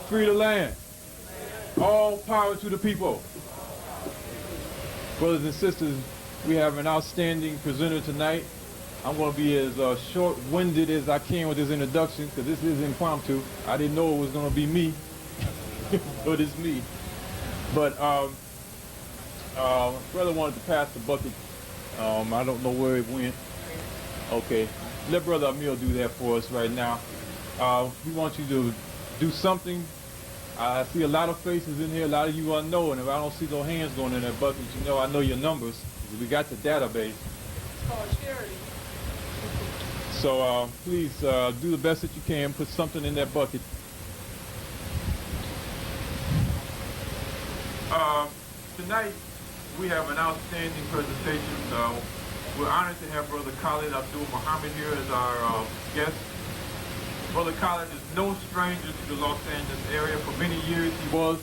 Free the land. All power to the people. Brothers and sisters, we have an outstanding presenter tonight. I'm going to be as short-winded as I can with this introduction because this is impromptu. I didn't know it was going to be me, but it's me. But brother wanted to pass the bucket. I don't know where it went. Okay, let Brother Emil do that for us right now. We want you to do something. I see a lot of faces in here, a lot of you unknown. If I don't see no hands going in that bucket, you know I know your numbers. We got the database. It's called charity. So please do the best that you can. Put something in that bucket. Tonight we have an outstanding presentation. We're honored to have Brother Khallid Muhammad here as our guest. Brother Khallid is no stranger to the Los Angeles area. For many years he was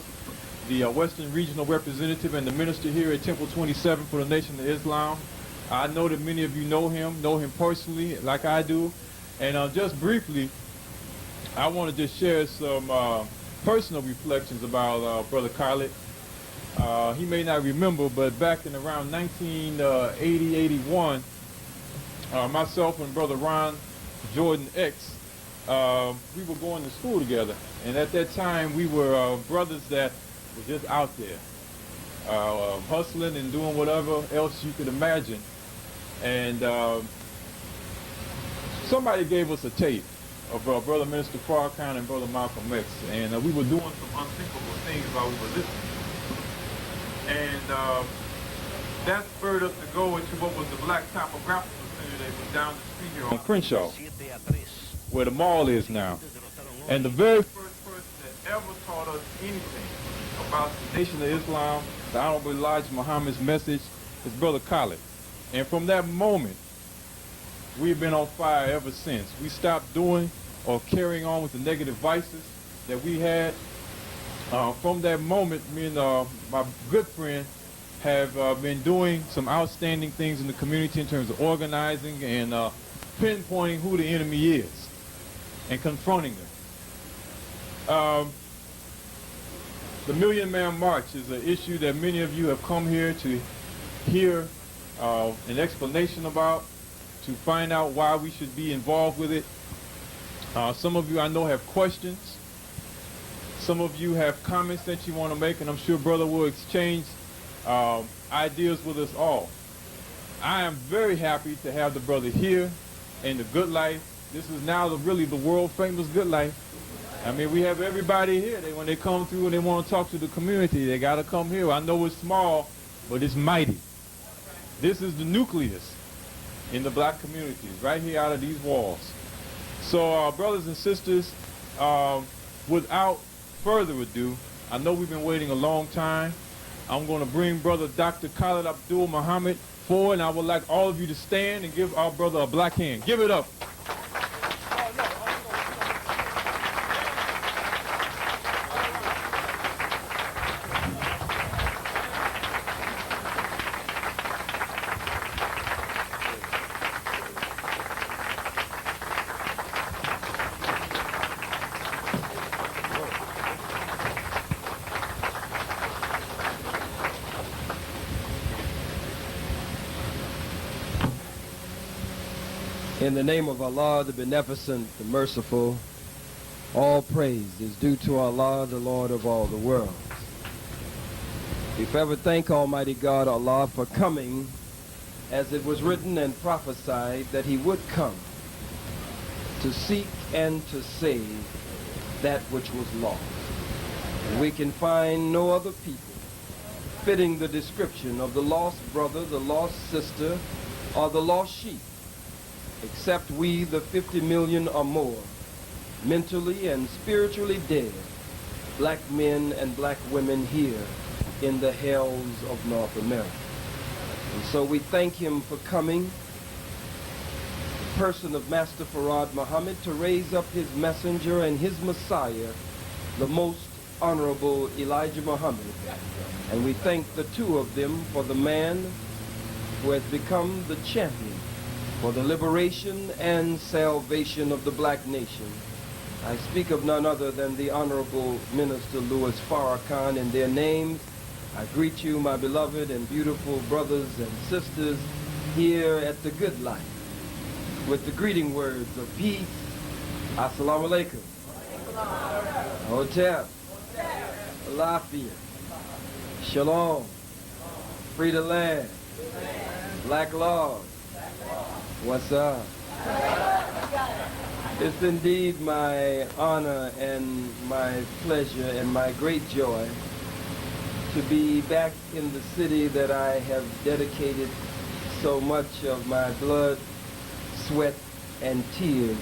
the Western Regional Representative and the minister here at Temple 27 for the Nation of Islam. I know that many of you know him personally like I do. And just briefly, I want to just share some personal reflections about Brother Khallid. He may not remember, but back in around 1980-81, myself and Brother Ron Jordan X we were going to school together. And at that time, we were brothers that were just out there, hustling and doing whatever else you could imagine. And somebody gave us a tape of Brother Minister Farrakhan and Brother Malcolm X, and we were doing some unthinkable things while we were listening. And that spurred us to go into what was the Black Topographical Center that was down the street here on Crenshaw, where the mall is now. And the very first person that ever taught us anything about the Nation of Islam, the Honorable Elijah Muhammad's message, is Brother Khallid. And from that moment, we've been on fire ever since. We stopped doing or carrying on with the negative vices that we had. From that moment, me and my good friend have been doing some outstanding things in the community in terms of organizing and pinpointing who the enemy is and confronting them. The Million Man March is an issue that many of you have come here to hear an explanation about, to find out why we should be involved with it. Some of you I know have questions. Some of you have comments that you want to make, and I'm sure Brother will exchange ideas with us all. I am very happy to have the brother here in the Good Life. This is now really the world famous Good Life. I mean, we have everybody here. When they come through and they want to talk to the community, they got to come here. I know it's small, but it's mighty. This is the nucleus in the black communities, right here out of these walls. So, brothers and sisters, without further ado, I know we've been waiting a long time. I'm going to bring Brother Dr. Khallid Abdul Muhammad forward, and I would like all of you to stand and give our brother a black hand. Give it up. In the name of Allah, the Beneficent, the Merciful, all praise is due to Allah, the Lord of all the worlds. We forever thank Almighty God, Allah, for coming as it was written and prophesied that he would come to seek and to save that which was lost. And we can find no other people fitting the description of the lost brother, the lost sister, or the lost sheep, except we, the 50 million or more, mentally and spiritually dead, black men and black women here in the hells of North America. And so we thank him for coming, the person of Master Farad Muhammad, to raise up his messenger and his Messiah, the most honorable Elijah Muhammad. And we thank the two of them for the man who has become the champion for the liberation and salvation of the black nation. I speak of none other than the Honorable Minister Louis Farrakhan. In their names, I greet you, my beloved and beautiful brothers and sisters here at the Good Life, with the greeting words of peace. Assalamu alaikum. Hotel. Alafia. Shalom. Free the land. Black laws. What's up? It's indeed my honor and my pleasure and my great joy to be back in the city that I have dedicated so much of my blood, sweat, and tears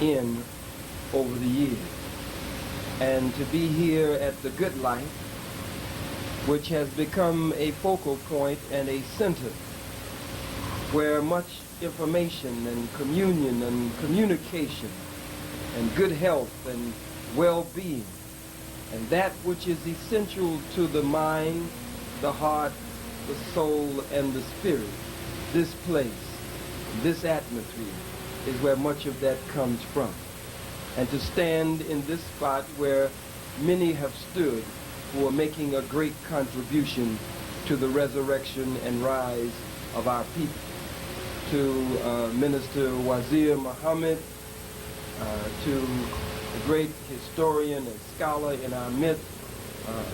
in over the years. And to be here at the Good Life, which has become a focal point and a center where much information and communion and communication and good health and well-being and that which is essential to the mind, the heart, the soul, and the spirit, this place, this atmosphere is where much of that comes from. And to stand in this spot where many have stood who are making a great contribution to the resurrection and rise of our people, to Minister Wazir Muhammad, to the great historian and scholar in our midst,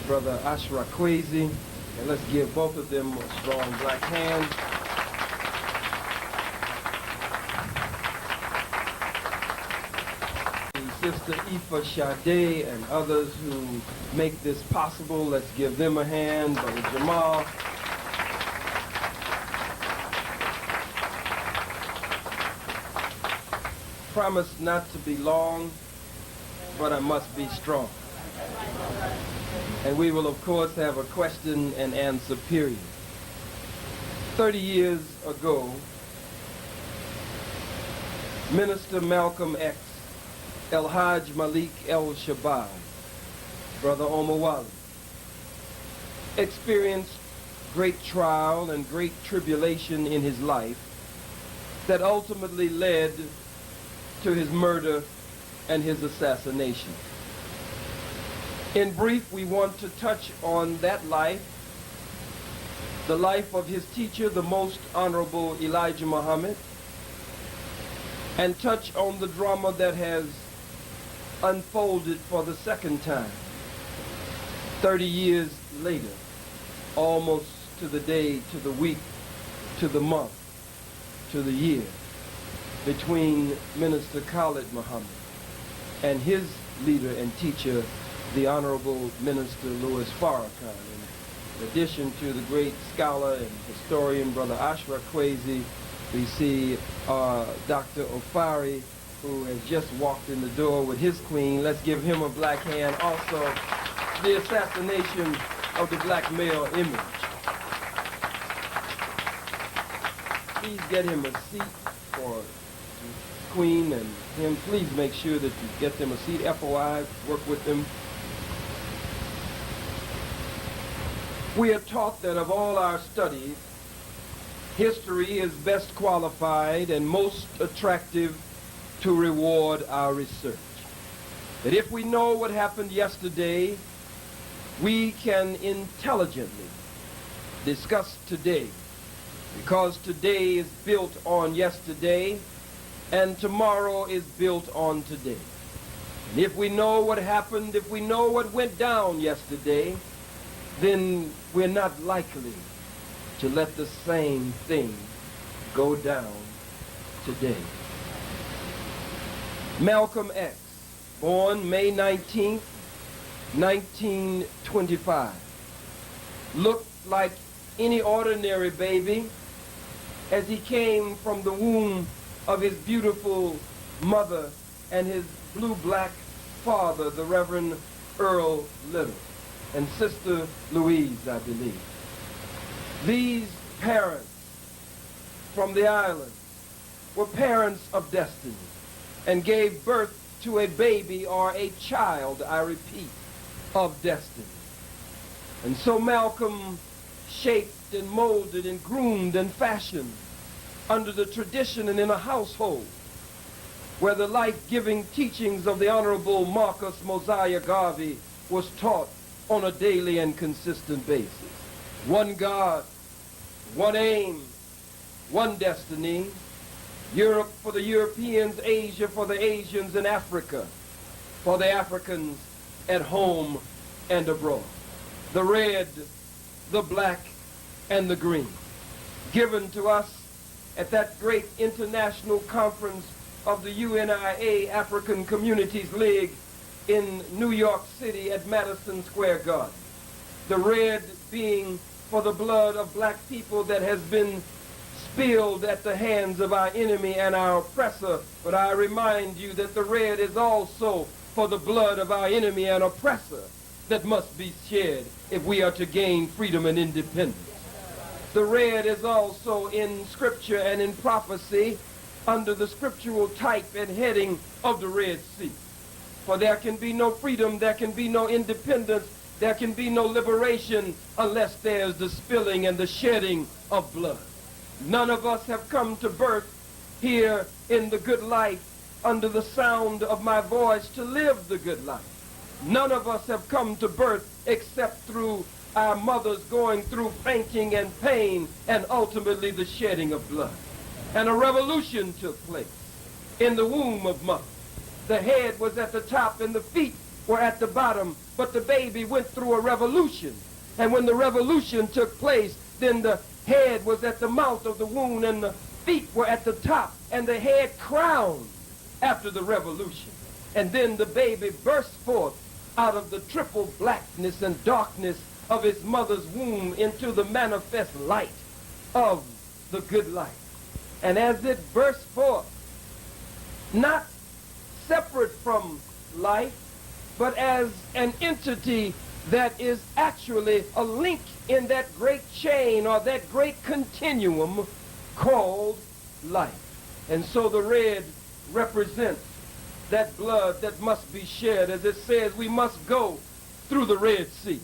Brother Ashra Kwesi. And let's give both of them a strong black hand. Sister Ifa Sade and others who make this possible. Let's give them a hand. Brother Jamal. Promise not to be long, but I must be strong. And we will, of course, have a question and answer period. 30 years ago, Minister Malcolm X, El Hajj Malik El Shabazz, Brother Omar Wali, experienced great trial and great tribulation in his life that ultimately led to his murder and his assassination. In brief, we want to touch on that life, the life of his teacher, the Most Honorable Elijah Muhammad, and touch on the drama that has unfolded for the second time, 30 years later, almost to the day, to the week, to the month, to the year, between Minister Khallid Muhammad and his leader and teacher, the Honorable Minister Louis Farrakhan. In addition to the great scholar and historian, Brother Ashra Kwesi, we see Dr. Ofari, who has just walked in the door with his queen. Let's give him a black hand. Also, the assassination of the black male image. Please get him a seat for the queen and him. Please make sure that you get them a seat. FOI, work with them. We are taught that of all our studies, history is best qualified and most attractive to reward our research. That if we know what happened yesterday, we can intelligently discuss today, because today is built on yesterday and tomorrow is built on today. And if we know what happened, if we know what went down yesterday, then we're not likely to let the same thing go down today. Malcolm X, born May 19th, 1925, looked like any ordinary baby as he came from the womb of his beautiful mother and his blue-black father, the Reverend Earl Little, and Sister Louise, I believe. These parents from the island were parents of destiny and gave birth to a baby or a child, I repeat, of destiny. And so Malcolm shaped and molded and groomed and fashioned under the tradition and in a household where the life-giving teachings of the Honorable Marcus Mosiah Garvey was taught on a daily and consistent basis. One God, one aim, one destiny. Europe for the Europeans, Asia for the Asians, and Africa for the Africans at home and abroad. The red, the black, and the green. Given to us at that great international conference of the UNIA African Communities League in New York City at Madison Square Garden. The red being for the blood of black people that has been spilled at the hands of our enemy and our oppressor. But I remind you that the red is also for the blood of our enemy and oppressor that must be shed if we are to gain freedom and independence. The red is also in scripture and in prophecy under the scriptural type and heading of the Red Sea. For there can be no freedom, there can be no independence, there can be no liberation unless there's the spilling and the shedding of blood. None of us have come to birth here in the good life under the sound of my voice to live the good life. None of us have come to birth except through our mothers going through fainting and pain and ultimately the shedding of blood. And a revolution took place in the womb of mother. The head was at the top and the feet were at the bottom, but the baby went through a revolution. And when the revolution took place, then the head was at the mouth of the womb and the feet were at the top, and the head crowned after the revolution. And then the baby burst forth out of the triple blackness and darkness of his mother's womb into the manifest light of the good life. And as it burst forth, not separate from life, but as an entity that is actually a link in that great chain or that great continuum called life. And so the red represents that blood that must be shed. As it says, we must go through the Red Sea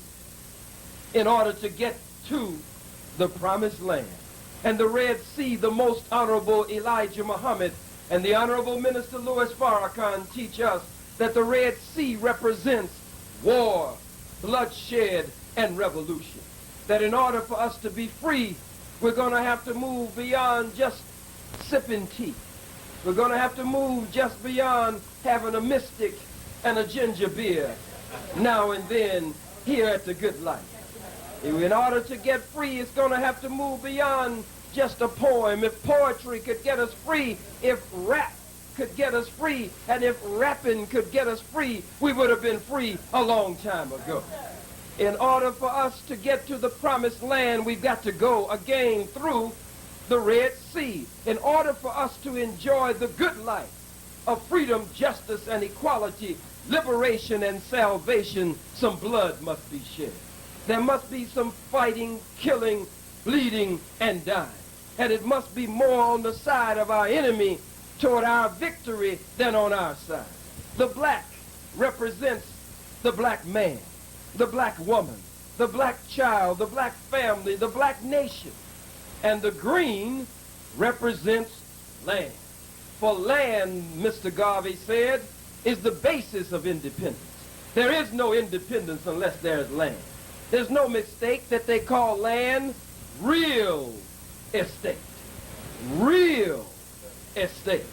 in order to get to the promised land. And the Red Sea, the most honorable Elijah Muhammad and the honorable Minister Louis Farrakhan teach us that the Red Sea represents war, bloodshed, and revolution. That in order for us to be free, we're going to have to move beyond just sipping tea. We're going to have to move just beyond having a mystic and a ginger beer now and then here at the Good Life. In order to get free, it's going to have to move beyond just a poem. If poetry could get us free, if rap could get us free, and if rapping could get us free, we would have been free a long time ago. In order for us to get to the promised land, we've got to go again through the Red Sea. In order for us to enjoy the good life of freedom, justice, and equality, liberation and salvation, some blood must be shed. There must be some fighting, killing, bleeding, and dying. And it must be more on the side of our enemy toward our victory than on our side. The black represents the black man, the black woman, the black child, the black family, the black nation. And the green represents land. For land, Mr. Garvey said, is the basis of independence. There is no independence unless there's land. There's no mistake that they call land real estate. Real estate.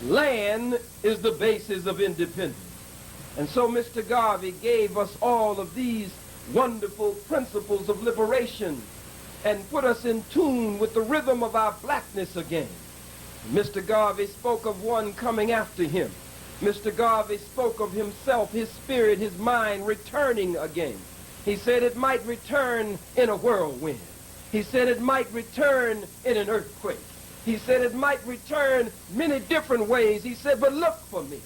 Land is the basis of independence. And so Mr. Garvey gave us all of these wonderful principles of liberation and put us in tune with the rhythm of our blackness again. Mr. Garvey spoke of one coming after him. Mr. Garvey spoke of himself, his spirit, his mind returning again. He said it might return in a whirlwind. He said it might return in an earthquake. He said it might return many different ways. He said, but look for me.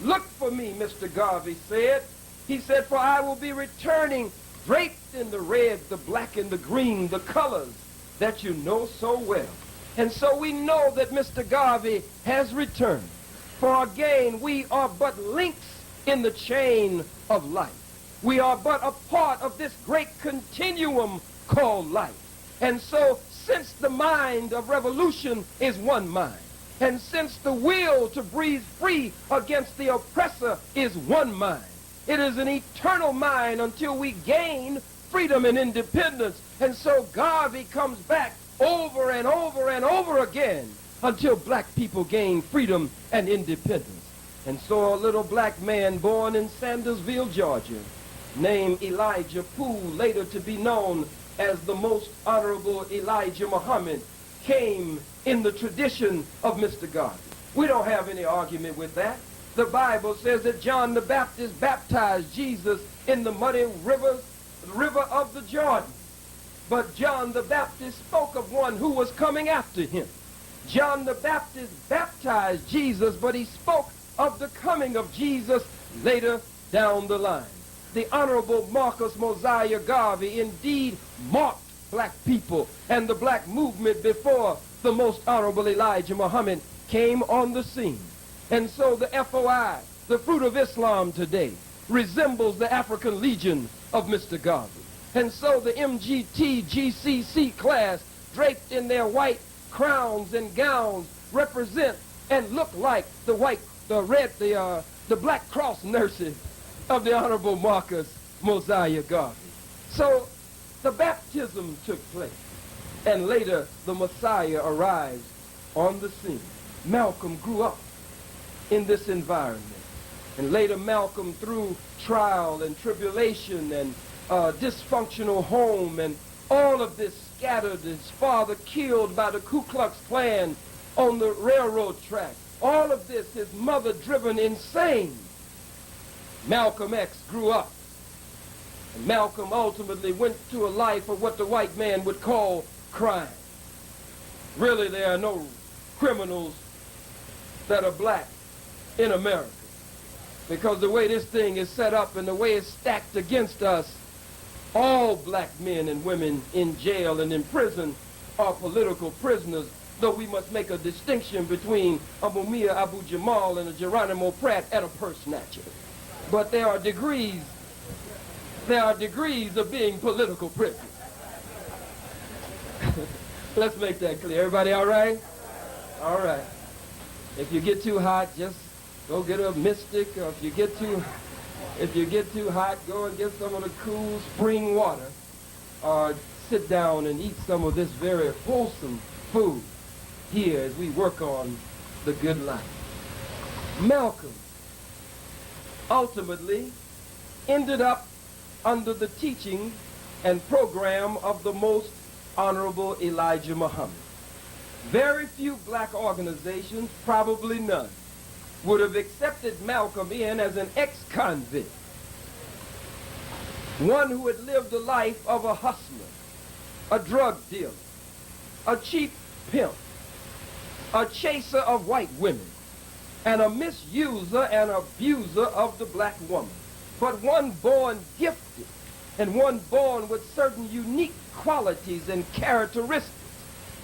Look for me, Mr. Garvey said. He said, for I will be returning draped in the red, the black, and the green, the colors that you know so well. And so we know that Mr. Garvey has returned. For again, we are but links in the chain of life. We are but a part of this great continuum called life. And so, since the mind of revolution is one mind, and since the will to breathe free against the oppressor is one mind, it is an eternal mind until we gain freedom and independence. And so Garvey comes back over and over and over again until black people gain freedom and independence. And so a little black man born in Sandersville, Georgia, named Elijah Poole, later to be known as the most honorable Elijah Muhammad, came in the tradition of Mr. Garvey. We don't have any argument with that. The Bible says that John the Baptist baptized Jesus in the muddy river of the Jordan. But John the Baptist spoke of one who was coming after him. John the Baptist baptized Jesus, but he spoke of the coming of Jesus later down the line. The Honorable Marcus Mosiah Garvey indeed marked black people and the black movement before the most honorable Elijah Muhammad came on the scene. And so the FOI, the Fruit of Islam today, resembles the African Legion of Mr. Garvey. And so the MGT GCC class, draped in their white crowns and gowns, represent and look like the Black Cross nurses of the Honorable Marcus Mosiah Garvey. So the baptism took place, and later the Messiah arrives on the scene. Malcolm grew up in this environment. And later Malcolm, through trial and tribulation and dysfunctional home and all of this, scattered, his father killed by the Ku Klux Klan on the railroad track. All of this, his mother driven insane. Malcolm X grew up. And Malcolm ultimately went to a life of what the white man would call crime. Really, there are no criminals that are black in America, because the way this thing is set up and the way it's stacked against us, all black men and women in jail and in prison are political prisoners, though we must make a distinction between a Mumia Abu Jamal and a Geronimo Pratt and a purse snatcher. But there are degrees of being political prisoners. Let's make that clear. Everybody all right? All right. If you get too hot, just go get a Mystic, or if you get too hot, go and get some of the cool spring water, or sit down and eat some of this very wholesome food here as we work on the good life. Malcolm ultimately ended up under the teaching and program of the most Honorable Elijah Muhammad. Very few black organizations, probably none, would have accepted Malcolm in as an ex-convict, one who had lived a life of a hustler, a drug dealer, a cheap pimp, a chaser of white women, and a misuser and abuser of the black woman, but one born gifted and one born with certain unique qualities and characteristics.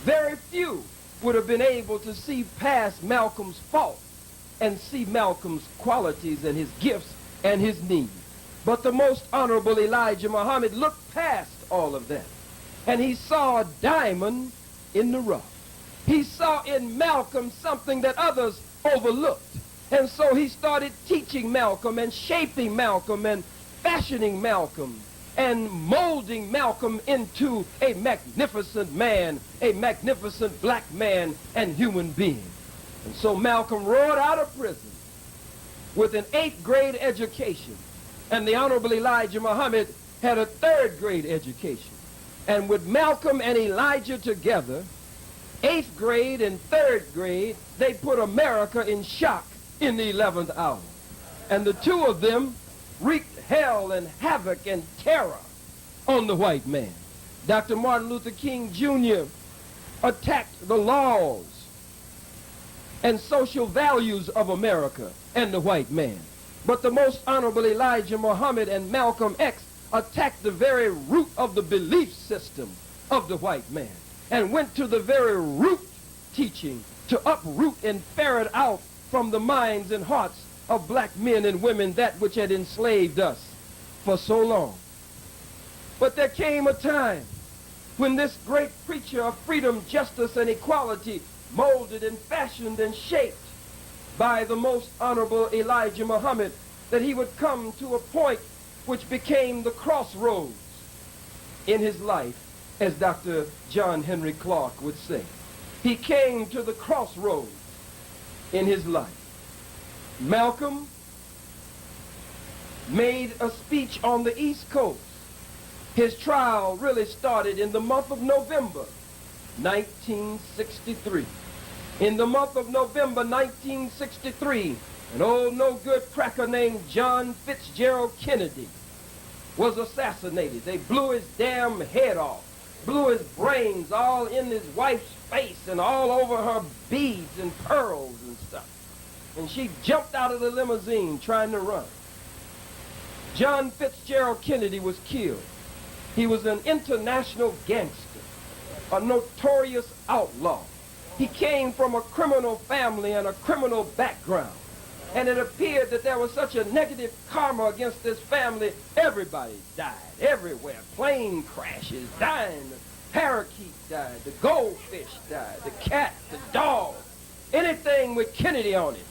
Very few would have been able to see past Malcolm's faults and see Malcolm's qualities and his gifts and his needs. But the most Honorable Elijah Muhammad looked past all of that, and he saw a diamond in the rough. He saw in Malcolm something that others overlooked. And so he started teaching Malcolm and shaping Malcolm and fashioning Malcolm and molding Malcolm into a magnificent man, a magnificent black man and human being. And so Malcolm roared out of prison with an 8th grade education, and the Honorable Elijah Muhammad had a 3rd grade education. And with Malcolm and Elijah together, 8th grade and 3rd grade, they put America in shock in the 11th hour. And the two of them wreaked hell and havoc and terror on the white man. Dr. Martin Luther King Jr. attacked the laws and social values of America and the white man. But the most Honorable Elijah Muhammad and Malcolm X attacked the very root of the belief system of the white man and went to the very root teaching to uproot and ferret out from the minds and hearts of black men and women that which had enslaved us for so long. But there came a time when this great preacher of freedom, justice, and equality, molded and fashioned and shaped by the most Honorable Elijah Muhammad, that he would come to a point which became the crossroads in his life, as Dr. John Henry Clark would say. He came to the crossroads in his life. Malcolm made a speech on the East Coast. His trial really started in the month of November, 1963. In the month of November 1963, an old no-good cracker named John Fitzgerald Kennedy was assassinated. They blew his damn head off, blew his brains all in his wife's face and all over her beads and pearls and stuff. And she jumped out of the limousine trying to run. John Fitzgerald Kennedy was killed. He was an international gangster, a notorious outlaw. He came from a criminal family and a criminal background. And it appeared that there was such a negative karma against this family. Everybody died everywhere. Plane crashes, dying. The parakeet died. The goldfish died. The cat, the dog. Anything with Kennedy on it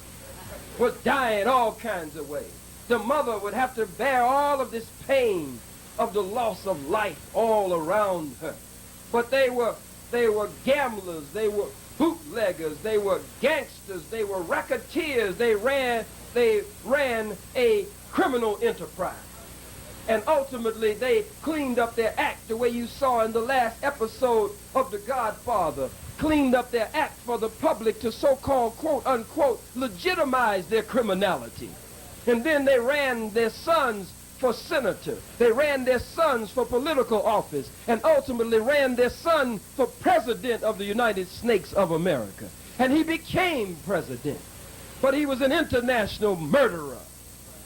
was dying all kinds of ways. The mother would have to bear all of this pain of the loss of life all around her. But they were gamblers. They bootleggers, they were gangsters, they were racketeers, they ran a criminal enterprise. And ultimately, they cleaned up their act the way you saw in the last episode of The Godfather, cleaned up their act for the public to so-called, quote, unquote, legitimize their criminality. And then they ran their sons for senator. They ran their sons for political office, and ultimately ran their son for president of the United States of America. And he became president. But he was an international murderer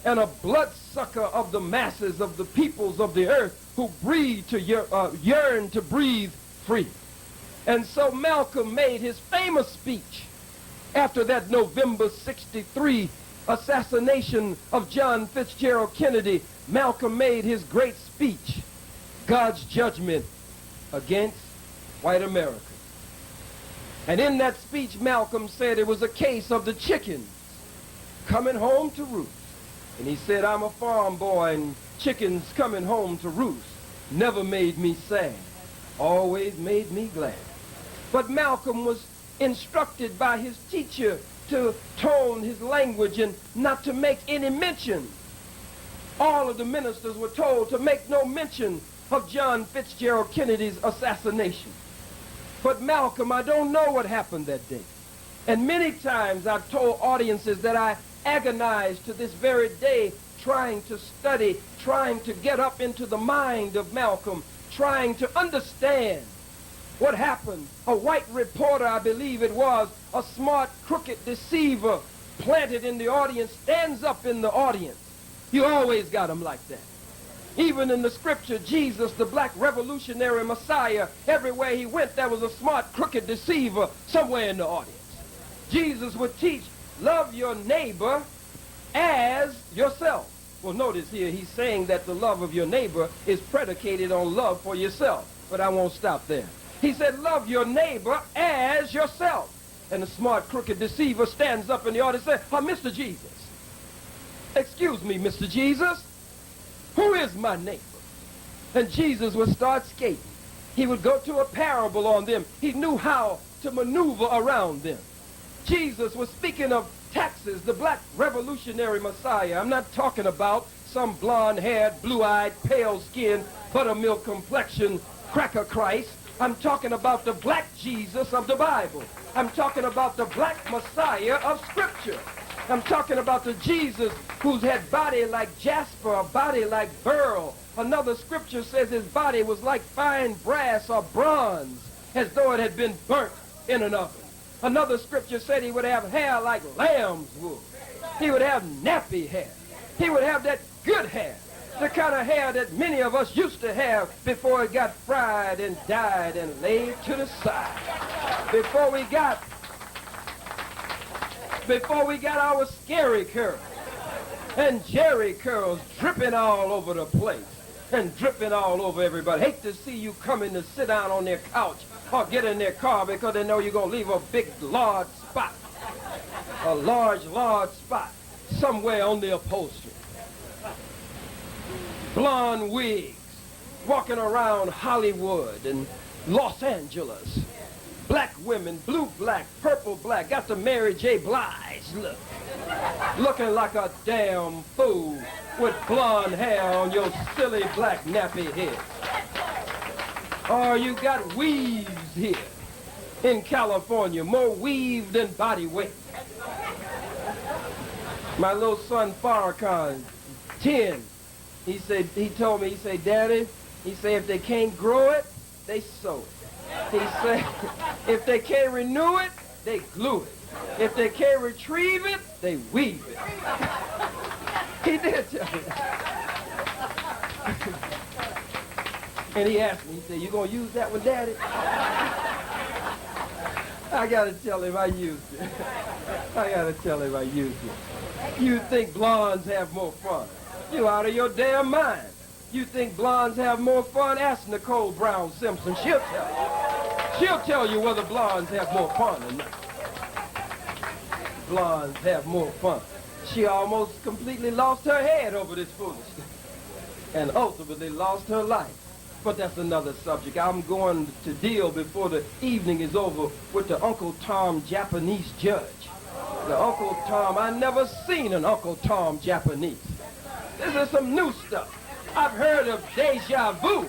and a bloodsucker of the masses of the peoples of the earth who yearn to breathe free. And so Malcolm made his famous speech after that November 63 assassination of John Fitzgerald Kennedy. Malcolm made his great speech, God's judgment against white America. And in that speech, Malcolm said it was a case of the chickens coming home to roost. And he said, I'm a farm boy, and chickens coming home to roost never made me sad, always made me glad. But Malcolm was instructed by his teacher to tone his language and not to make any mention. All of the ministers were told to make no mention of John Fitzgerald Kennedy's assassination. But Malcolm, I don't know what happened that day. And many times I've told audiences that I agonized to this very day trying to study, trying to get up into the mind of Malcolm, trying to understand what happened. A white reporter, I believe it was, a smart, crooked deceiver planted in the audience, stands up in the audience. You always got them like that. Even in the scripture, Jesus, the black revolutionary Messiah, everywhere he went, there was a smart, crooked deceiver somewhere in the audience. Jesus would teach, love your neighbor as yourself. Well, notice here, he's saying that the love of your neighbor is predicated on love for yourself. But I won't stop there. He said, love your neighbor as yourself. And the smart, crooked deceiver stands up in the audience and says, Mr. Jesus. Excuse me, Mr. Jesus. Who is my neighbor? And Jesus would start skating. He would go to a parable on them. He knew how to maneuver around them. Jesus was speaking of taxes, the black revolutionary Messiah. I'm not talking about some blonde-haired, blue-eyed, pale-skinned, buttermilk complexion cracker Christ. I'm talking about the black Jesus of the Bible. I'm talking about the black Messiah of Scripture. I'm talking about the Jesus who's had body like jasper, a body like beryl. Another scripture says his body was like fine brass or bronze, as though it had been burnt in an oven. Another scripture said he would have hair like lamb's wool. He would have nappy hair. He would have that good hair, the kind of hair that many of us used to have before it got fried and dyed and laid to the side. Before we got our scary curls and Jerry curls dripping all over the place and dripping all over everybody. Hate to see you coming to sit down on their couch or get in their car because they know you're going to leave a big, large spot, a large spot somewhere on the upholstery. Blonde wigs walking around Hollywood and Los Angeles. Black women, blue black, purple black, got the Mary J. Blige look. Looking like a damn fool with blonde hair on your silly black nappy head. Or you got weaves here in California, more weave than body weight. My little son Farrakhan, 10, he told me, Daddy, if they can't grow it, they sew it. He said, if they can't renew it, they glue it. If they can't retrieve it, they weave it. He did tell me that. And he asked me, he said, you gonna use that one, Daddy? I gotta tell him I used it. You think blondes have more fun? You out of your damn mind. You think blondes have more fun? Ask Nicole Brown Simpson. She'll tell you. She'll tell you whether blondes have more fun or not. Blondes have more fun. She almost completely lost her head over this foolishness and ultimately lost her life. But that's another subject. I'm going to deal before the evening is over with the Uncle Tom Japanese judge. The Uncle Tom, I never seen an Uncle Tom Japanese. This is some new stuff. I've heard of deja vu,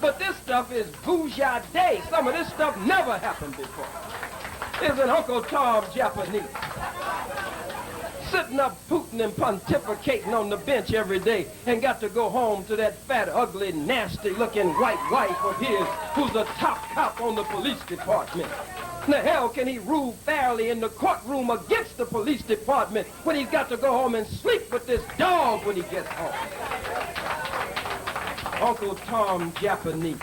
but this stuff is vuja day. Some of this stuff never happened before. There's an Uncle Tom Japanese sitting up hooting and pontificating on the bench every day and got to go home to that fat, ugly, nasty-looking white wife of his who's a top cop on the police department. The hell can he rule fairly in the courtroom against the police department when he's got to go home and sleep with this dog when he gets home? Uncle Tom Japanese.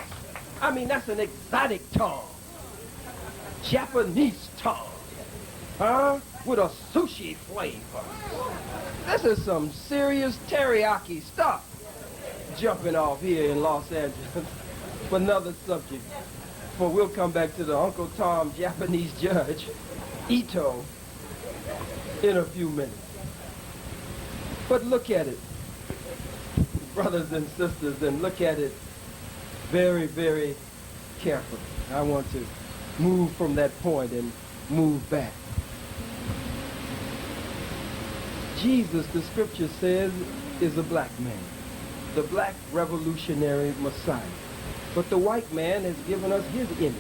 I mean, that's an exotic Tom. Japanese Tom. Huh? With a sushi flavor. This is some serious teriyaki stuff. Jumping off here in Los Angeles. But another subject. For we'll come back to the Uncle Tom Japanese judge, Ito, in a few minutes. But look at it, brothers and sisters, and look at it very, very carefully. I want to move from that point and move back. Jesus, the scripture says, is a black man, the black revolutionary Messiah. But the white man has given us his image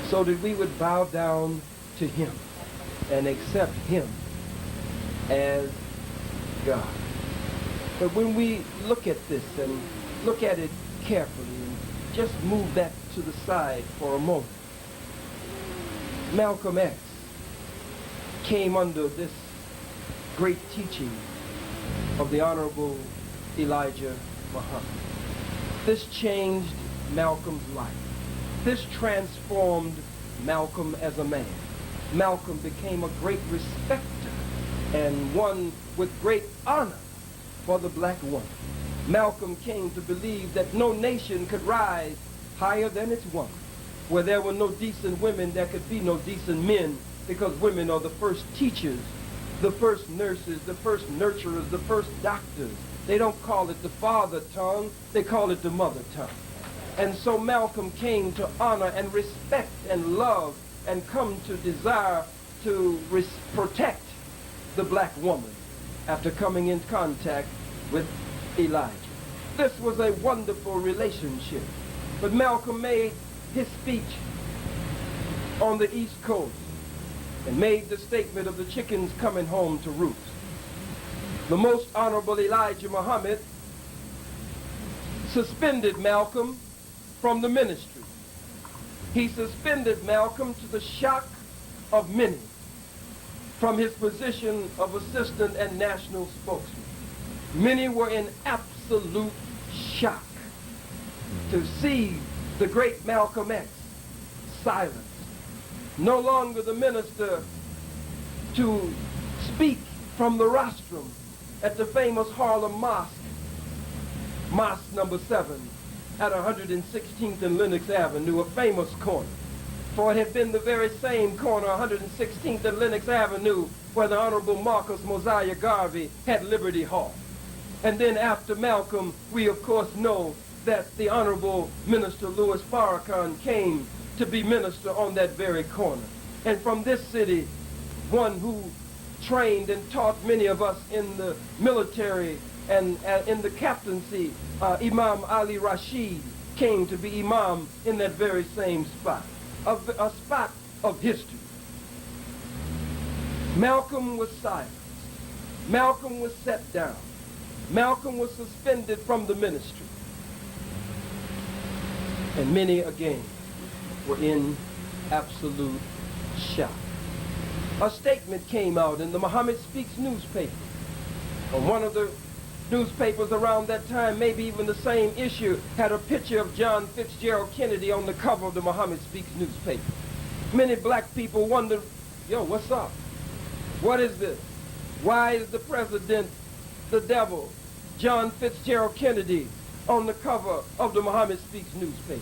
so that we would bow down to him and accept him as God. But when we look at this and look at it carefully and just move that to the side for a moment, Malcolm X came under this great teaching of the Honorable Elijah Muhammad. This changed Malcolm's life. This transformed Malcolm as a man. Malcolm became a great respecter and one with great honor for the black woman. Malcolm came to believe that no nation could rise higher than its woman. Where there were no decent women, there could be no decent men, because women are the first teachers, the first nurses, the first nurturers, the first doctors. They don't call it the father tongue, they call it the mother tongue. And so Malcolm came to honor and respect and love and come to desire to protect the black woman after coming in contact with Elijah. This was a wonderful relationship. But Malcolm made his speech on the East Coast and made the statement of the chickens coming home to roost. The Most Honorable Elijah Muhammad suspended Malcolm from the ministry. He suspended Malcolm to the shock of many from his position of assistant and national spokesman. Many were in absolute shock to see the great Malcolm X silenced. No longer the minister to speak from the rostrum at the famous Harlem Mosque, Mosque number 7 at 116th and Lenox Avenue, a famous corner. For it had been the very same corner, 116th and Lenox Avenue, where the Honorable Marcus Mosiah Garvey had Liberty Hall. And then after Malcolm, we of course know that the Honorable Minister Louis Farrakhan came to be minister on that very corner. And from this city, one who trained and taught many of us in the military and in the captaincy, Imam Ali Rashid came to be imam in that very same spot, a spot of history. Malcolm was silenced. Malcolm was set down. Malcolm was suspended from the ministry. And many again were in absolute shock. A statement came out in the Muhammad Speaks newspaper. On one of the newspapers around that time, maybe even the same issue, had a picture of John Fitzgerald Kennedy on the cover of the Muhammad Speaks newspaper. Many black people wondered, yo, what's up? What is this? Why is the president the devil, John Fitzgerald Kennedy, on the cover of the Muhammad Speaks newspaper?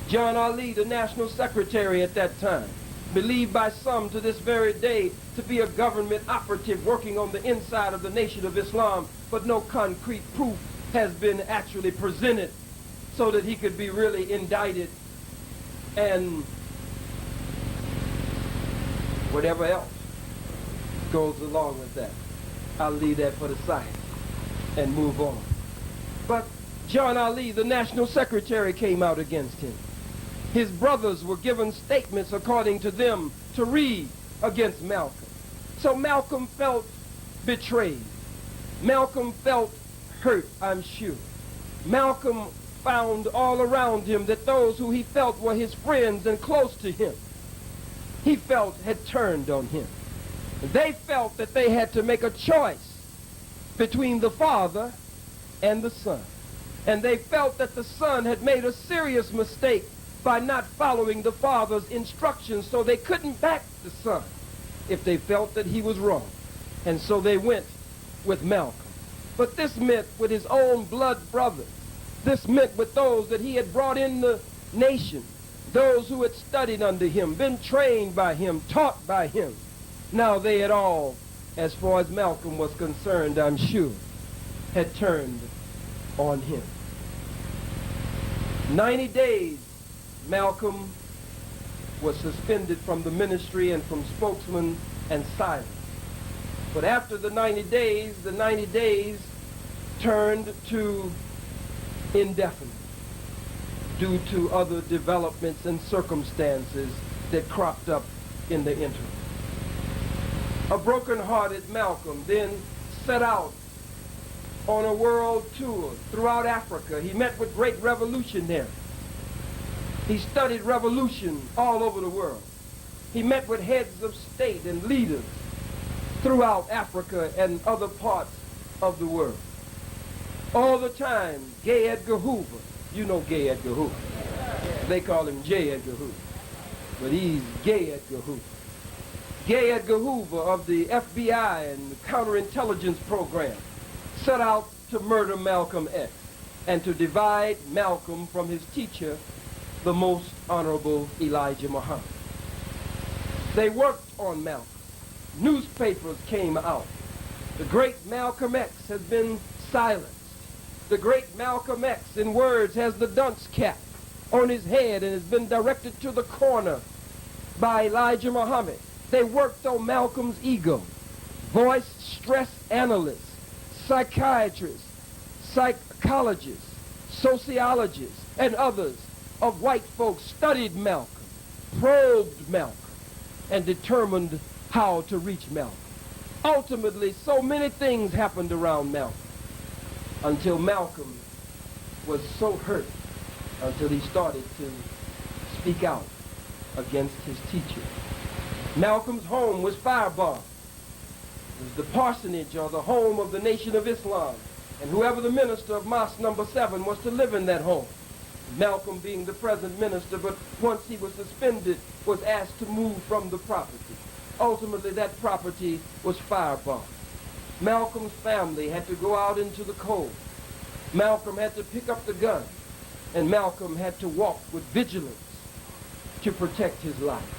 John Ali, the national secretary at that time, believed by some to this very day to be a government operative working on the inside of the Nation of Islam, but no concrete proof has been actually presented so that he could be really indicted and whatever else goes along with that. I'll leave that for the side and move on. But John Ali, the national secretary, came out against him. His brothers were given statements, according to them, to read against Malcolm. So Malcolm felt betrayed. Malcolm felt hurt, I'm sure. Malcolm found all around him that those who he felt were his friends and close to him, he felt had turned on him. They felt that they had to make a choice between the father and the son. And they felt that the son had made a serious mistake by not following the father's instructions, so they couldn't back the son if they felt that he was wrong. And so they went with Malcolm. But this meant with his own blood brothers. This meant with those that he had brought in the nation, those who had studied under him, been trained by him, taught by him. Now they had all, as far as Malcolm was concerned, I'm sure, had turned on him. 90 days, Malcolm was suspended from the ministry and from spokesman and silent. But after the 90 days turned to indefinite due to other developments and circumstances that cropped up in the interim. A broken-hearted Malcolm then set out on a world tour throughout Africa. He met with great revolutionaries. He studied revolution all over the world. He met with heads of state and leaders throughout Africa and other parts of the world. All the time, Gay Edgar Hoover, you know Gay Edgar Hoover. They call him J. Edgar Hoover, but he's Gay Edgar Hoover. Gay Edgar Hoover of the FBI and the counterintelligence program set out to murder Malcolm X and to divide Malcolm from his teacher, the most honorable Elijah Muhammad. They worked on Malcolm. Newspapers came out. The great Malcolm X has been silenced. The great Malcolm X, in words, has the dunce cap on his head and has been directed to the corner by Elijah Muhammad. They worked on Malcolm's ego. Voice stress analysts, psychiatrists, psychologists, sociologists, and others of white folks studied Malcolm, probed Malcolm, and determined how to reach Malcolm. Ultimately, so many things happened around Malcolm until Malcolm was so hurt until he started to speak out against his teacher. Malcolm's home was firebombed. It was the parsonage or the home of the Nation of Islam, and whoever the minister of Mosque number 7 was to live in that home. Malcolm, being the present minister, but once he was suspended, was asked to move from the property. Ultimately, that property was firebombed. Malcolm's family had to go out into the cold. Malcolm had to pick up the gun, and Malcolm had to walk with vigilance to protect his life.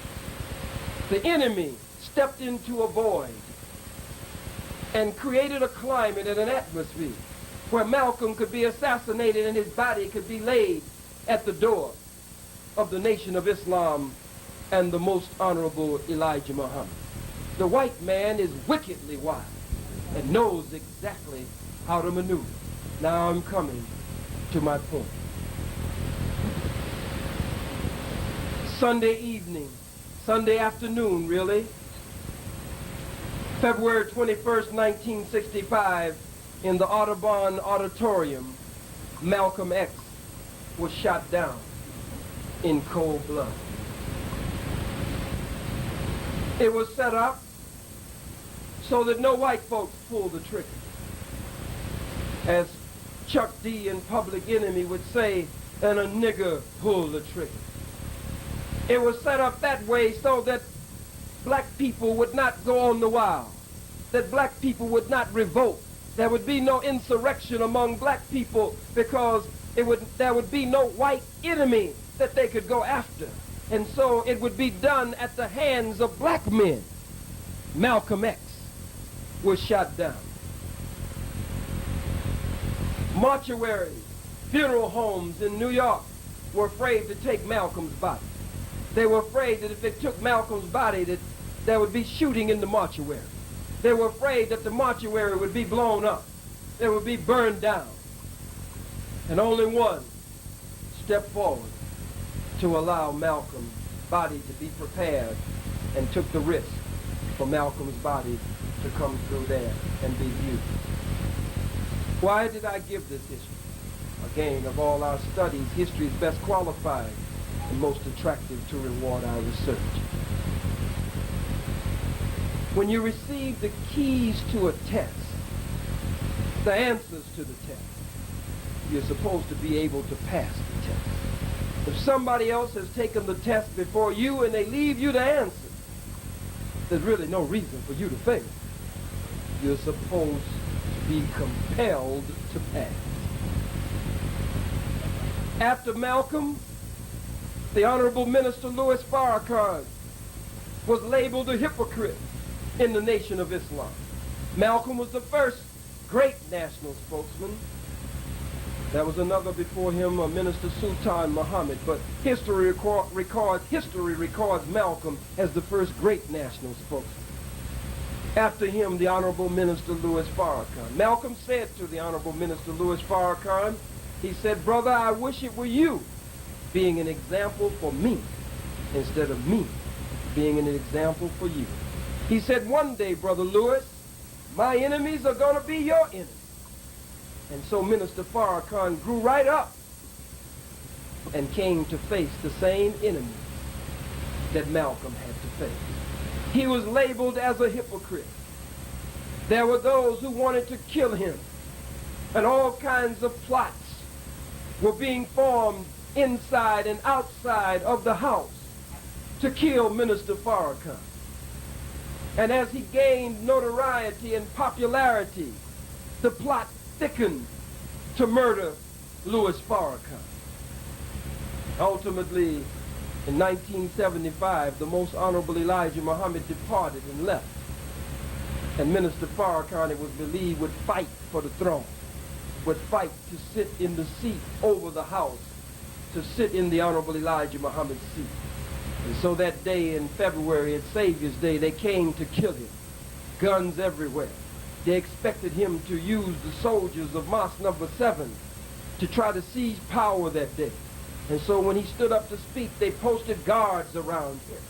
The enemy stepped into a void and created a climate and an atmosphere where Malcolm could be assassinated and his body could be laid at the door of the Nation of Islam and the most honorable Elijah Muhammad. The white man is wickedly wise and knows exactly how to maneuver. Now I'm coming to my point. Sunday evening, Sunday afternoon really, February 21st, 1965, in the Audubon Auditorium, Malcolm X was shot down in cold blood. It was set up so that no white folks pulled the trigger. As Chuck D in Public Enemy would say, and a nigger pulled the trigger. It was set up that way so that black people would not go on the wild, that black people would not revolt. There would be no insurrection among black people because there would be no white enemy that they could go after. And so it would be done at the hands of black men. Malcolm X was shot down. Mortuaries funeral homes in New York were afraid to take Malcolm's body. They were afraid that if they took Malcolm's body, that there would be shooting in the mortuary. They were afraid that the mortuary would be blown up. It would be burned down. And only one stepped forward to allow Malcolm's body to be prepared and took the risk for Malcolm's body to come through there and be viewed. Why did I give this history? Again, of all our studies, history is best qualified and most attractive to reward our research. When you receive the keys to a test, the answers to the test, you're supposed to be able to pass the test. If somebody else has taken the test before you and they leave you the answer, there's really no reason for you to fail. You're supposed to be compelled to pass. After Malcolm, the Honorable Minister Louis Farrakhan was labeled a hypocrite in the Nation of Islam. Malcolm was the first great national spokesman. There was another before him, Minister Sultan Muhammad, but history records Malcolm as the first great national spokesman. After him, the Honorable Minister Louis Farrakhan. Malcolm said to the Honorable Minister Louis Farrakhan, he said, "Brother, I wish it were you being an example for me instead of me being an example for you." He said, "One day, Brother Louis, my enemies are going to be your enemies." And so Minister Farrakhan grew right up and came to face the same enemies that Malcolm had to face. He was labeled as a hypocrite. There were those who wanted to kill him, and all kinds of plots were being formed inside and outside of the house to kill Minister Farrakhan. And as he gained notoriety and popularity, the plot thickened to murder Louis Farrakhan. Ultimately, in 1975, the Most Honorable Elijah Muhammad departed and left. And Minister Farrakhan, it was believed, would fight for the throne, would fight to sit in the seat over the house, to sit in the Honorable Elijah Muhammad's seat. And so that day in February, at Savior's Day, they came to kill him. Guns everywhere. They expected him to use the soldiers of Mosque number 7 to try to seize power that day. And so when he stood up to speak, they posted guards around him,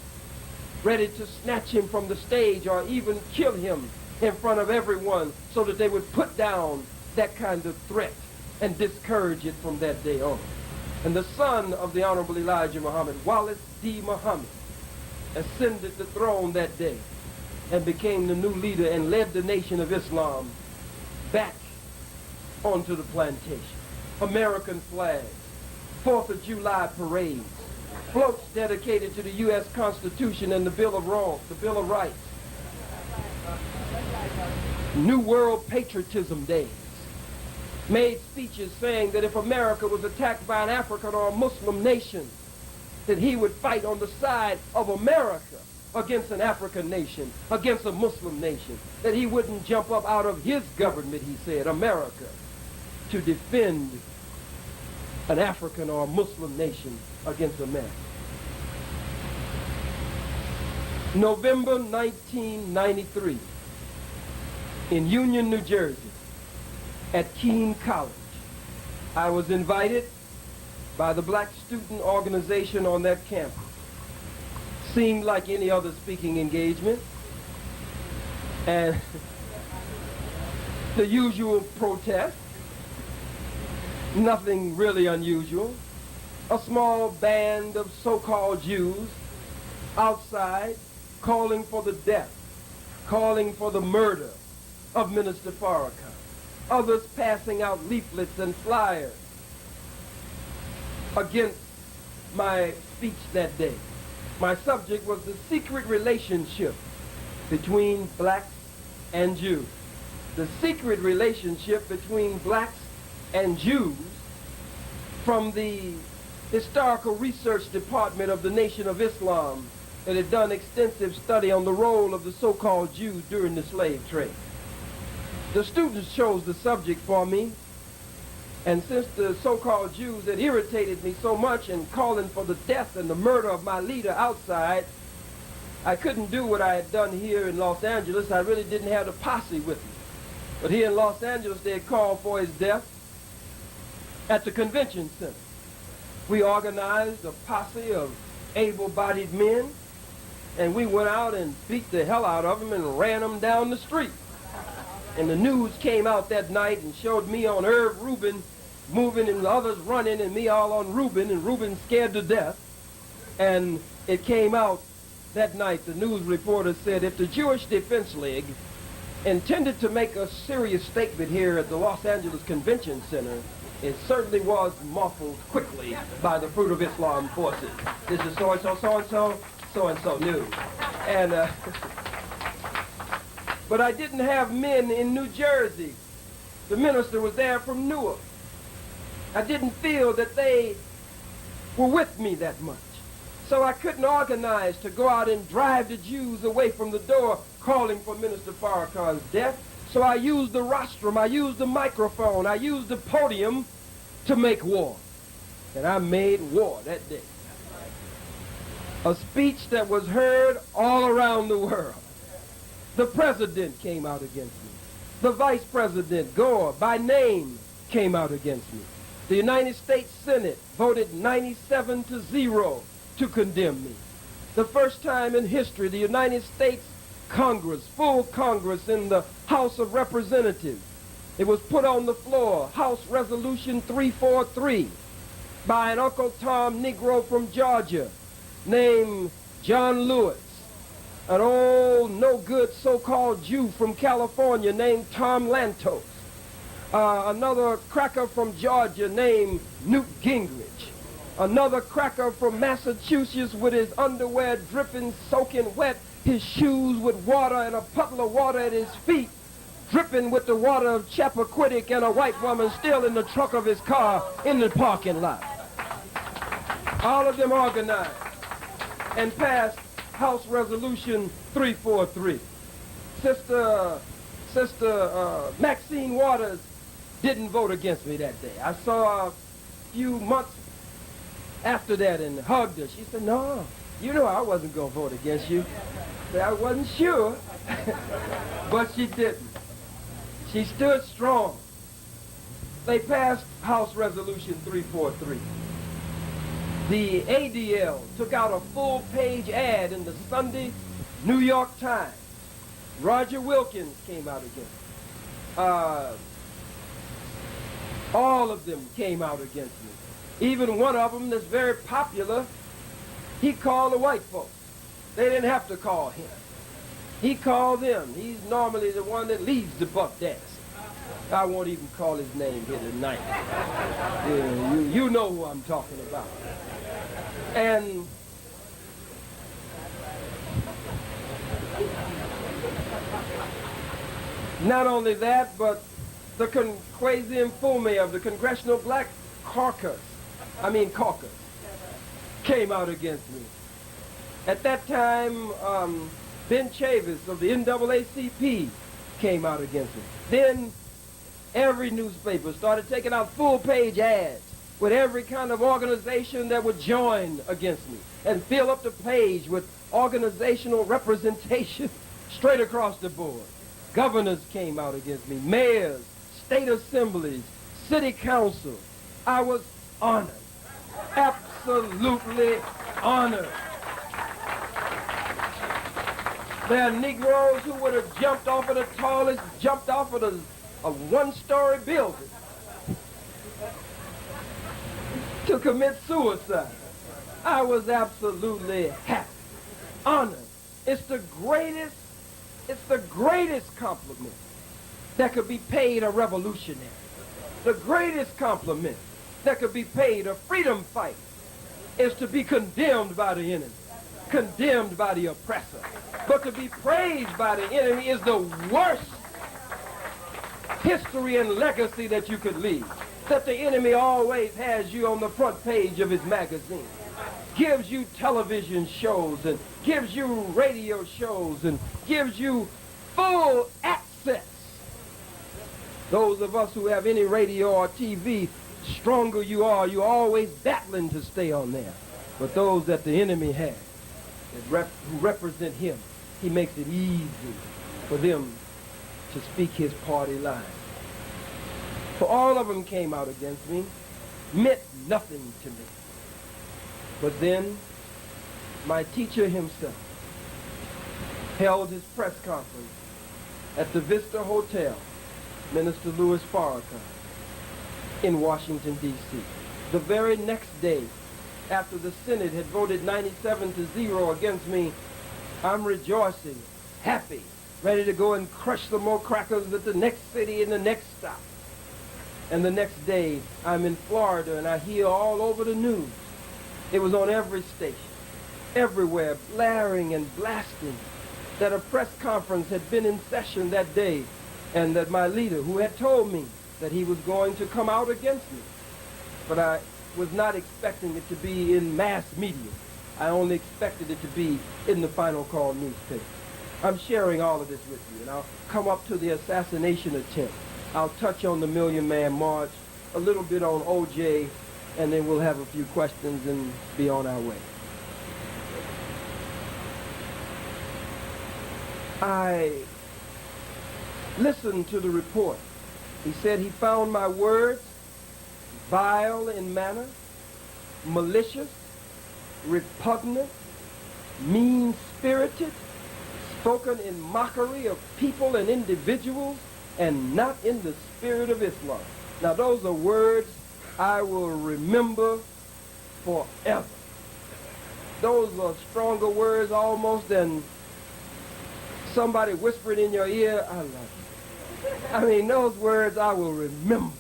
ready to snatch him from the stage or even kill him in front of everyone so that they would put down that kind of threat and discourage it from that day on. And the son of the Honorable Elijah Muhammad, Wallace D. Muhammad, ascended the throne that day and became the new leader and led the Nation of Islam back onto the plantation. American flags, 4th of July parades, floats dedicated to the U.S. Constitution and the Bill of Rights, New World Patriotism Days, made speeches saying that if America was attacked by an African or a Muslim nation, that he would fight on the side of America against an African nation, against a Muslim nation, that he wouldn't jump up out of his government, he said, America, to defend an African or a Muslim nation against America. November 1993, in Union, New Jersey, at Keene College, I was invited by the Black Student Organization on that campus. Seemed like any other speaking engagement, and the usual protest, nothing really unusual. A small band of so-called Jews outside calling for the death, calling for the murder of Minister Farrakhan. Others passing out leaflets and flyers against my speech that day. My subject was the secret relationship between blacks and Jews. The secret relationship between blacks and Jews from the Historical Research Department of the Nation of Islam that had done extensive study on the role of the so-called Jews during the slave trade. The students chose the subject for me, And since the so-called Jews had irritated me so much in calling for the death and the murder of my leader outside, I couldn't do what I had done here in Los Angeles. I really didn't have the posse with me. But here in Los Angeles, they had called for his death at the convention center. We organized a posse of able-bodied men, and we went out and beat the hell out of them and ran them down the street. And the news came out that night and showed me on Irv Rubin moving and the others running and me all on Rubin, and Rubin scared to death. And it came out that night, the news reporter said, if the Jewish Defense League intended to make a serious statement here at the Los Angeles Convention Center, it certainly was muffled quickly by the Fruit of Islam forces. This is so-and-so, so-and-so, so-and-so news. And, but I didn't have men in New Jersey. The minister was there from Newark. I didn't feel that they were with me that much. So I couldn't organize to go out and drive the Jews away from the door calling for Minister Farrakhan's death. So I used the rostrum, I used the microphone, I used the podium to make war. And I made war that day. A speech that was heard all around the world. The president came out against me. The vice president, Gore, by name, came out against me. The United States Senate voted 97-0 to condemn me. The first time in history, the United States Congress, full Congress in the House of Representatives, it was put on the floor, House Resolution 343, by an Uncle Tom Negro from Georgia named John Lewis, an old no-good so-called Jew from California named Tom Lantos, another cracker from Georgia named Newt Gingrich, another cracker from Massachusetts with his underwear dripping, soaking wet, his shoes with water and a puddle of water at his feet, dripping with the water of Chappaquiddick, and a white woman still in the trunk of his car in the parking lot. All of them organized and passed House Resolution 343. Sister Maxine Waters didn't vote against me that day. I saw a few months after that and hugged her. She said, no, you know I wasn't going to vote against you. I wasn't sure, but she didn't. She stood strong. They passed House Resolution 343. The ADL took out a full-page ad in the Sunday New York Times. Roger Wilkins came out against me. All of them came out against me. Even one of them that's very popular, he called the white folks. They didn't have to call him. He called them. He's normally the one that leads the buck dancing. I won't even call his name here tonight. Yeah, you know who I'm talking about. And not only that, but the Kwesi Mfume of the Congressional Black Caucus, came out against me. At that time, Ben Chavis of the NAACP came out against me. Then every newspaper started taking out full-page ads with every kind of organization that would join against me and fill up the page with organizational representation straight across the board. Governors came out against me, mayors, state assemblies, city council. I was honored, absolutely honored. There are Negroes who would have jumped off of the tallest, jumped off of a one-story building to commit suicide. I was absolutely happy, honored. It's the greatest compliment that could be paid a revolutionary. The greatest compliment that could be paid a freedom fighter is to be condemned by the enemy, condemned by the oppressor. But to be praised by the enemy is the worst history and legacy that you could leave. That the enemy always has you on the front page of his magazine, gives you television shows and gives you radio shows and gives you full access Those of us who have any radio or TV, stronger you are, you're always battling to stay on there. But those that the enemy has, who represent him, he makes it easy for them to speak his party line. For all of them came out against me, meant nothing to me. But then my teacher himself held his press conference at the Vista Hotel, Minister Louis Farrakhan, in Washington, D.C. The very next day, after the Senate had voted 97-0 against me, I'm rejoicing, happy, ready to go and crush some more crackers at the next city and the next stop. And the next day, I'm in Florida, and I hear all over the news. It was on every station, everywhere, blaring and blasting, that a press conference had been in session that day, and that my leader, who had told me that he was going to come out against me, but I was not expecting it to be in mass media. I only expected it to be in the Final Call newspaper. I'm sharing all of this with you, and I'll come up to the assassination attempt. I'll touch on the Million Man March, a little bit on OJ, and then we'll have a few questions and be on our way. I listened to the report. He said he found my words vile in manner, malicious, repugnant, mean-spirited, spoken in mockery of people and individuals, and not in the spirit of Islam. Now those are words I will remember forever. Those are stronger words almost than somebody whispering in your ear, I love you. I mean, those words I will remember.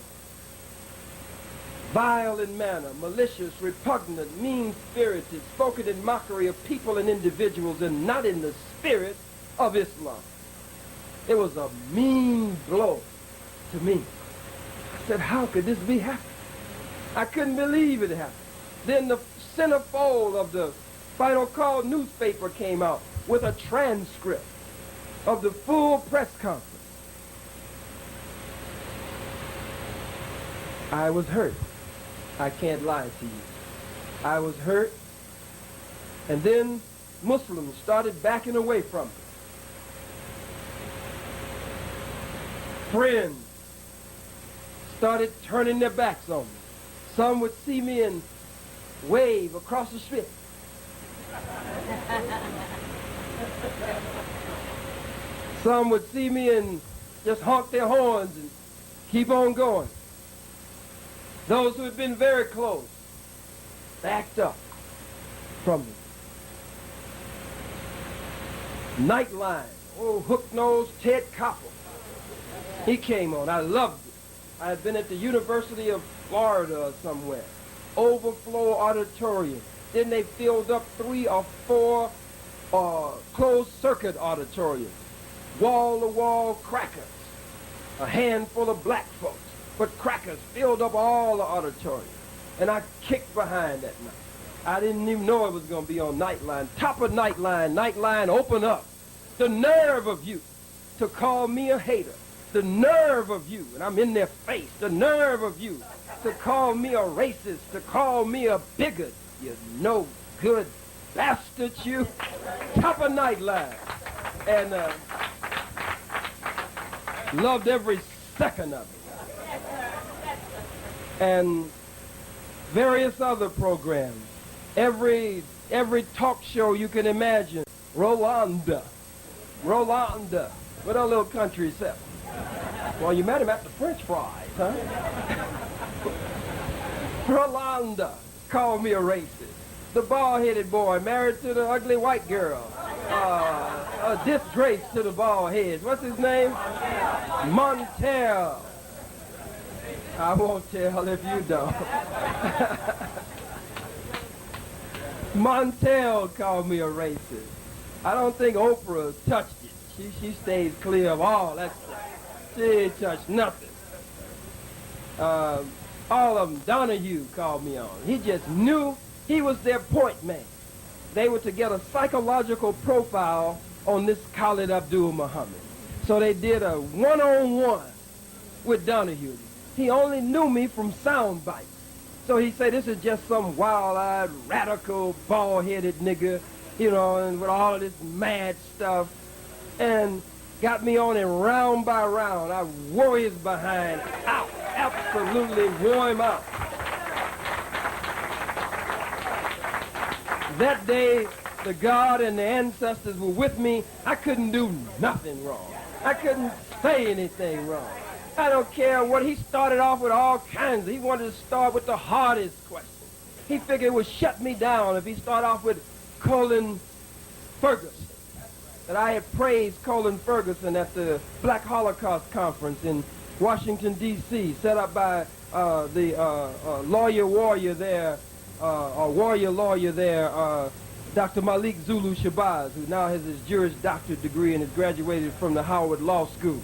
Vile in manner, malicious, repugnant, mean-spirited, spoken in mockery of people and individuals, and not in the spirit of Islam. It was a mean blow to me. I said, how could this be happening? I couldn't believe it happened. Then the centerfold of the Final Call newspaper came out with a transcript of the full press conference. I was hurt. I can't lie to you. I was hurt. And then Muslims started backing away from me. Friends started turning their backs on me. Some would see me and wave across the street. Some would see me and just honk their horns and keep on going. Those who had been very close backed up from me. Nightline, hook-nosed Ted Koppel. He came on. I loved it. I had been at the University of Florida or somewhere. Overflow auditorium. Then they filled up 3 or 4 closed-circuit auditoriums. Wall-to-wall crackers. A handful of black folks. But crackers filled up all the auditorium. And I kicked behind that night. I didn't even know it was going to be on Nightline. Top of Nightline. Nightline, open up. The nerve of you to call me a hater. The nerve of you, and I'm in their face, the nerve of you to call me a racist, to call me a bigot. You no good bastard, you. Top of Nightline. And loved every second of it. And various other programs. Every talk show you can imagine. Rolanda. What our little country said. Well, you met him at the French fries, huh? Rolanda called me a racist. The bald-headed boy married to the ugly white girl. A disgrace to the bald heads. What's his name? Montel. I won't tell if you don't. Montel called me a racist. I don't think Oprah touched it. She stays clear of all that stuff. She ain't touched nothing. All of them, Donahue called me on. He just knew he was their point man. They were to get a psychological profile on this Khallid Abdul Muhammad. So they did a one-on-one with Donahue. He only knew me from sound bites. So he said, this is just some wild-eyed, radical, bald-headed nigga, you know, and with all of this mad stuff. And got me on him round by round. I wore his behind out, absolutely wore him out. That day, the God and the ancestors were with me. I couldn't do nothing wrong. I couldn't say anything wrong. I don't care what. He started off with all kinds. He wanted to start with the hardest question. He figured it would shut me down if he started off with Colin Ferguson. That I had praised Colin Ferguson at the Black Holocaust Conference in Washington, D.C., set up by the lawyer warrior there, Dr. Malik Zulu Shabazz, who now has his Juris Doctorate degree and has graduated from the Howard Law School,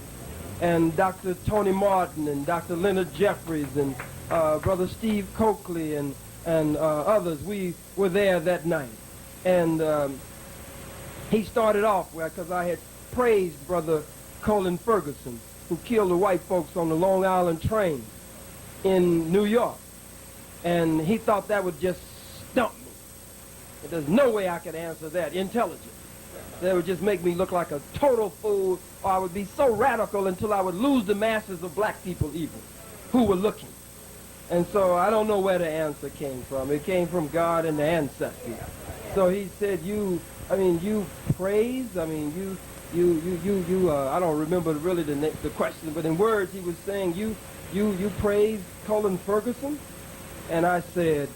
and Dr. Tony Martin and Dr. Leonard Jeffries and Brother Steve Coakley and others. We were there that night. And he started off because I had praised Brother Colin Ferguson, who killed the white folks on the Long Island train in New York. And he thought that would just stump me. But there's no way I could answer that intelligently. That would just make me look like a total fool, or I would be so radical until I would lose the masses of black people even, who were looking. And so I don't know where the answer came from. It came from God and the ancestors. So he said, you praise, I don't remember really the question, but in words he was saying, you praise Colin Ferguson? And I said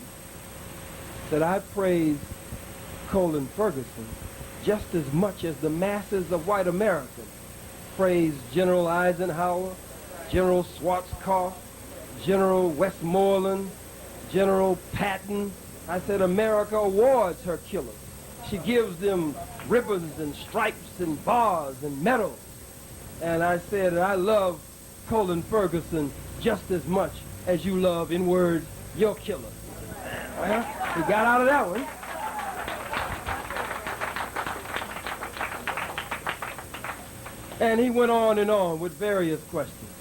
that I praise Colin Ferguson just as much as the masses of white Americans praise General Eisenhower, General Schwarzkopf, General Westmoreland, General Patton. I said America awards her killers. She gives them ribbons and stripes and bars and medals. And I said I love Colin just as much as you love, in words, your killer. Well, he got out of that one. And he went on and on with various questions.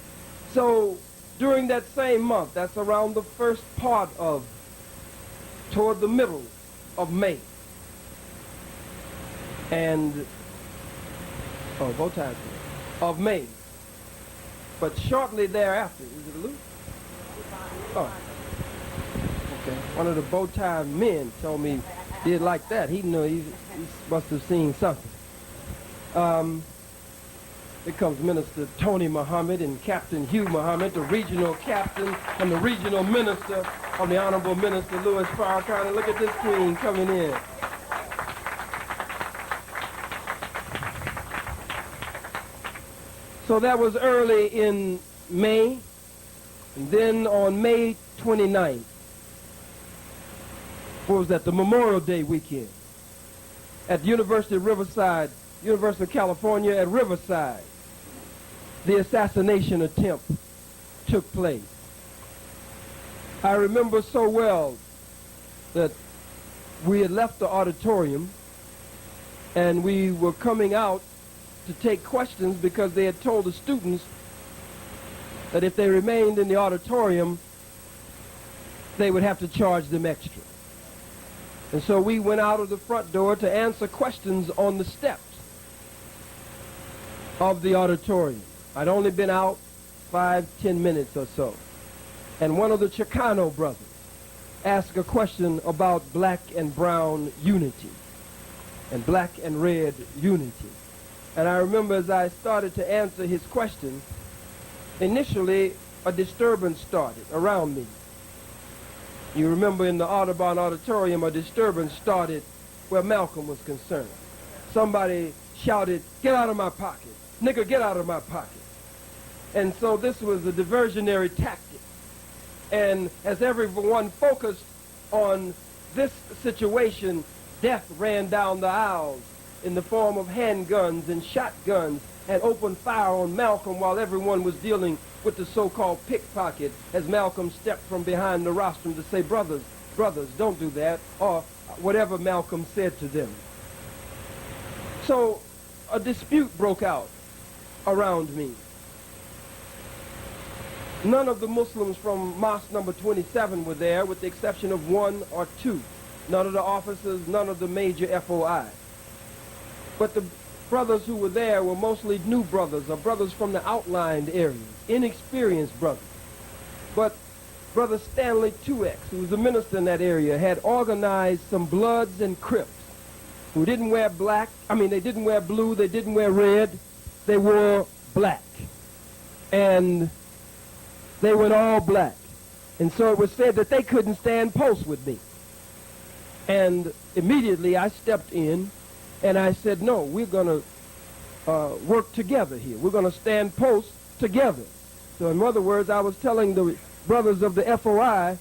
So during that same month, that's around the first part of, toward the middle of May. And, oh, bow ties of May. But shortly thereafter, is it a loop? Oh, okay. One of the bow tie men told me he did like that. He knew, he must have seen something. Here comes Minister Tony Muhammad and Captain Hugh Muhammad, the regional captain and the regional minister of the Honorable Minister Louis Farrakhan. Look at this queen coming in. So that was early in May. And then on May 29th, what was that, the Memorial Day weekend, at the University of Riverside, University of California at Riverside, the assassination attempt took place. I remember so well that we had left the auditorium and we were coming out to take questions because they had told the students that if they remained in the auditorium, they would have to charge them extra. And so we went out of the front door to answer questions on the steps of the auditorium. I'd only been out 5-10 minutes or so. And one of the Chicano brothers asked a question about black and brown unity and black and red unity. And I remember as I started to answer his question, initially a disturbance started around me. You remember in the Audubon Auditorium, a disturbance started where Malcolm was concerned. Somebody shouted, "Get out of my pocket. Nigger, get out of my pocket." And so this was a diversionary tactic. And as everyone focused on this situation, death ran down the aisles in the form of handguns and shotguns and opened fire on Malcolm while everyone was dealing with the so-called pickpocket as Malcolm stepped from behind the rostrum to say, brothers, don't do that, or whatever Malcolm said to them. So a dispute broke out around me. None of the Muslims from mosque number 27 were there, with the exception of one or two. None of the officers, none of the major FOI. But the brothers who were there were mostly new brothers, or brothers from the outlying areas, inexperienced brothers. But Brother Stanley 2X, who was a minister in that area, had organized some Bloods and Crips who didn't wear they didn't wear blue, they didn't wear red, they wore black. And they went all black. And so it was said that they couldn't stand post with me. And immediately I stepped in and I said, no, we're going to work together here. We're going to stand post together. So in other words, I was telling the brothers of the FOI,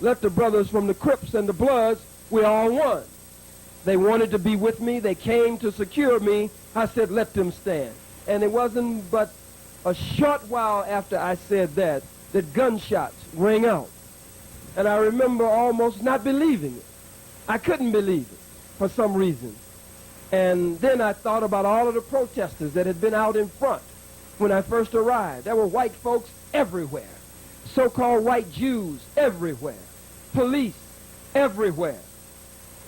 let the brothers from the Crips and the Bloods, we're all one. They wanted to be with me. They came to secure me. I said, let them stand. And it wasn't but a short while after I said that gunshots rang out. And I remember almost not believing it. I couldn't believe it for some reason. And then I thought about all of the protesters that had been out in front when I first arrived. There were white folks everywhere. So-called white Jews everywhere. Police everywhere.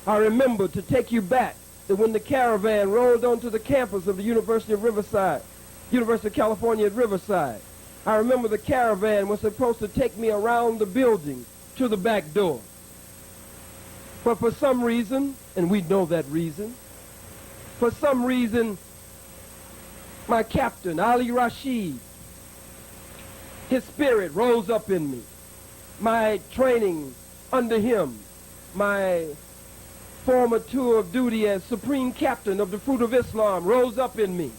I remember, to take you back, that when the caravan rolled onto the campus of the University of California at Riverside, I remember the caravan was supposed to take me around the building to the back door. But for some reason, and we know that reason, for some reason, my captain, Ali Rashid, his spirit rose up in me. My training under him, my former tour of duty as Supreme Captain of the Fruit of Islam rose up in me.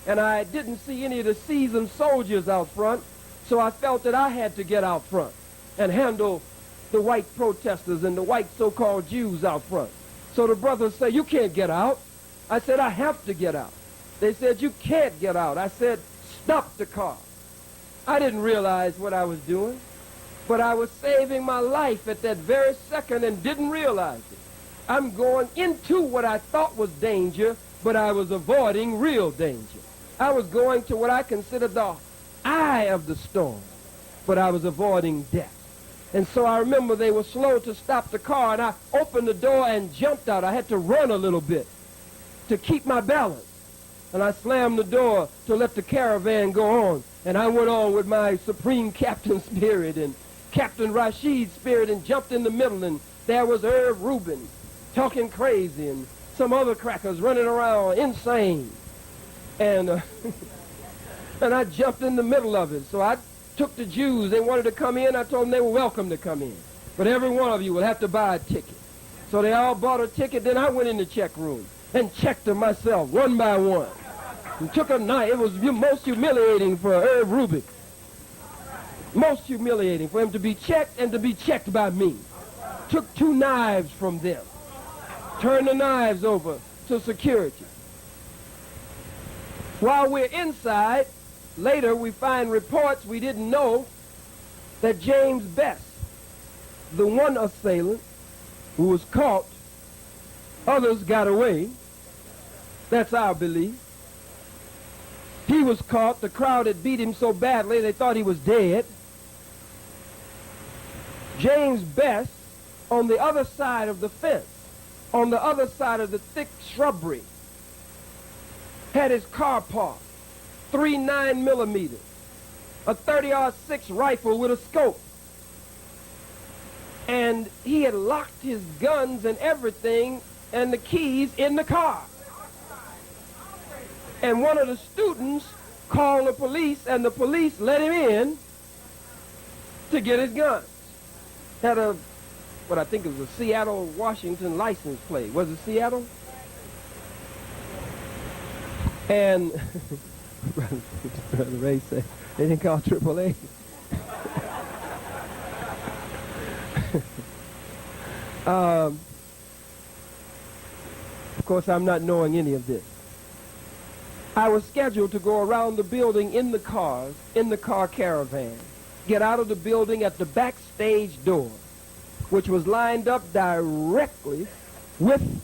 And I didn't see any of the seasoned soldiers out front, so I felt that I had to get out front and handle the white protesters and the white so-called Jews out front. So the brothers say, you can't get out. I said, I have to get out. They said, you can't get out. I said, stop the car. I didn't realize what I was doing, but I was saving my life at that very second and didn't realize it. I'm going into what I thought was danger, but I was avoiding real danger. I was going to what I considered the eye of the storm, but I was avoiding death. And so I remember they were slow to stop the car, and I opened the door and jumped out. I had to run a little bit to keep my balance. And I slammed the door to let the caravan go on. And I went on with my Supreme Captain spirit and Captain Rashid's spirit and jumped in the middle. And there was Irv Rubin talking crazy and some other crackers running around insane. And and I jumped in the middle of it. So I took the Jews. They wanted to come in. I told them they were welcome to come in. But every one of you will have to buy a ticket. So they all bought a ticket. Then I went in the check room and checked them myself, one by one. And took a knife. It was most humiliating for Irv Rubin. Most humiliating for him to be checked and to be checked by me. Took 2 knives from them. Turned the knives over to security. While we're inside, later we find reports we didn't know that James Best, the one assailant who was caught, others got away. That's our belief. He was caught. The crowd had beat him so badly they thought he was dead. James Best, on the other side of the fence, on the other side of the thick shrubbery, had his car parked, 3 9mm, a 30-06 rifle with a scope. And he had locked his guns and everything and the keys in the car. And one of the students called the police, and the police let him in to get his guns. Had what I think it was a Seattle, Washington license plate. Was it Seattle? And Brother Ray said, they didn't call AAA. Of course, I'm not knowing any of this. I was scheduled to go around the building in the car caravan, get out of the building at the backstage door, which was lined up directly with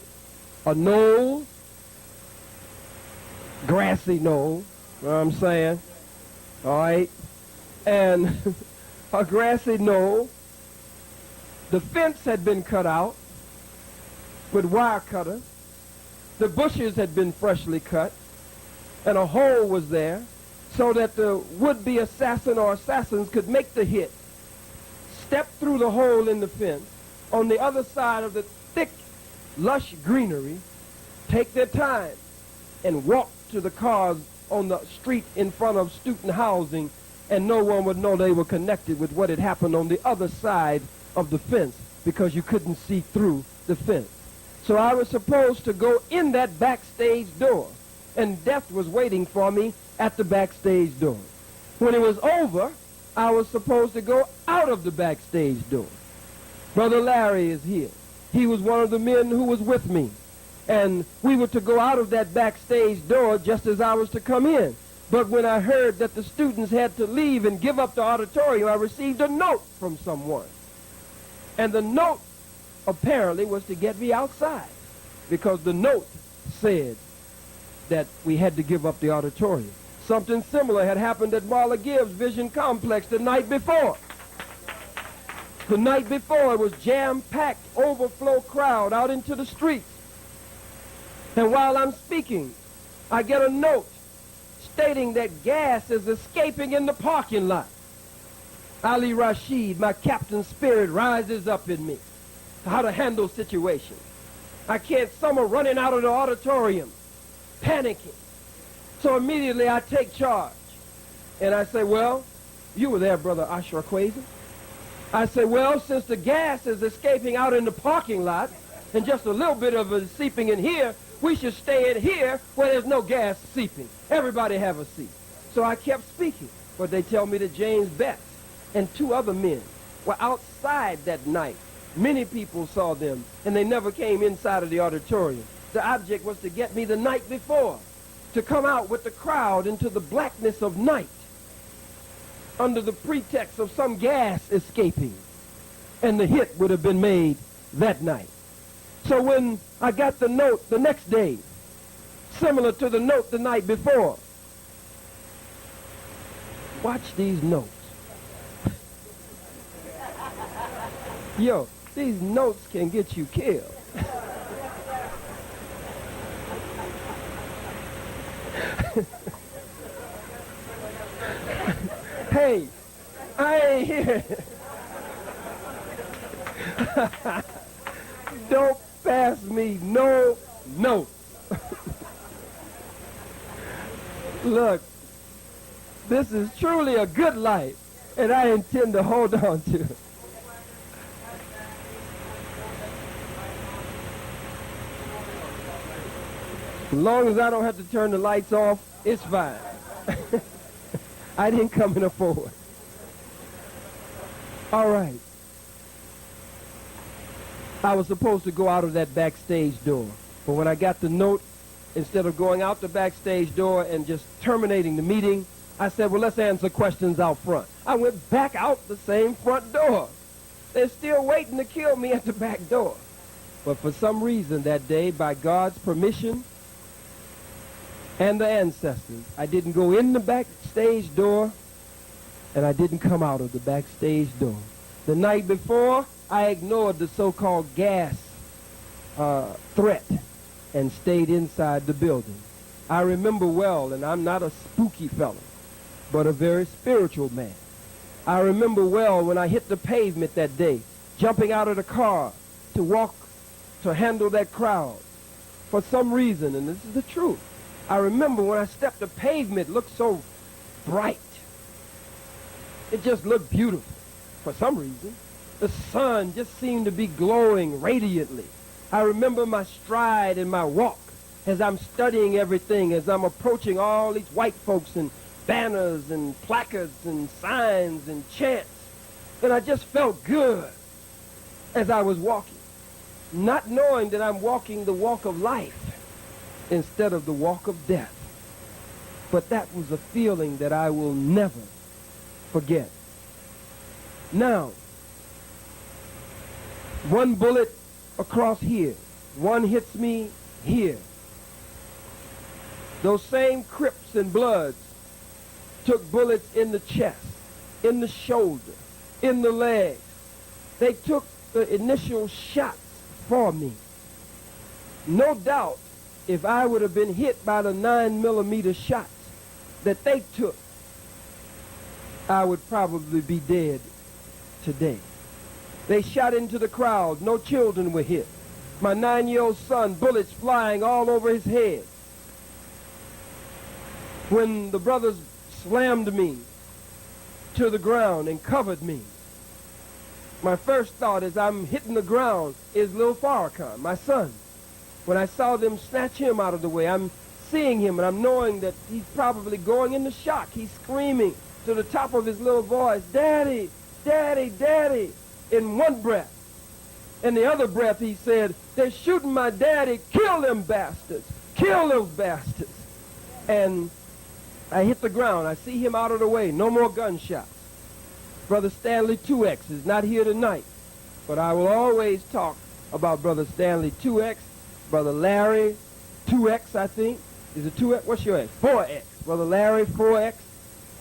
a knoll, grassy knoll, you know what I'm saying? All right? and a grassy knoll. The fence had been cut out with wire cutter. The bushes had been freshly cut, and a hole was there so that the would-be assassin or assassins could make the hit, step through the hole in the fence, on the other side of the thick, lush greenery, take their time, and walk to the cars on the street in front of student housing, and no one would know they were connected with what had happened on the other side of the fence because you couldn't see through the fence. So I was supposed to go in that backstage door, and death was waiting for me at the backstage door. When it was over, I was supposed to go out of the backstage door. Brother Larry is here. He was one of the men who was with me. And we were to go out of that backstage door just as I was to come in. But when I heard that the students had to leave and give up the auditorium, I received a note from someone. And the note apparently was to get me outside, because the note said that we had to give up the auditorium. Something similar had happened at Marla Gibbs Vision Complex the night before. The night before, it was jam-packed, overflow crowd out into the streets. And while I'm speaking, I get a note stating that gas is escaping in the parking lot. Ali Rashid, my captain spirit, rises up in me. How to handle situations. I can't, some are running out of the auditorium, panicking. So immediately I take charge. And I say, well, you were there, Brother Ashra Quazy. I say, well, since the gas is escaping out in the parking lot, and just a little bit of it seeping in here, we should stay in here where there's no gas seeping. Everybody have a seat. So I kept speaking. But they tell me that James Betts and 2 other men were outside that night. Many people saw them, and they never came inside of the auditorium. The object was to get me the night before, to come out with the crowd into the blackness of night, under the pretext of some gas escaping, and the hit would have been made that night. So when I got the note the next day, similar to the note the night before, watch these notes. Yo, these notes can get you killed. Hey, I ain't here. Don't pass me no note. Look, this is truly a good life, and I intend to hold on to it. As long as I don't have to turn the lights off, it's fine. I didn't come in a Ford. All right. I was supposed to go out of that backstage door. But when I got the note, instead of going out the backstage door and just terminating the meeting, I said, well, let's answer questions out front. I went back out the same front door. They're still waiting to kill me at the back door. But for some reason that day, by God's permission and the ancestors, I didn't go in the backstage door, and I didn't come out of the backstage door. The night before, I ignored the so-called gas threat and stayed inside the building. I remember well, and I'm not a spooky fellow, but a very spiritual man. I remember well when I hit the pavement that day, jumping out of the car to walk, to handle that crowd. For some reason, and this is the truth, I remember when I stepped, the pavement looked so bright. It just looked beautiful for some reason. The sun just seemed to be glowing radiantly. I remember my stride and my walk as I'm studying everything, as I'm approaching all these white folks and banners and placards and signs and chants. And I just felt good as I was walking, not knowing that I'm walking the walk of life instead of the walk of death. But that was a feeling that I will never forget. Now, one bullet across here, one hits me here. Those same Crips and Bloods took bullets in the chest in the shoulder, in the leg. They took the initial shots for me. No doubt, if I would have been hit by the 9mm shots that they took, I would probably be dead today. They shot into the crowd. No children were hit. My 9-year-old son, bullets flying all over his head. When the brothers slammed me to the ground and covered me, my first thought as I'm hitting the ground is little Farrakhan, my son. When I saw them snatch him out of the way, I'm seeing him and I'm knowing that he's probably going into shock. He's screaming to the top of his little voice, "Daddy, Daddy, Daddy," in one breath. In the other breath he said, "They're shooting my daddy, kill them bastards, kill those bastards." And I hit the ground, I see him out of the way, no more gunshots. Brother Stanley 2X is not here tonight, but I will always talk about Brother Stanley 2X, Brother Larry 2X, I think. Is it 2X? What's your X? 4X. Brother Larry 4X,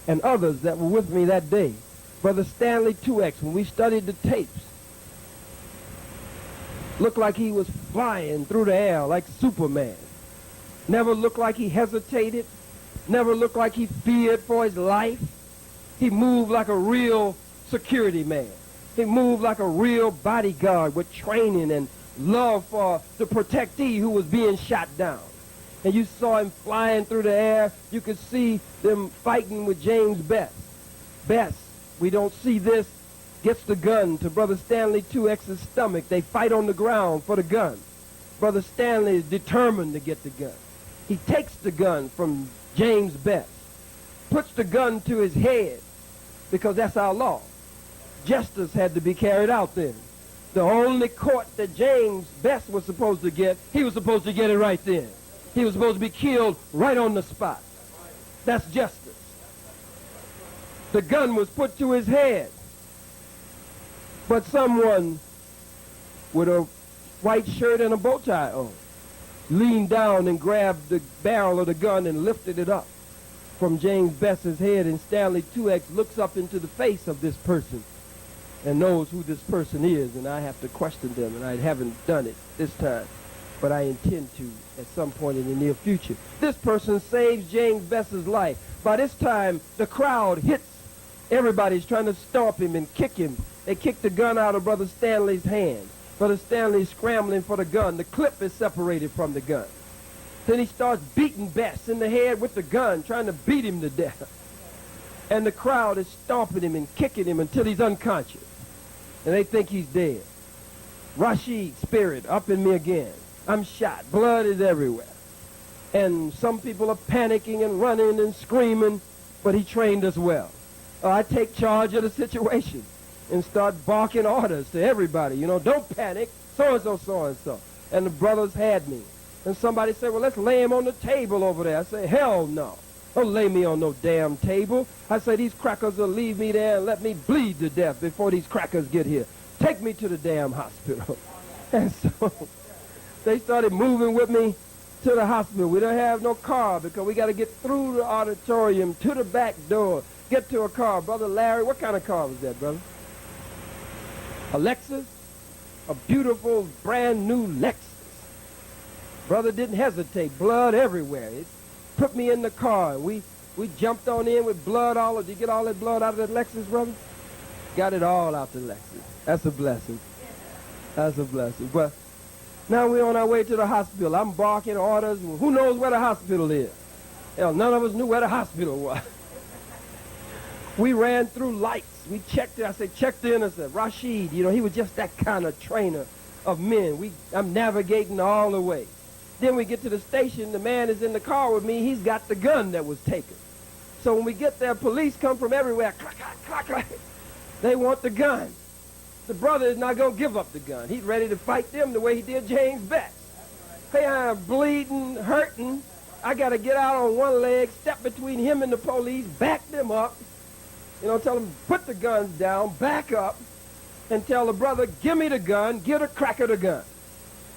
and others that were with me that day. Brother Stanley 2X, when we studied the tapes, looked like he was flying through the air like Superman. Never looked like he hesitated. Never looked like he feared for his life. He moved like a real security man. He moved like a real bodyguard with training and love for the protectee who was being shot down. And you saw him flying through the air. You could see them fighting with James Best. Best, we don't see this, gets the gun to Brother Stanley 2X's stomach. They fight on the ground for the gun. Brother Stanley is determined to get the gun. He takes the gun from James Best, puts the gun to his head, because that's our law. Justice had to be carried out then. The only court that James Best was supposed to get, he was supposed to get it right then. He was supposed to be killed right on the spot. That's justice. The gun was put to his head, but someone with a white shirt and a bow tie on leaned down and grabbed the barrel of the gun and lifted it up from James Best's head, and Stanley 2X looks up into the face of this person and knows who this person is, and I have to question them, and I haven't done it this time, but I intend to at some point in the near future. This person saves James Best's life. By this time, the crowd hits. Everybody's trying to stomp him and kick him. They kick the gun out of Brother Stanley's hand. Brother Stanley's scrambling for the gun. The clip is separated from the gun. Then he starts beating Best in the head with the gun, trying to beat him to death. And the crowd is stomping him and kicking him until he's unconscious. And they think he's dead. Rashid's spirit up in me again. I'm shot. Blood is everywhere. And some people are panicking and running and screaming, but he trained us well. I take charge of the situation and start barking orders to everybody. You know, don't panic, so-and-so, so-and-so. And the brothers had me. And somebody said, well, let's lay him on the table over there. I say, hell no. Don't lay me on no damn table. I say, these crackers will leave me there and let me bleed to death before these crackers get here. Take me to the damn hospital. And so they started moving with me to the hospital. We don't have no car because we got to get through the auditorium to the back door, get to a car. Brother Larry, what kind of car was that, brother? A Lexus? A beautiful, brand new Lexus. Brother didn't hesitate. Blood everywhere. It put me in the car. We jumped on in with blood all of. Did you get all that blood out of that Lexus, brother? Got it all out the Lexus. That's a blessing. That's a blessing. But now we're on our way to the hospital. I'm barking orders. Who knows where the hospital is? Hell, none of us knew where the hospital was. We ran through lights. We checked it. I said, check the innocent. Rashid, you know, he was just that kind of trainer of men. I'm navigating all the way. Then we get to the station. The man is in the car with me. He's got the gun that was taken. So when we get there, police come from everywhere. Clack, clack, clack, clack. They want the gun. The brother is not going to give up the gun. He's ready to fight them the way he did James Best. Hey, I'm bleeding, hurting. I got to get out on one leg, step between him and the police, back them up. You know, tell them, put the guns down, back up, and tell the brother, give me the gun, give the cracker the gun.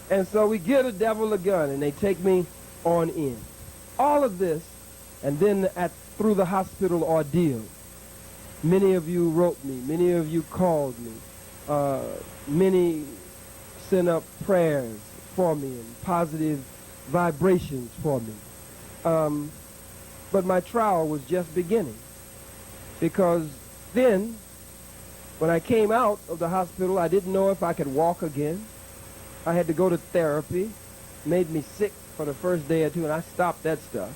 And so we give the devil a gun, and they take me on in. All of this, and then through the hospital ordeal, Many of you wrote me. Many of you called me. Many sent up prayers for me and positive vibrations for me. But my trial was just beginning, because then when I came out of the hospital, I didn't know if I could walk again. I had to go to therapy. Made me sick for the first day or two, and I stopped that stuff.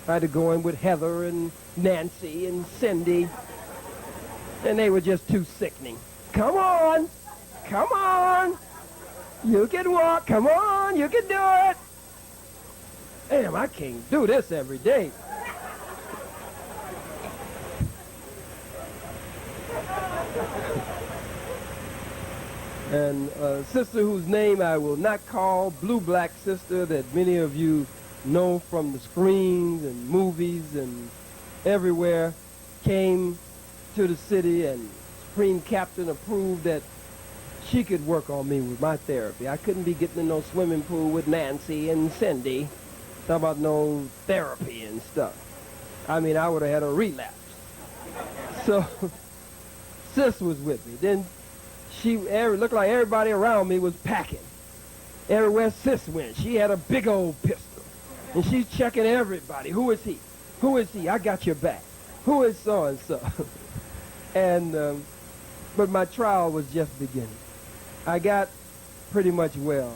I had to go in with Heather and Nancy and Cindy, and they were just too sickening. Come on, come on, you can walk, come on, you can do it. Damn, I can't do this every day. And a sister whose name I will not call, Blue Black Sister, that many of you know from the screens and movies and everywhere, came to the city, and Supreme Captain approved that she could work on me with my therapy. I couldn't be getting in no swimming pool with Nancy and Cindy, talking about no therapy and stuff. I mean, I would have had a relapse. So Sis was with me. Then looked like everybody around me was packing. Everywhere Sis went, she had a big old pistol. And she's checking everybody. Who is he? Who is he? I got your back. Who is so-and-so? But my trial was just beginning. I got pretty much well.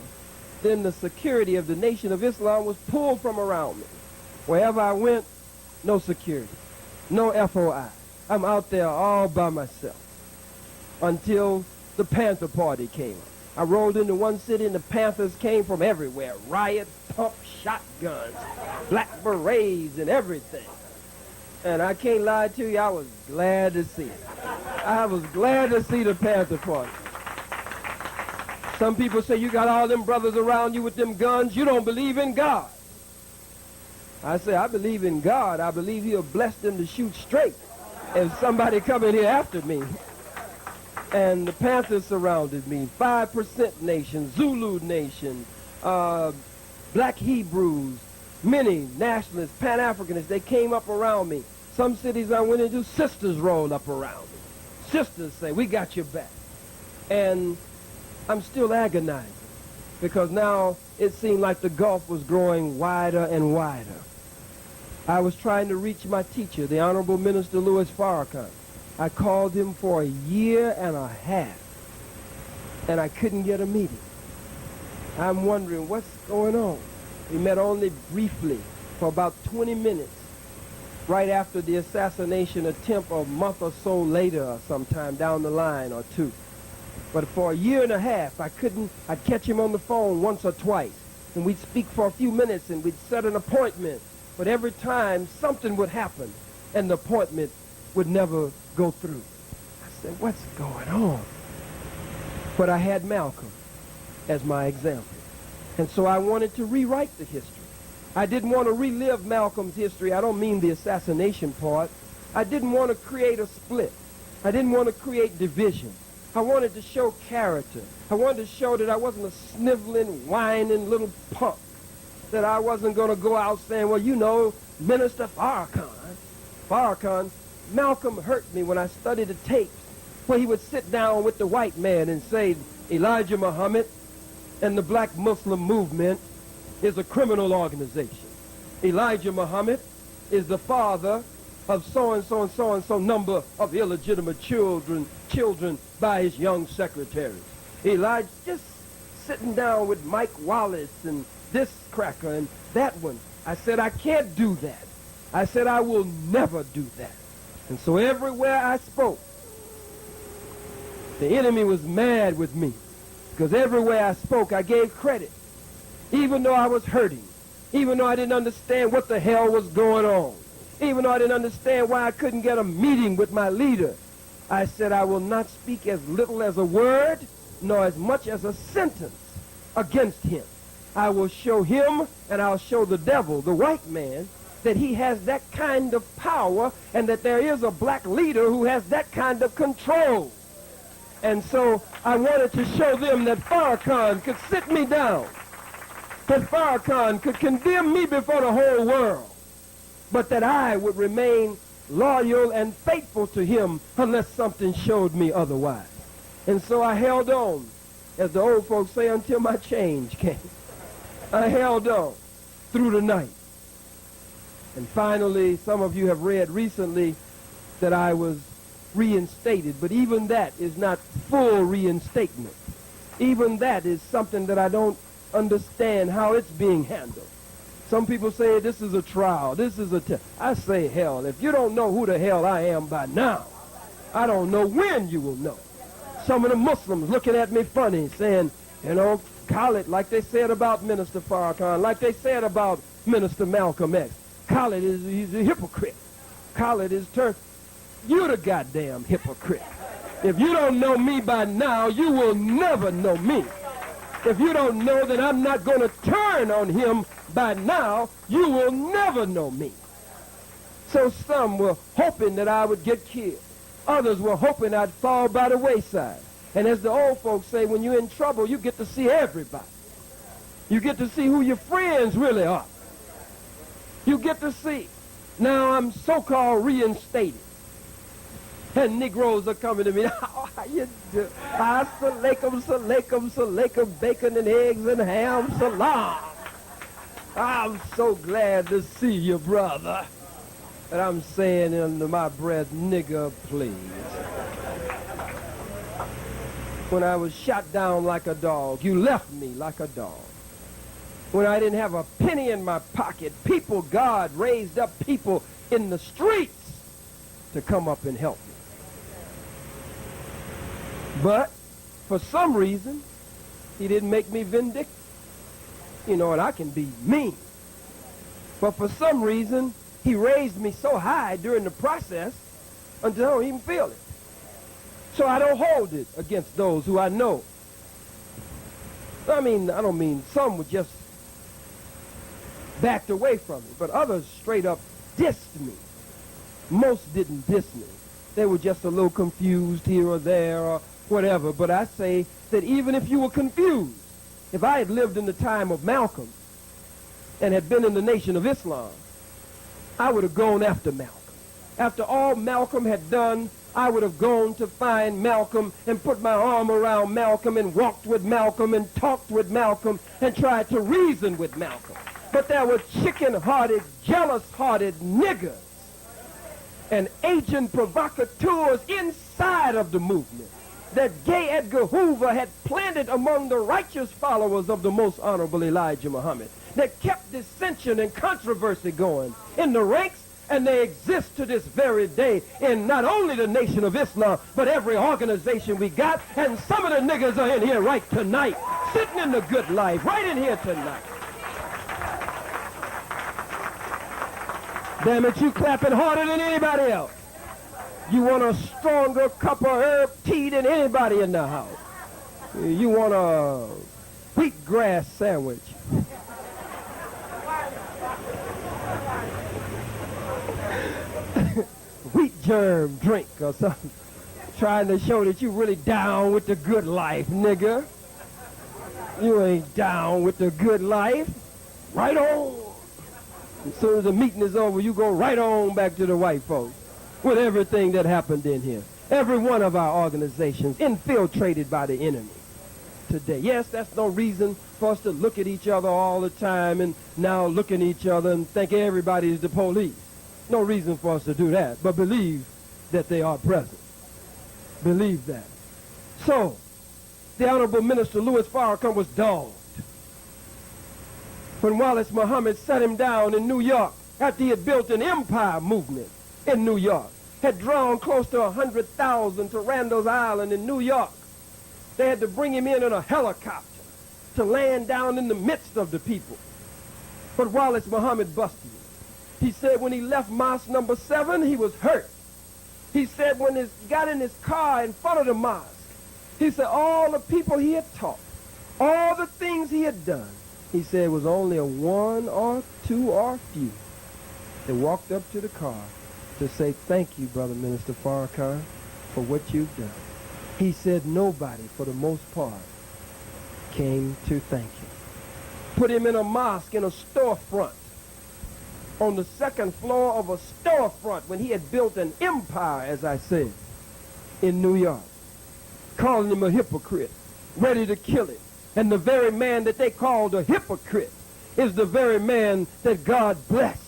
Then the security of the Nation of Islam was pulled from around me. Wherever I went, no security, no FOI. I'm out there all by myself until the Panther Party came up. I rolled into one city and the Panthers came from everywhere. Riot, pump, shotguns, black berets and everything. And I can't lie to you, I was glad to see it. I was glad to see the Panther Party. Some people say you got all them brothers around you with them guns, you don't believe in God. I say, I believe in God. I believe he'll bless them to shoot straight if somebody come in here after me. And the Panthers surrounded me. 5% Nation, Zulu Nation, Black Hebrews, many nationalists, Pan-Africanists, they came up around me. Some cities I went into, sisters rolled up around me. Sisters say, we got your back. And I'm still agonizing, because now it seemed like the gulf was growing wider and wider. I was trying to reach my teacher, the Honorable Minister Louis Farrakhan. I called him for a year and a half, and I couldn't get a meeting. I'm wondering what's going on. We met only briefly for about 20 minutes right after the assassination attempt a month or so later or sometime down the line or two. But for a year and a half, I'd catch him on the phone once or twice, and we'd speak for a few minutes, and we'd set an appointment. But every time, something would happen, and the appointment would never go through. I said, what's going on? But I had Malcolm as my example. And so I wanted to rewrite the history. I didn't want to relive Malcolm's history. I don't mean the assassination part. I didn't want to create a split. I didn't want to create division. I wanted to show character. I wanted to show that I wasn't a sniveling, whining little punk. That I wasn't going to go out saying, well, you know, Minister Farrakhan, Malcolm hurt me when I studied the tapes where he would sit down with the white man and say, Elijah Muhammad and the black Muslim movement is a criminal organization. Elijah Muhammad is the father of so-and-so and so-and-so number of illegitimate children by his young secretaries. Elijah, just sitting down with Mike Wallace and this cracker and that one. I said, I can't do that. I said, I will never do that. And so everywhere I spoke, the enemy was mad with me, because everywhere I spoke, I gave credit, even though I was hurting, even though I didn't understand what the hell was going on, even though I didn't understand why I couldn't get a meeting with my leader. I said, I will not speak as little as a word, nor as much as a sentence against him. I will show him, and I'll show the devil, the white man, that he has that kind of power, and that there is a black leader who has that kind of control. And so I wanted to show them that Farrakhan could sit me down, that Farrakhan could condemn me before the whole world, but that I would remain loyal and faithful to him unless something showed me otherwise. And so I held on, as the old folks say, until my change came. I held on through the night. And finally, some of you have read recently that I was reinstated, but even that is not full reinstatement. Even that is something that I don't understand how it's being handled. Some people say this is a trial, this is a test. I say, hell, if you don't know who the hell I am by now, I don't know when you will know. Some of the Muslims looking at me funny, saying, you know, Khallid, like they said about Minister Farrakhan, like they said about Minister Malcolm X. Khallid he's a hypocrite. Khallid is turned. You're the goddamn hypocrite. If you don't know me by now, you will never know me. If you don't know that I'm not going to turn on him by now, you will never know me. So some were hoping that I would get killed. Others were hoping I'd fall by the wayside. And as the old folks say, when you're in trouble, you get to see everybody. You get to see who your friends really are. You get to see. Now I'm so-called reinstated. And Negroes are coming to me. How you do? Salakum, bacon and eggs and ham, salam. I'm so glad to see you, brother. And I'm saying under my breath, nigga, please. When I was shot down like a dog, you left me like a dog. When I didn't have a penny in my pocket, God raised up people in the streets to come up and help me. But for some reason, he didn't make me vindictive. You know, and I can be mean. But for some reason, he raised me so high during the process until I don't even feel it. So I don't hold it against those who I know. I don't mean some were just backed away from me, but others straight up dissed me. Most didn't diss me. They were just a little confused here or there or whatever. But I say that even if you were confused, if I had lived in the time of Malcolm and had been in the Nation of Islam, I would have gone after Malcolm. After all Malcolm had done, I would have gone to find Malcolm and put my arm around Malcolm and walked with Malcolm and talked with Malcolm and tried to reason with Malcolm. But there were chicken-hearted, jealous-hearted niggers and agent provocateurs inside of the movement that Gay Edgar Hoover had planted among the righteous followers of the most honorable Elijah Muhammad, that kept dissension and controversy going in the ranks, and they exist to this very day in not only the Nation of Islam, but every organization we got, and some of the niggas are in here right tonight, sitting in the good life, right in here tonight. Damn it, you clapping harder than anybody else. You want a stronger cup of herb tea than anybody in the house. You want a wheatgrass sandwich. Wheat germ drink or something. Trying to show that you really down with the good life, nigga. You ain't down with the good life. Right on. As soon as the meeting is over, you go right on back to the white folks with everything that happened in here. Every one of our organizations infiltrated by the enemy today. Yes, that's no reason for us to look at each other all the time and now look at each other and think everybody is the police. No reason for us to do that, but believe that they are present. Believe that. So, the Honorable Minister Louis Farrakhan was dogged when Wallace Muhammad sat him down in New York after he had built an empire movement in New York, had drawn close to 100,000 to Randall's Island in New York. They had to bring him in a helicopter to land down in the midst of the people. But Wallace Muhammad busted him. He said when he left Mosque number 7, he was hurt. He said when he got in his car in front of the mosque, he said all the people he had taught, all the things he had done, he said it was only a one or two or few that walked up to the car to say, thank you, Brother Minister Farrakhan, for what you've done. He said nobody, for the most part, came to thank him. Put him in a mosque, in a storefront, on the second floor of a storefront when he had built an empire, as I said, in New York, calling him a hypocrite, ready to kill him. And the very man that they called a hypocrite is the very man that God blessed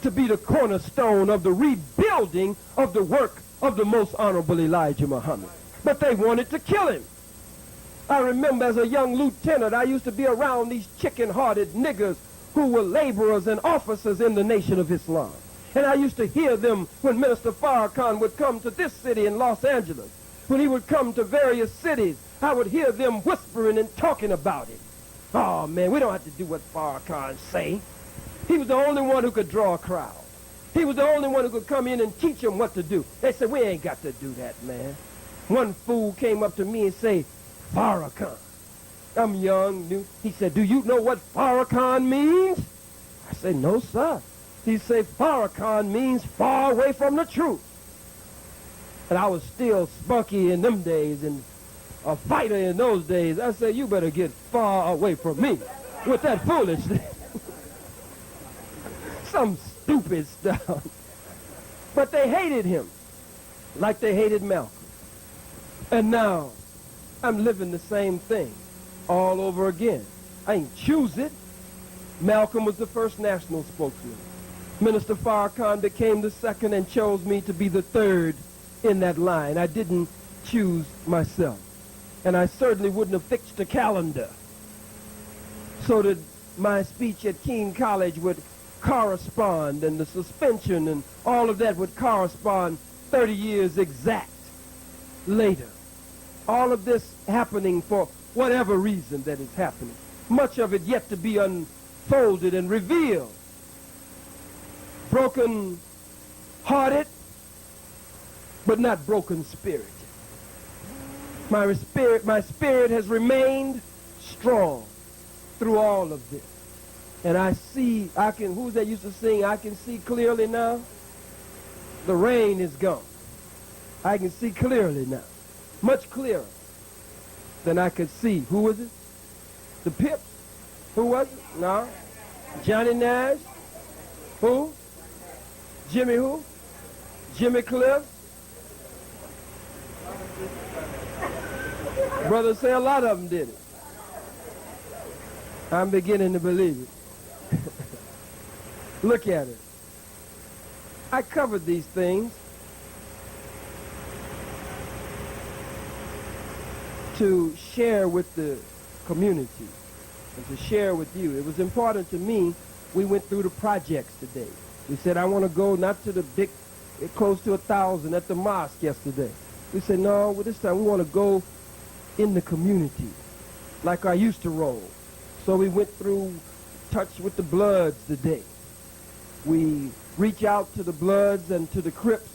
to be the cornerstone of the rebuilding of the work of the most honorable Elijah Muhammad. But they wanted to kill him. I remember as a young lieutenant, I used to be around these chicken-hearted niggers who were laborers and officers in the Nation of Islam. And I used to hear them when Minister Farrakhan would come to this city in Los Angeles. When he would come to various cities, I would hear them whispering and talking about it. Oh, man, we don't have to do what Farrakhan say. He was the only one who could draw a crowd. He was the only one who could come in and teach them what to do. They said, we ain't got to do that, man. One fool came up to me and said, Farrakhan. I'm young, new. He said, do you know what Farrakhan means? I said, no, sir. He said, Farrakhan means far away from the truth. And I was still spunky in them days and a fighter in those days. I said, you better get far away from me with that foolishness. Some stupid stuff. But they hated him like they hated Malcolm. And now I'm living the same thing all over again. I ain't choose it. Malcolm was the first national spokesman. Minister Farrakhan became the second and chose me to be the third in that line. I didn't choose myself. And I certainly wouldn't have fixed a calendar so that my speech at Keene College would correspond and the suspension and all of that would correspond 30 years exact later. All of this happening for whatever reason that is happening. Much of it yet to be unfolded and revealed. Broken hearted, but not broken spirited. My spirit has remained strong through all of this. And who's that used to sing, I can see clearly now? The rain is gone. I can see clearly now. Much clearer than I could see. Who was it? The Pips? Who was it? No. Johnny Nash? Who? Jimmy who? Jimmy Cliff? Brothers say a lot of them did it. I'm beginning to believe it. Look at it. I covered these things to share with the community and to share with you. It was important to me. We went through the projects today. We said, I want to go not to the big, close to 1,000 at the mosque yesterday. We said, no, well, this time we want to go in the community like I used to roll. So we went through touch with the Bloods today. We reach out to the Bloods and to the Crips,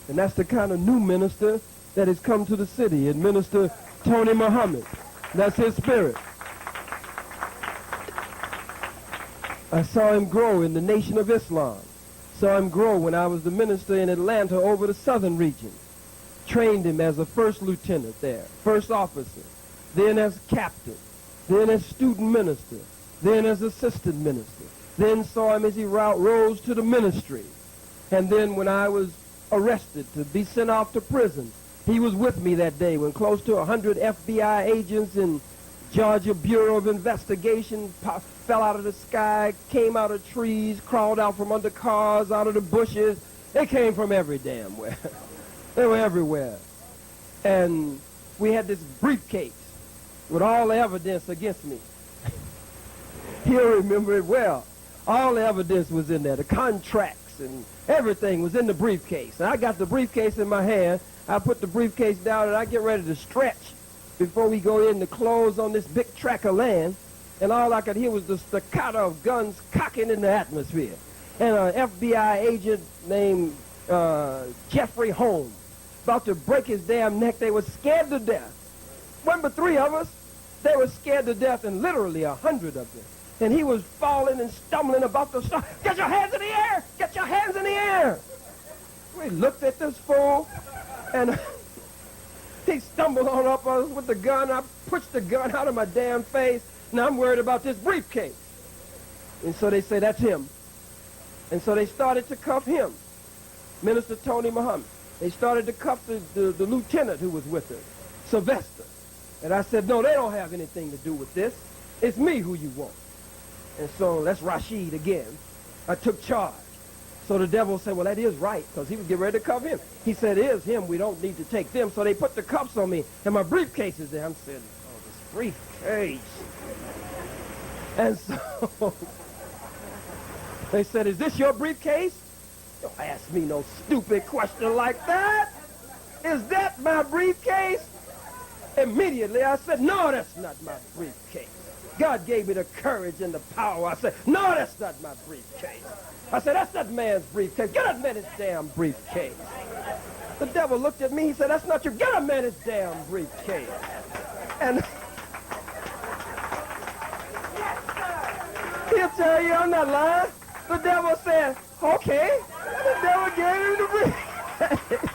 and that's the kind of new minister that has come to the city, and Minister Tony Muhammad. That's his spirit. I saw him grow in the Nation of Islam. Saw him grow when I was the minister in Atlanta over the southern region. Trained him as a first lieutenant there, first officer, then as captain, then as student minister, then as assistant minister. Then saw him as he rose to the ministry. And then when I was arrested to be sent off to prison, he was with me that day when close to 100 FBI agents in Georgia Bureau of Investigation fell out of the sky, came out of trees, crawled out from under cars, out of the bushes. They came from every damn where. They were everywhere. And we had this briefcase with all the evidence against me. He'll remember it well. All the evidence was in there, the contracts and everything was in the briefcase. And I got the briefcase in my hand. I put the briefcase down and I get ready to stretch before we go in to close on this big tract of land. And all I could hear was the staccato of guns cocking in the atmosphere. And an FBI agent named Jeffrey Holmes about to break his damn neck. They were scared to death. One but three of us. They were scared to death, and literally 100 of them. And he was falling and stumbling about the start. Get your hands in the air! Get your hands in the air! We looked at this fool, and he stumbled on up us with the gun. I pushed the gun out of my damn face. Now I'm worried about this briefcase. And so they say, that's him. And so they started to cuff him, Minister Tony Muhammad. They started to cuff the lieutenant who was with her, Sylvester. And I said, no, they don't have anything to do with this. It's me who you want. And so that's Rashid again. I took charge. So the devil said, well, that is right, because he was getting ready to cuff him. He said, it is him. We don't need to take them. So they put the cuffs on me, and my briefcase is there. I'm saying, oh, this briefcase. And so they said, is this your briefcase? Don't ask me no stupid question like that. Is that my briefcase? Immediately I said, no, that's not my briefcase. God gave me the courage and the power. I said, no, that's not my briefcase. I said, that's that man's briefcase. Get that man's damn briefcase. The devil looked at me. He said, that's not your, get a man's damn briefcase. And he'll tell you I'm not lying. The devil said, okay. The devil gave him the briefcase.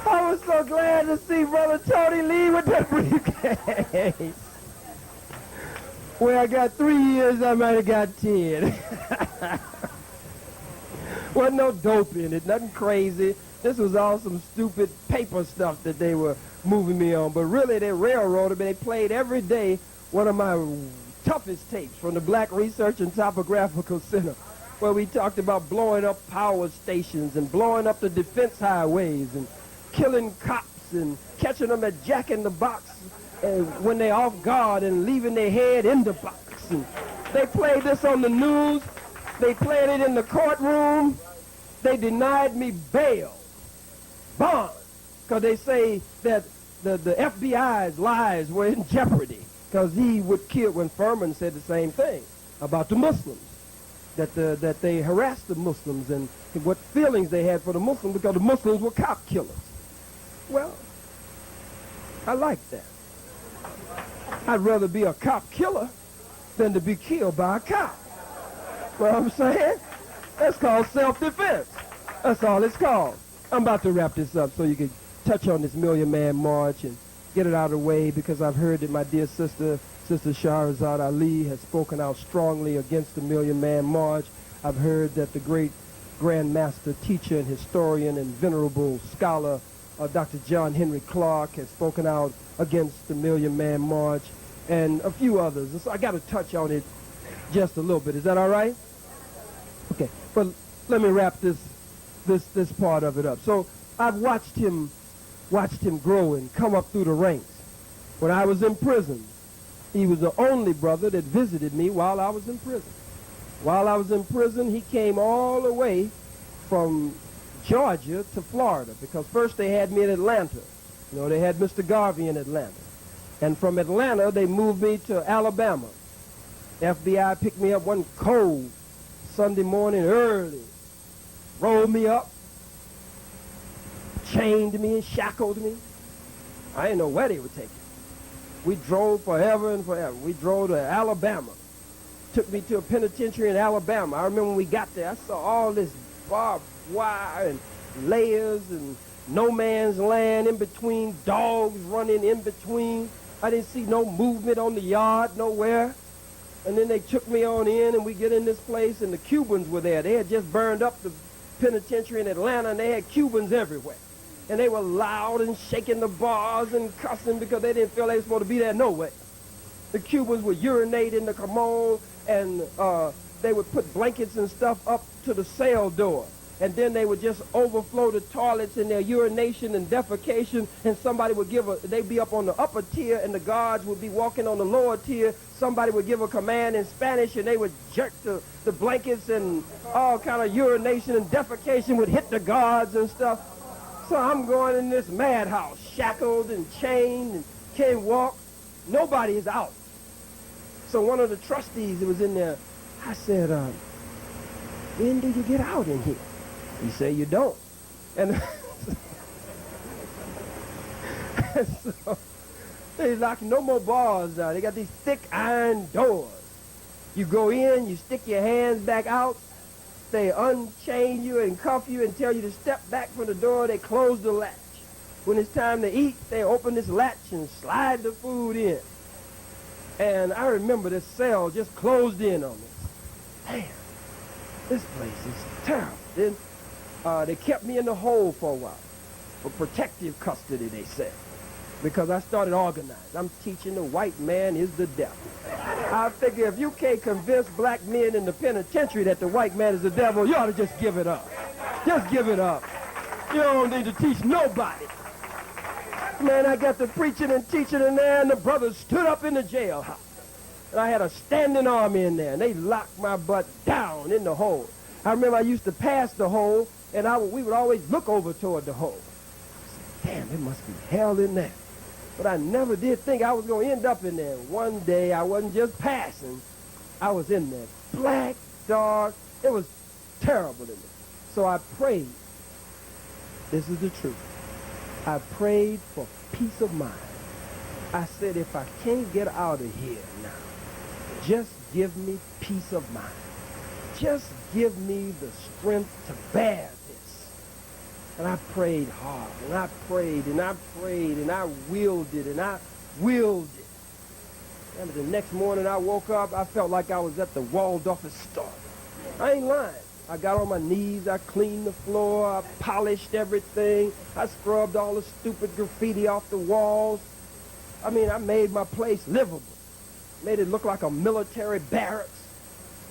I was so glad to see Brother Tony leave with that briefcase. Well, I got 3 years, I might have got 10. Wasn't no dope in it, nothing crazy. This was all some stupid paper stuff that they were moving me on. But really, they railroaded me. They played every day one of my toughest tapes from the Black Research and Topographical Center, where we talked about blowing up power stations and blowing up the defense highways and killing cops and catching them at Jack in the Box when they're off guard and leaving their head in the box. And they played this on the news. They played it in the courtroom. They denied me bail, bond, because they say that the FBI's lives were in jeopardy because he would kill, when Furman said the same thing about the Muslims, that they harassed the Muslims and what feelings they had for the Muslims because the Muslims were cop killers. Well, I like that. I'd rather be a cop killer than to be killed by a cop. You know what I'm saying? That's called self-defense. That's all it's called. I'm about to wrap this up so you can touch on this Million Man March and get it out of the way, because I've heard that my dear sister Shahrazad Ali has spoken out strongly against the Million Man March. I've heard that the great Grand Master teacher and historian and venerable scholar Dr. John Henry Clark has spoken out against the Million Man March, and a few others. And so I got to touch on it just a little bit. Is that all right? Okay. But let me wrap this part of it up. So I've watched him grow and come up through the ranks. When I was in prison, he was the only brother that visited me while I was in prison. While I was in prison, he came all the way from Georgia to Florida, because first they had me in Atlanta. You know, they had Mr. Garvey in Atlanta. And from Atlanta, they moved me to Alabama. FBI picked me up one cold Sunday morning early, rolled me up, chained me and shackled me. I didn't know where they would take me. We drove forever and forever. We drove to Alabama. Took me to a penitentiary in Alabama. I remember when we got there, I saw all this barbed wire and layers and no man's land in between, dogs running in between. I didn't see no movement on the yard nowhere. And then they took me on in, and we get in this place, and the Cubans were there. They had just burned up the penitentiary in Atlanta, and they had Cubans everywhere. And they were loud and shaking the bars and cussing because they didn't feel they were supposed to be there no way. The Cubans would urinate in the commode, and they would put blankets and stuff up to the cell door. And then they would just overflow the toilets in their urination and defecation, and somebody would they'd be up on the upper tier, and the guards would be walking on the lower tier. Somebody would give a command in Spanish, and they would jerk the blankets, and all kind of urination and defecation would hit the guards and stuff. So I'm going in this madhouse, shackled and chained, and can't walk. Nobody is out. So one of the trustees that was in there, I said, when do you get out in here? He said, you don't. And so they lock no more bars down. They got these thick iron doors. You go in, you stick your hands back out, they unchain you and cuff you and tell you to step back from the door. They close the latch. When it's time to eat, they open this latch and slide the food in. And I remember this cell just closed in on me. Damn, this place is terrible. Then they kept me in the hole for a while, for protective custody, they said, because I started organizing. I'm teaching the white man is the devil. I figure if you can't convince black men in the penitentiary that the white man is the devil, you ought to just give it up. Just give it up. You don't need to teach nobody. Man, I got to preaching and teaching in there, and the brothers stood up in the jailhouse. And I had a standing army in there, and they locked my butt down in the hole. I remember I used to pass the hole, and we would always look over toward the hole. I said, damn, it must be hell in there. But I never did think I was going to end up in there. One day, I wasn't just passing. I was in there. Black, dark. It was terrible in there. So I prayed. This is the truth. I prayed for peace of mind. I said, if I can't get out of here now, just give me peace of mind. Just give me the strength to bear this. And I prayed hard, and I prayed, and I prayed, and I willed it, and I willed it. And the next morning I woke up, I felt like I was at the Waldorf Astoria. I ain't lying. I got on my knees, I cleaned the floor, I polished everything, I scrubbed all the stupid graffiti off the walls. I mean, I made my place livable. Made it look like a military barracks.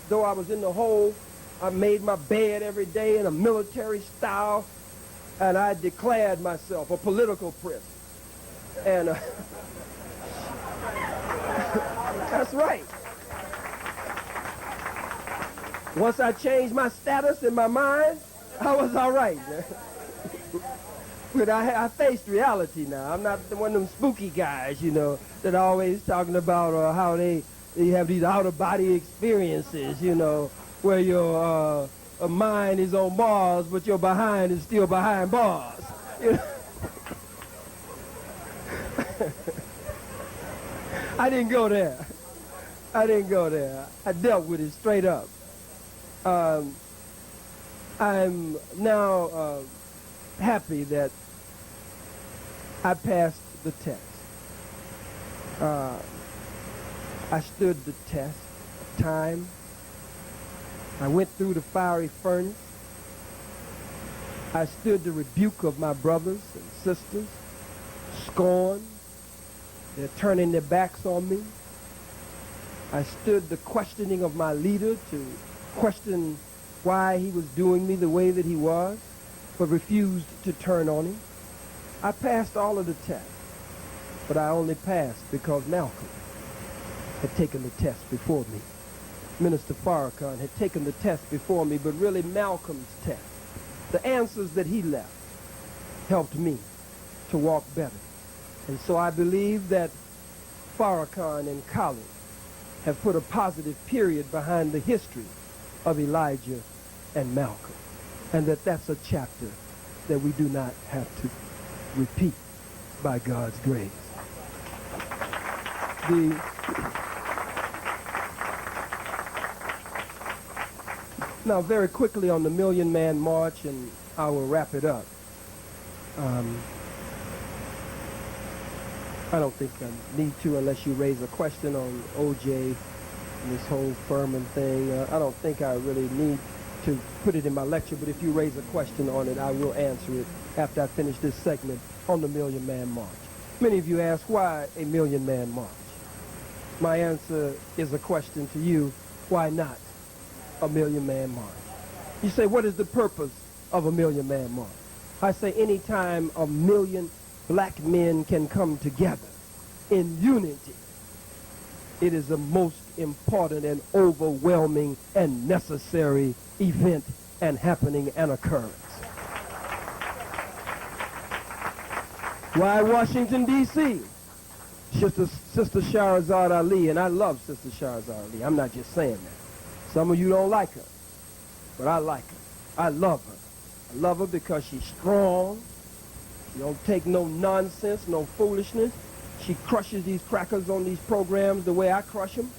Though I was in the hole, I made my bed every day in a military style, and I declared myself a political prisoner. And that's right. Once I changed my status in my mind, I was all right. But I faced reality now. I'm not one of them spooky guys, you know, that are always talking about how they have these out-of-body experiences, you know, where your mind is on Mars, but your behind is still behind bars. You know? I didn't go there. I didn't go there. I dealt with it straight up. I'm now happy that I passed the test. I stood the test of time. I went through the fiery furnace. I stood the rebuke of my brothers and sisters, scorn. They're turning their backs on me. I stood the questioning of my leader to question why he was doing me the way that he was, but refused to turn on him. I passed all of the tests, but I only passed because Malcolm had taken the test before me. Minister Farrakhan had taken the test before me, but really Malcolm's test, the answers that he left, helped me to walk better. And so I believe that Farrakhan and Khallid have put a positive period behind the history of Elijah and Malcolm, and that's a chapter that we do not have to repeat by God's grace. Now, very quickly on the Million Man March, and I will wrap it up. I don't think I need to unless you raise a question on OJ and this whole Furman thing. I don't think I really need to put it in my lecture, but if you raise a question on it, I will answer it after I finish this segment on the Million Man March. Many of you ask, why a Million Man March? My answer is a question to you, why not a Million Man March? You say, what is the purpose of a Million Man March? I say, anytime a million black men can come together in unity, it is the most important and overwhelming and necessary event and happening and occurrence. Why Washington, D.C.? Sister Shahrazad Ali, and I love Sister Shahrazad Ali. I'm not just saying that. Some of you don't like her, but I like her. I love her. I love her because she's strong. She don't take no nonsense, no foolishness. She crushes these crackers on these programs the way I crush them.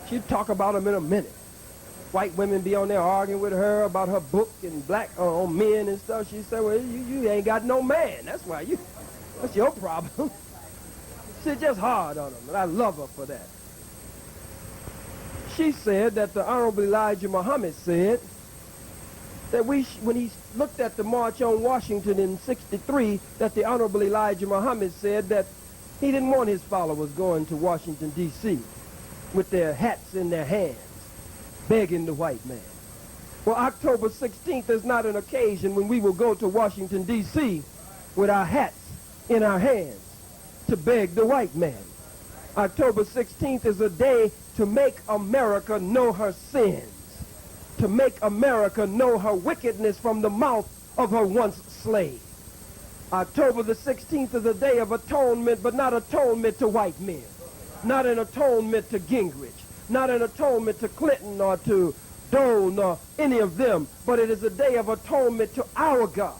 She'd talk about them in a minute. White women be on there arguing with her about her book and black on men and stuff. She said, well, you ain't got no man. That's why that's your problem. She's just hard on them, and I love her for that. She said that the Honorable Elijah Muhammad said that when he looked at the March on Washington in 63, that the Honorable Elijah Muhammad said that he didn't want his followers going to Washington, D.C. with their hats in their hands, begging the white man. Well, October 16th is not an occasion when we will go to Washington, D.C. with our hats in our hands to beg the white man. October 16th is a day to make America know her sins, to make America know her wickedness from the mouth of her once slave. October the 16th is a day of atonement, but not atonement to white men, not an atonement to Gingrich, not an atonement to Clinton or to Dole nor any of them, but it is a day of atonement to our God,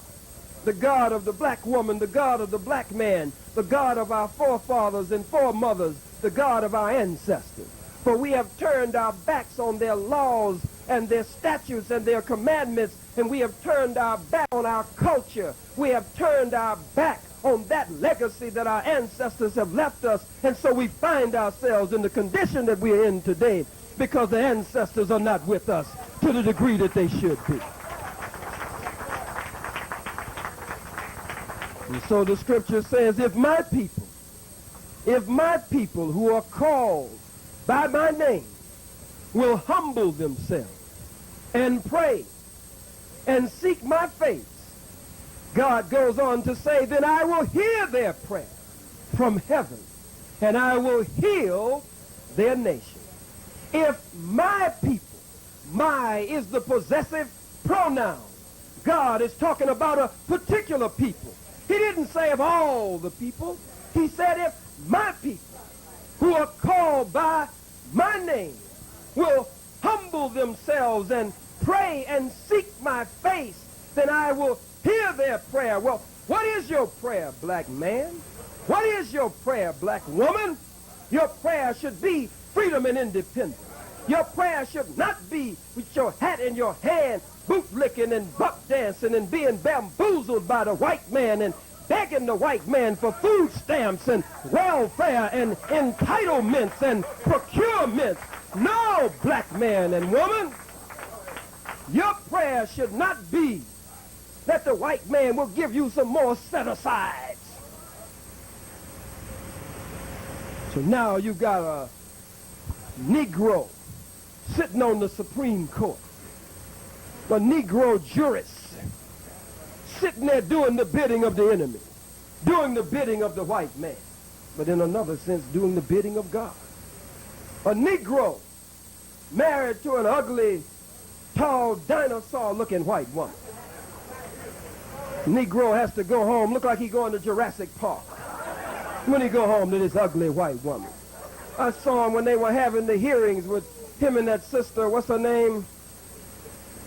the God of the black woman, the God of the black man, the God of our forefathers and foremothers, the God of our ancestors. For we have turned our backs on their laws and their statutes and their commandments, and we have turned our back on our culture. We have turned our back on that legacy that our ancestors have left us, and so we find ourselves in the condition that we are in today because the ancestors are not with us to the degree that they should be. And so the scripture says, if my people who are called by my name will humble themselves and pray and seek my face, God goes on to say, then I will hear their prayer from heaven and I will heal their nation. If my people, my is the possessive pronoun. God is talking about a particular people. He didn't say of all the people. He said if my people who are called by my name will humble themselves and pray and seek my face, then I will hear their prayer. Well, what is your prayer, black man? What is your prayer, black woman? Your prayer should be freedom and independence. Your prayer should not be with your hat in your hand, bootlicking and buck dancing and being bamboozled by the white man and begging the white man for food stamps and welfare and entitlements and procurements. No, black man and woman, your prayer should not be that the white man will give you some more set-asides. So now you got a Negro sitting on the Supreme Court, a Negro jurist sitting there doing the bidding of the enemy, doing the bidding of the white man, but in another sense doing the bidding of God. A Negro married to an ugly, tall, dinosaur-looking white woman. Negro has to go home, look like he going to Jurassic Park when he go home to this ugly white woman. I saw him when they were having the hearings with him and that sister, what's her name?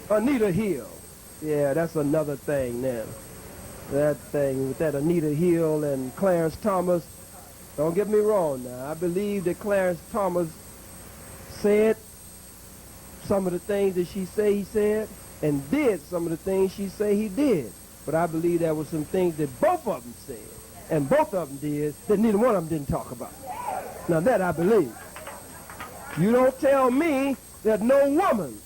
Anita Hill. Yeah, that's another thing now. That thing with that Anita Hill and Clarence Thomas. Don't get me wrong now. I believe that Clarence Thomas said some of the things that she say he said and did some of the things she say he did. But I believe there were some things that both of them said and both of them did that neither one of them didn't talk about. Now that I believe. You don't tell me that no woman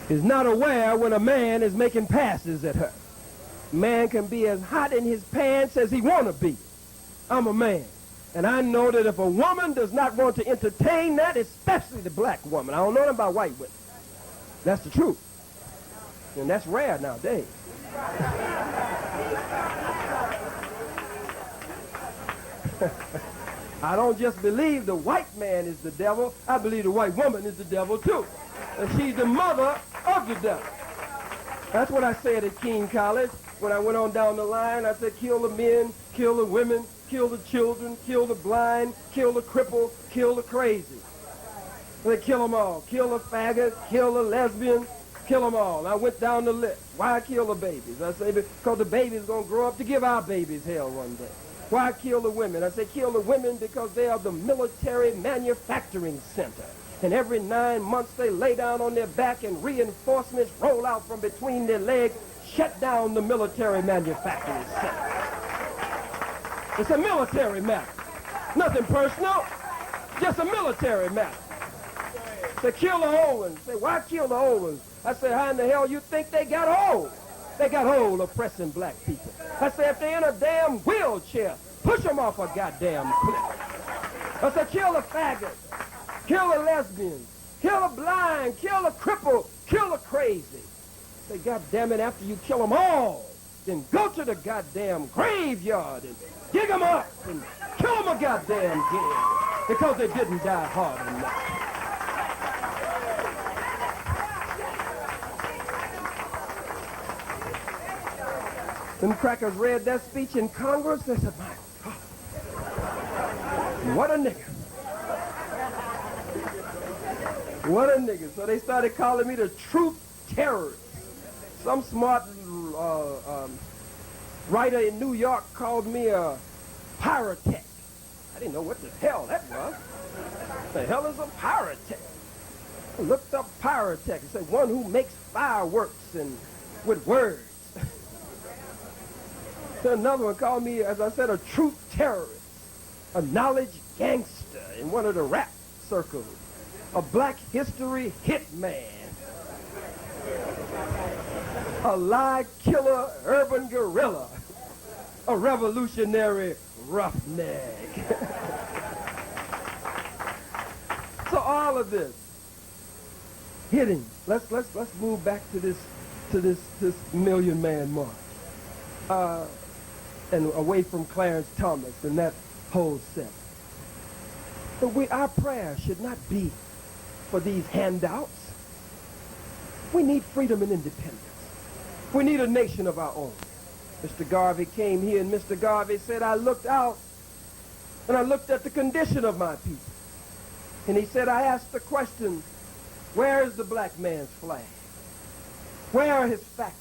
is not aware when a man is making passes at her. Man can be as hot in his pants as he want to be. I'm a man. And I know that if a woman does not want to entertain that, especially the black woman, I don't know nothing about white women. That's the truth. And that's rare nowadays. I don't just believe the white man is the devil. I believe the white woman is the devil too. And she's the mother of the devil. That's what I said at King College. When I went on down the line, I said, kill the men, kill the women, kill the children, kill the blind, kill the cripple, kill the crazy. They kill them all. Kill the faggot, kill the lesbian, kill them all. I went down the list. Why kill the babies? I say, because the babies going to grow up to give our babies hell one day. Why kill the women? I say, kill the women because they are the military manufacturing center. And every 9 months they lay down on their back and reinforcements roll out from between their legs, shut down the military manufacturing center. It's a military matter. Nothing personal. Just a military matter. Say, kill the old ones. Say, why kill the old ones? I say, how in the hell you think they got old? They got old oppressing black people. I say, if they're in a damn wheelchair, push them off a goddamn cliff. I say, kill the faggot, kill the lesbian, kill the blind, kill the cripple, kill the crazy. Say, goddamn it, after you kill them all, then go to the goddamn graveyard and dig them up and kill them a goddamn again because they didn't die hard enough. Them crackers read that speech in Congress. They said, my God, what a nigga. What a nigga. So they started calling me the truth terrorist. Some smart writer in New York called me a pyrotech. I didn't know what the hell that was. What the hell is a pyrotech? I looked up pyrotech and said, one who makes fireworks and with words. So another one called me, as I said, a truth terrorist, a knowledge gangster in one of the rap circles, a black history hitman, a lie killer urban guerrilla, a revolutionary roughneck. So all of this hitting. Let's move back to this million man march. And away from Clarence Thomas and that whole set. But our prayer should not be for these handouts. We need freedom and independence. We need a nation of our own. Mr. Garvey came here and Mr. Garvey said, I looked out and I looked at the condition of my people. And he said, I asked the question, where is the black man's flag? Where are his factories?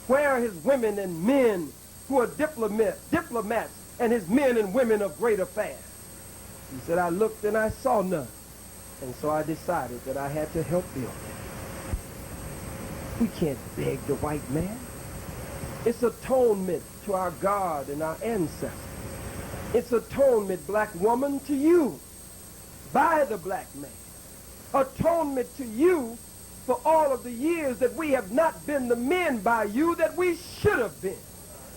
Where are his women and men who are diplomats and his men and women of great affairs? He said, I looked and I saw none. And so I decided that I had to help build it. We can't beg the white man. It's atonement to our God and our ancestors. It's atonement, black woman, to you by the black man. Atonement to you for all of the years that we have not been the men by you that we should have been.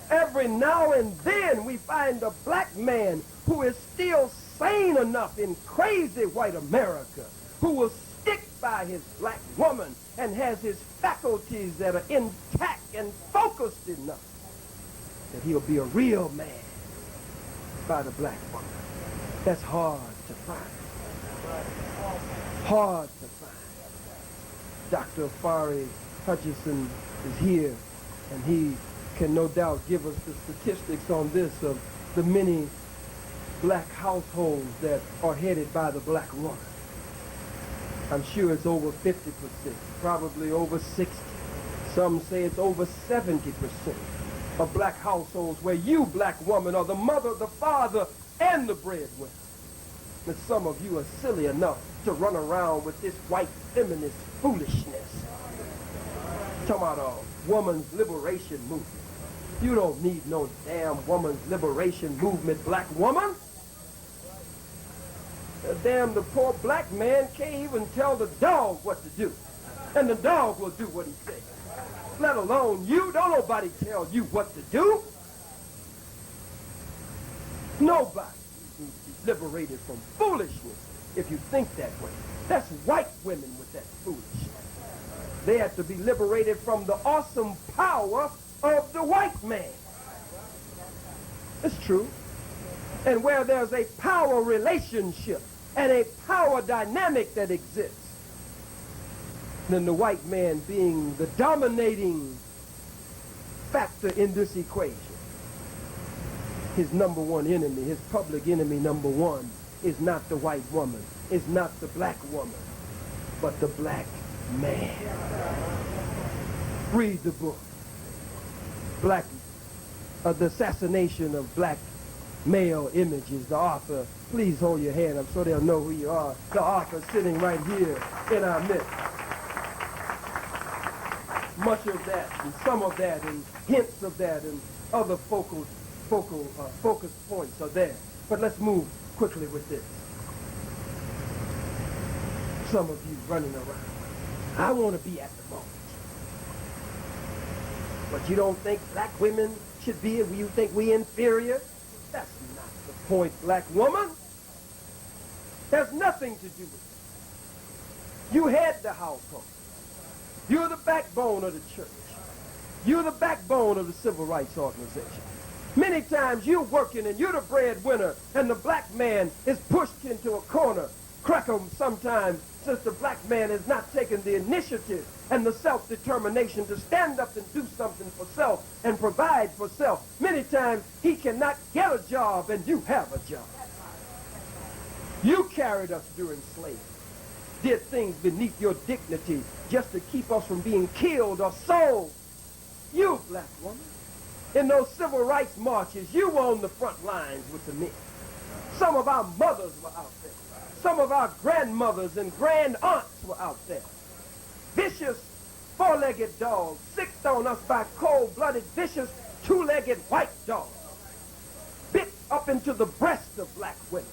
Every now and then we find a black man who is still sane enough in crazy white America, who will stick by his black woman and has his faculties that are intact and focused enough that he'll be a real man by the black woman. That's hard to find. Hard to find. Dr. Afari Hutchinson is here, and he can no doubt give us the statistics on this of the many black households that are headed by the black woman. I'm sure it's over 50%, probably over 60. Some say it's over 70% of black households where you, black woman, are the mother, the father, and the breadwinner. And some of you are silly enough to run around with this white feminist foolishness. Talking about a woman's liberation movement. You don't need no damn woman's liberation movement, black woman. Damn, the poor black man can't even tell the dog what to do. And the dog will do what he says. Let alone you. Don't nobody tell you what to do. Nobody needs to be liberated from foolishness if you think that way. That's white women with that foolishness. They have to be liberated from the awesome power of the white man. It's true. And where there's a power relationship and a power dynamic that exists, then the white man being the dominating factor in this equation, his number one enemy, his public enemy number one, is not the white woman, is not the black woman, but the black man. Read the book. The Assassination of Black Male Images. The author, please hold your hand up so they'll know who you are. The author sitting right here in our midst. Much of that and some of that and hints of that and other focus points are there. But let's move quickly with this. Some of you running around. I want to be at the moment. But you don't think black women should be, you think we inferior? That's not the point, black woman. There's nothing to do with it. You head the household. You're the backbone of the church. You're the backbone of the civil rights organization. Many times you're working and you're the breadwinner and the black man is pushed into a corner. Cracker sometimes, since the black man has not taken the initiative and the self-determination to stand up and do something for self and provide for self. Many times he cannot get a job and you have a job. You carried us during slavery, did things beneath your dignity just to keep us from being killed or sold. You, black woman, in those civil rights marches, you were on the front lines with the men. Some of our mothers were out there. Some of our grandmothers and grand aunts were out there. Vicious, four-legged dogs, sicked on us by cold-blooded, vicious, two-legged white dogs. Bit up into the breast of black women.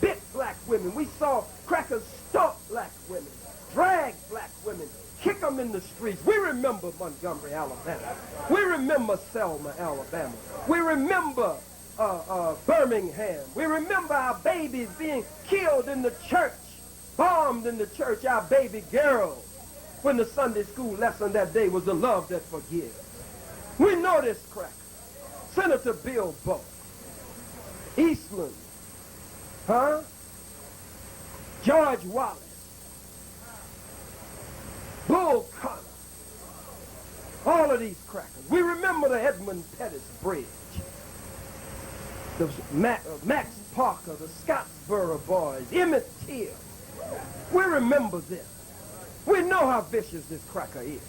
Bit black women. We saw crackers stalk black women, drag black women, kick them in the streets. We remember Montgomery, Alabama. We remember Selma, Alabama. We remember Birmingham. We remember our babies being killed in the church, bombed in the church, our baby girls, when the Sunday school lesson that day was the love that forgives. We know this cracker. Senator Bill Bowe, Eastland, George Wallace, Bull Connor, all of these crackers. We remember the Edmund Pettus Bridge, the Max Parker, the Scottsboro boys, Emmett Till. We remember them. We know how vicious this cracker is.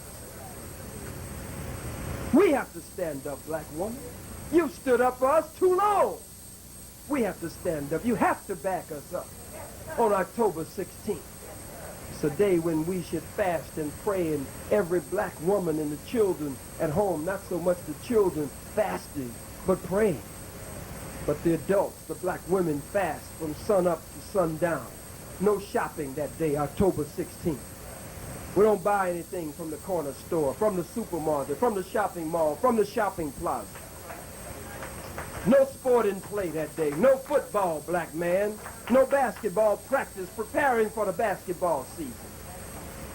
We have to stand up, black woman. You stood up for us too long. We have to stand up. You have to back us up on October 16th. It's a day when we should fast and pray, and every black woman and the children at home, not so much the children fasting, but praying. But the adults, the black women, fast from sun up to sundown. No shopping that day, October 16th. We don't buy anything from the corner store, from the supermarket, from the shopping mall, from the shopping plaza. No sporting play that day. No football, black man. No basketball practice preparing for the basketball season.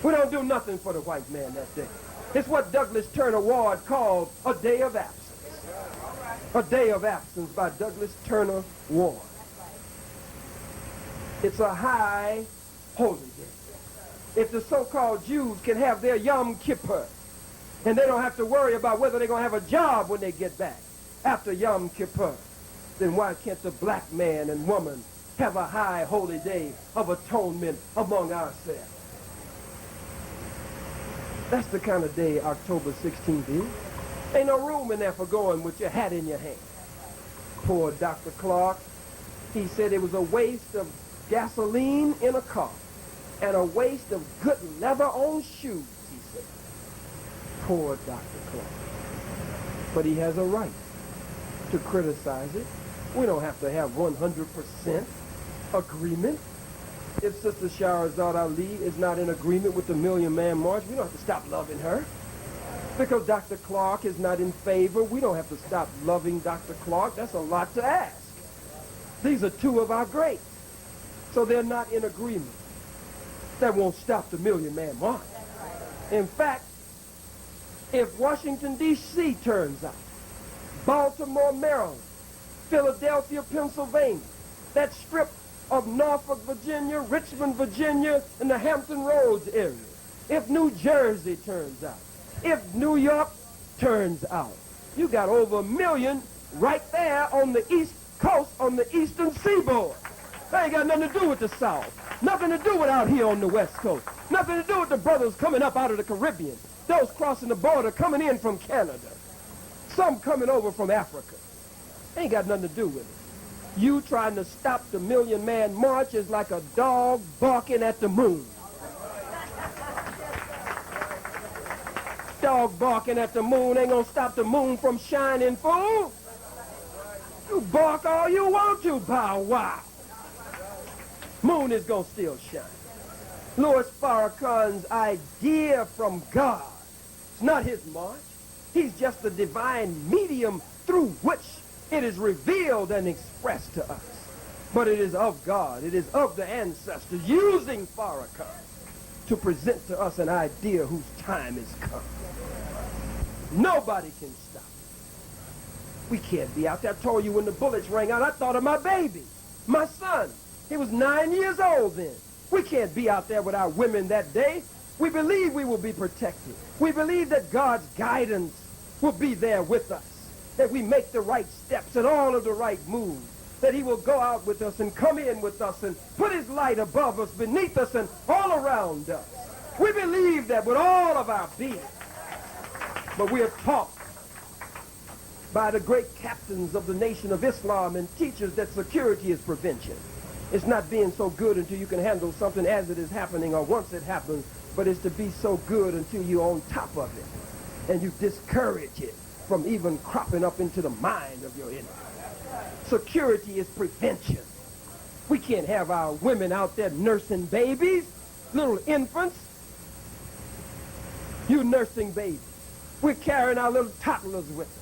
We don't do nothing for the white man that day. It's what Douglas Turner Ward called a day of absence. A day of absence by Douglas Turner Ward. It's a high holy day. If the so-called Jews can have their Yom Kippur, and they don't have to worry about whether they're going to have a job when they get back after Yom Kippur, then why can't the black man and woman have a high holy day of atonement among ourselves? That's the kind of day October 16th is. Ain't no room in there for going with your hat in your hand. Poor Dr. Clark, he said it was a waste of gasoline in a car and a waste of good leather on shoes, he said. Poor Dr. Clark. But he has a right to criticize it. We don't have to have 100% agreement. If Sister Shahrazad Ali is not in agreement with the Million Man March, we don't have to stop loving her. Because Dr. Clark is not in favor, we don't have to stop loving Dr. Clark. That's a lot to ask. These are two of our greats. So they're not in agreement. That won't stop the Million Man March. In fact, if Washington, D.C. turns out, Baltimore, Maryland, Philadelphia, Pennsylvania, that strip of Norfolk, Virginia, Richmond, Virginia, and the Hampton Roads area, if New Jersey turns out, if New York turns out, you got over 1 million right there on the East Coast, on the eastern seaboard. That ain't got nothing to do with the South. Nothing to do with out here on the West Coast. Nothing to do with the brothers coming up out of the Caribbean. Those crossing the border, coming in from Canada. Some coming over from Africa. Ain't got nothing to do with it. You trying to stop the Million Man March is like a dog barking at the moon. Dog barking at the moon ain't gonna stop the moon from shining, fool. You bark all you want to, bow wow. Moon is gonna still shine. Louis Farrakhan's idea from God. It's not his march. He's just the divine medium through which it is revealed and expressed to us. But it is of God. It is of the ancestors using Farrakhan to present to us an idea whose time has come. Nobody can stop it. We can't be out there. I told you when the bullets rang out, I thought of my baby, my son. He was 9 years old then. We can't be out there with our women that day. We believe we will be protected. We believe that God's guidance will be there with us, that we make the right steps and all of the right moves, that he will go out with us and come in with us and put his light above us, beneath us, and all around us. We believe that with all of our being. But we are taught by the great captains of the Nation of Islam and teachers that security is prevention. It's not being so good until you can handle something as it is happening or once it happens, but it's to be so good until you're on top of it and you discourage it from even cropping up into the mind of your enemy. Security is prevention. We can't have our women out there nursing babies, little infants. You nursing babies. We're carrying our little toddlers with us.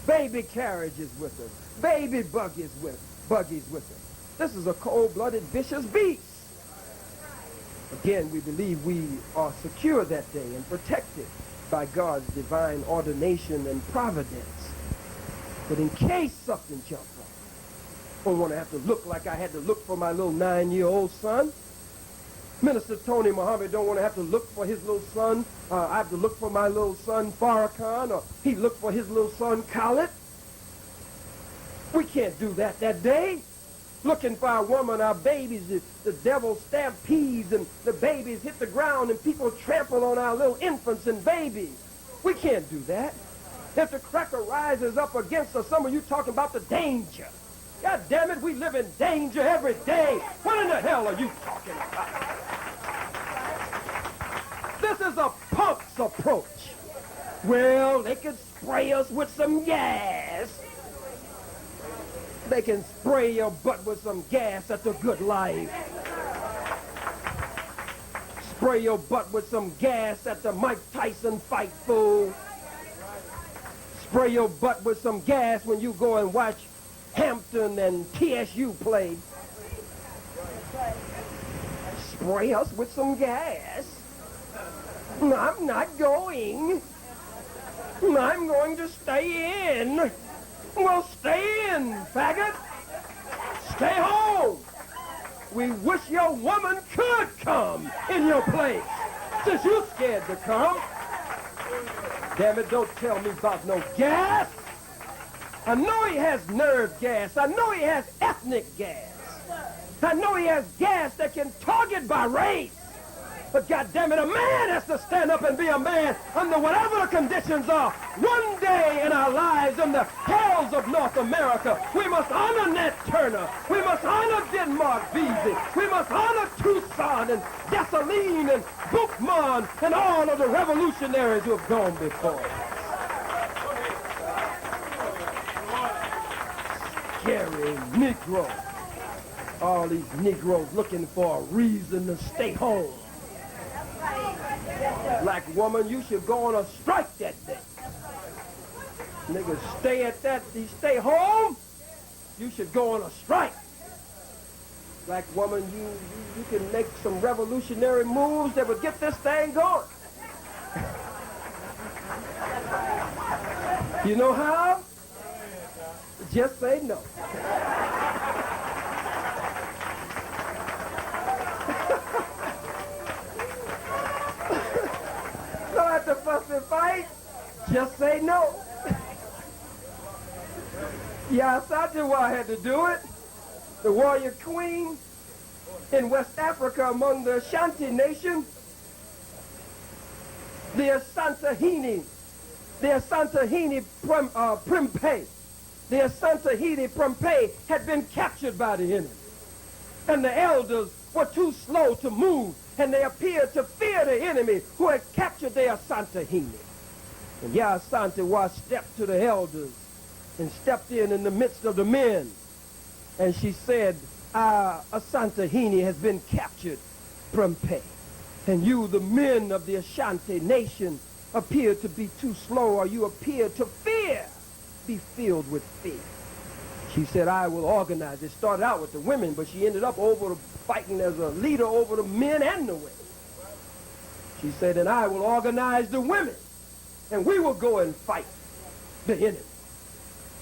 Baby carriages with us. Baby buggies with us. This is a cold-blooded, vicious beast. Again, we believe we are secure that day and protected by God's divine ordination and providence. But in case something jumps up, I don't want to have to look like I had to look for my little 9-year-old son. Minister Tony Muhammad don't want to have to look for his little son. I have to look for my little son Farrakhan, or he looked for his little son Khallid. We can't do that day. Looking for our woman, our babies, the devil stampedes and the babies hit the ground and people trample on our little infants and babies. We can't do that. If the cracker rises up against us, some of you talking about the danger. God damn it, we live in danger every day. What in the hell are you talking about? This is a punk's approach. Well, they could spray us with some gas. They can spray your butt with some gas at the Good Life. Spray your butt with some gas at the Mike Tyson fight, fool. Spray your butt with some gas when you go and watch Hampton and TSU play. Spray us with some gas. I'm not going. I'm going to stay in. Well, stay in, faggot. Stay home. We wish your woman could come in your place, since you're scared to come. Damn it, don't tell me about no gas. I know he has nerve gas. I know he has ethnic gas. I know he has gas that can target by race. But goddammit, a man has to stand up and be a man under whatever the conditions are. One day in our lives in the hells of North America, we must honor Nat Turner. We must honor Denmark Vesey. We must honor Toussaint and Dessalines and Boukman and all of the revolutionaries who have gone before us. Scary Negro. All these Negroes looking for a reason to stay home. Black woman, you should go on a strike that day. Niggas stay at that, you stay home, you should go on a strike. Black woman, you can make some revolutionary moves that would get this thing going. You know how? Just say no. Don't have to fuss and fight. Just say no. Yeah, I had to do it. The warrior queen in West Africa among the Ashanti nation, the Asantehene Prempeh. The Asantehene Prempeh had been captured by the enemy. And the elders were too slow to move, and they appeared to fear the enemy who had captured the Asantehene. And Asante stepped to the elders and stepped in the midst of the men. And she said, our Asantehene has been captured, Prempeh. And you, the men of the Ashanti nation, appear to be too slow, or you appear to fear. Be filled with fear. She said, I will organize. It started out with the women, but she ended up fighting as a leader over the men and the women. She said, and I will organize the women, and we will go and fight the enemy.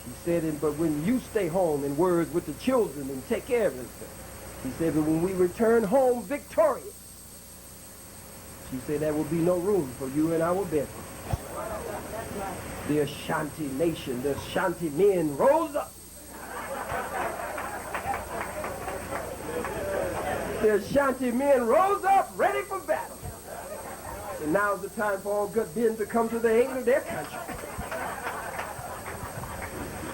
She said, but when you stay home, in words, with the children and take care of everything. She said, but when we return home victorious, she said, there will be no room for you in our bedroom. The Ashanti nation, the Ashanti men rose up. The Ashanti men rose up ready for battle. And now's the time for all good men to come to the aid of their country.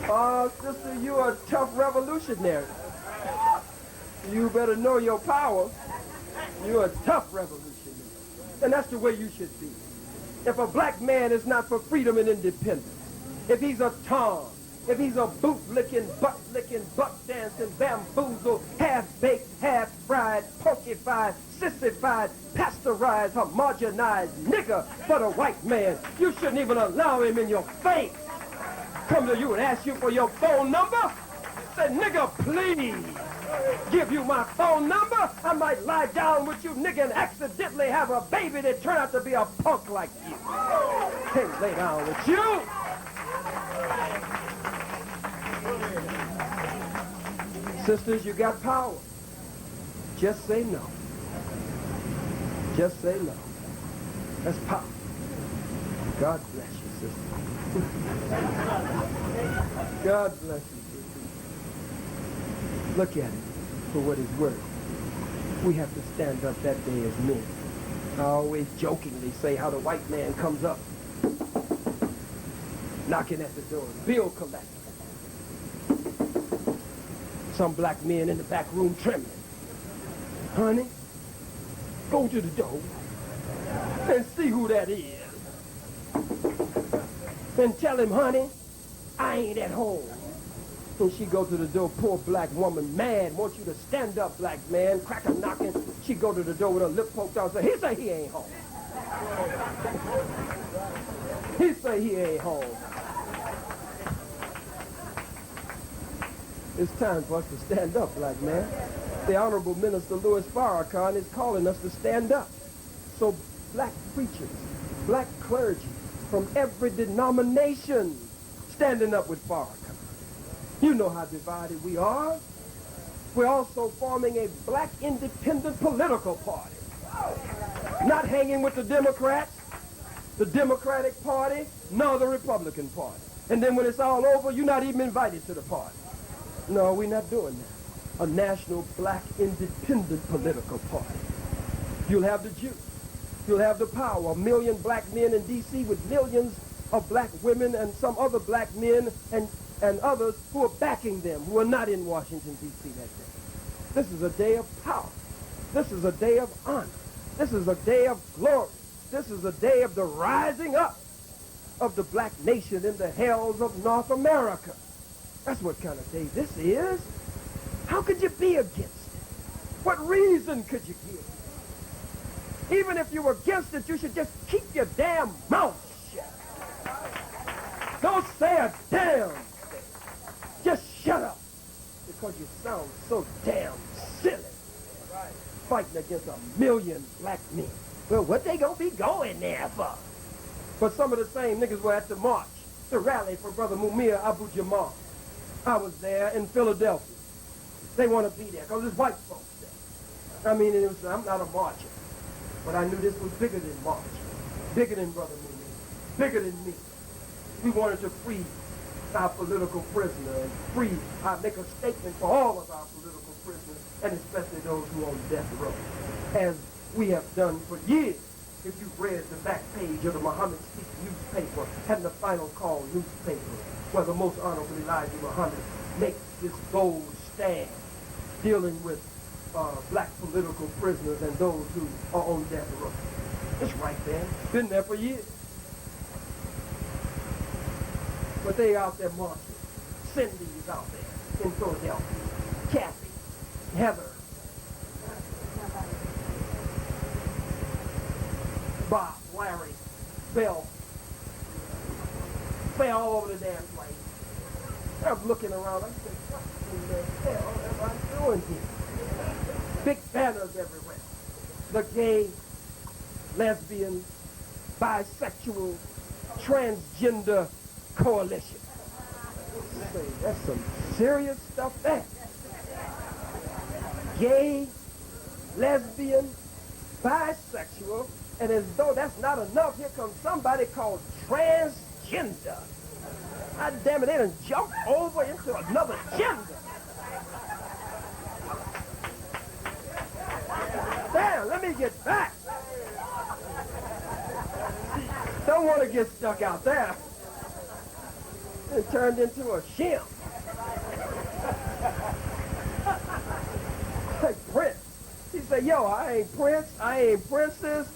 Oh, sister, you are a tough revolutionary. You better know your power. You're a tough revolutionary. And that's the way you should be. If a black man is not for freedom and independence, if he's a Tom, if he's a boot-licking, butt-licking, butt-dancing, bamboozled, half-baked, half-fried, porkified, sissified, pasteurized, homogenized nigger for the white man, you shouldn't even allow him in your face. Come to you and ask you for your phone number? Say, nigga, please give you my phone number. I might lie down with you, nigga, and accidentally have a baby that turned out to be a punk like you. Can't lay down with you. Sisters, you got power. Just say no. Just say no. That's power. God bless you, sister. God bless you, sister. Look at it for what it's worth. We have to stand up that day as men. I always jokingly say how the white man comes up, knocking at the door, bill collector. Some black men in the back room trembling. Honey, go to the door and see who that is. And tell him, honey, I ain't at home. And she go to the door, poor black woman, mad, wants you to stand up, black man, crack a knocking. She go to the door with her lip poked out and say, he say he ain't home. He say he ain't home. It's time for us to stand up, black man. The Honorable Minister Louis Farrakhan is calling us to stand up. So black preachers, black clergy from every denomination standing up with Farrakhan. You know how divided we are. We're also forming a black independent political party. Not hanging with the Democrats, the Democratic Party, nor the Republican Party. And then when it's all over, you're not even invited to the party. No, we're not doing that. A national black independent political party. You'll have the Jews. You'll have the power. 1 million black men in D.C. with millions of black women and some other black men and others who are backing them, who are not in Washington, D.C. that day. This is a day of power. This is a day of honor. This is a day of glory. This is a day of the rising up of the black nation in the hells of North America. That's what kind of day this is. How could you be against it? What reason could you give? Even if you were against it, you should just keep your damn mouth shut. Don't say a damn thing. Just shut up. Because you sound so damn silly. Fighting against 1 million black men. Well, what they gonna be going there for? But some of the same niggas were at the march, the rally for Brother Mumia Abu Jamal. I was there in Philadelphia. They want to be there because there's white folks there. I mean, I'm not a marcher, but I knew this was bigger than marching, bigger than Brother Mumia, bigger than me. We wanted to free our political prisoner and make a statement for all of our political prisoners, and especially those who are on death row, as we have done for years. If you've read the back page of the Muhammad Speak newspaper and the Final Call newspaper, where the Most Honorable Elijah Muhammad makes this bold stand dealing with black political prisoners and those who are on death row. It's right there. Been there for years. But they out there marching. Cindy's out there in Philadelphia. Kathy, Heather, flaring fell all over the damn place. I'm looking around. I said, what in the hell am I doing here? Big banners everywhere. The gay, lesbian, bisexual, transgender coalition. Say, that's some serious stuff there. Gay, lesbian, bisexual, and as though that's not enough, here comes somebody called transgender. God damn it, they done jumped over into another gender. Damn, let me get back. Don't want to get stuck out there. It turned into a shim. Like Prince. He said, yo, I ain't Prince, I ain't Princess.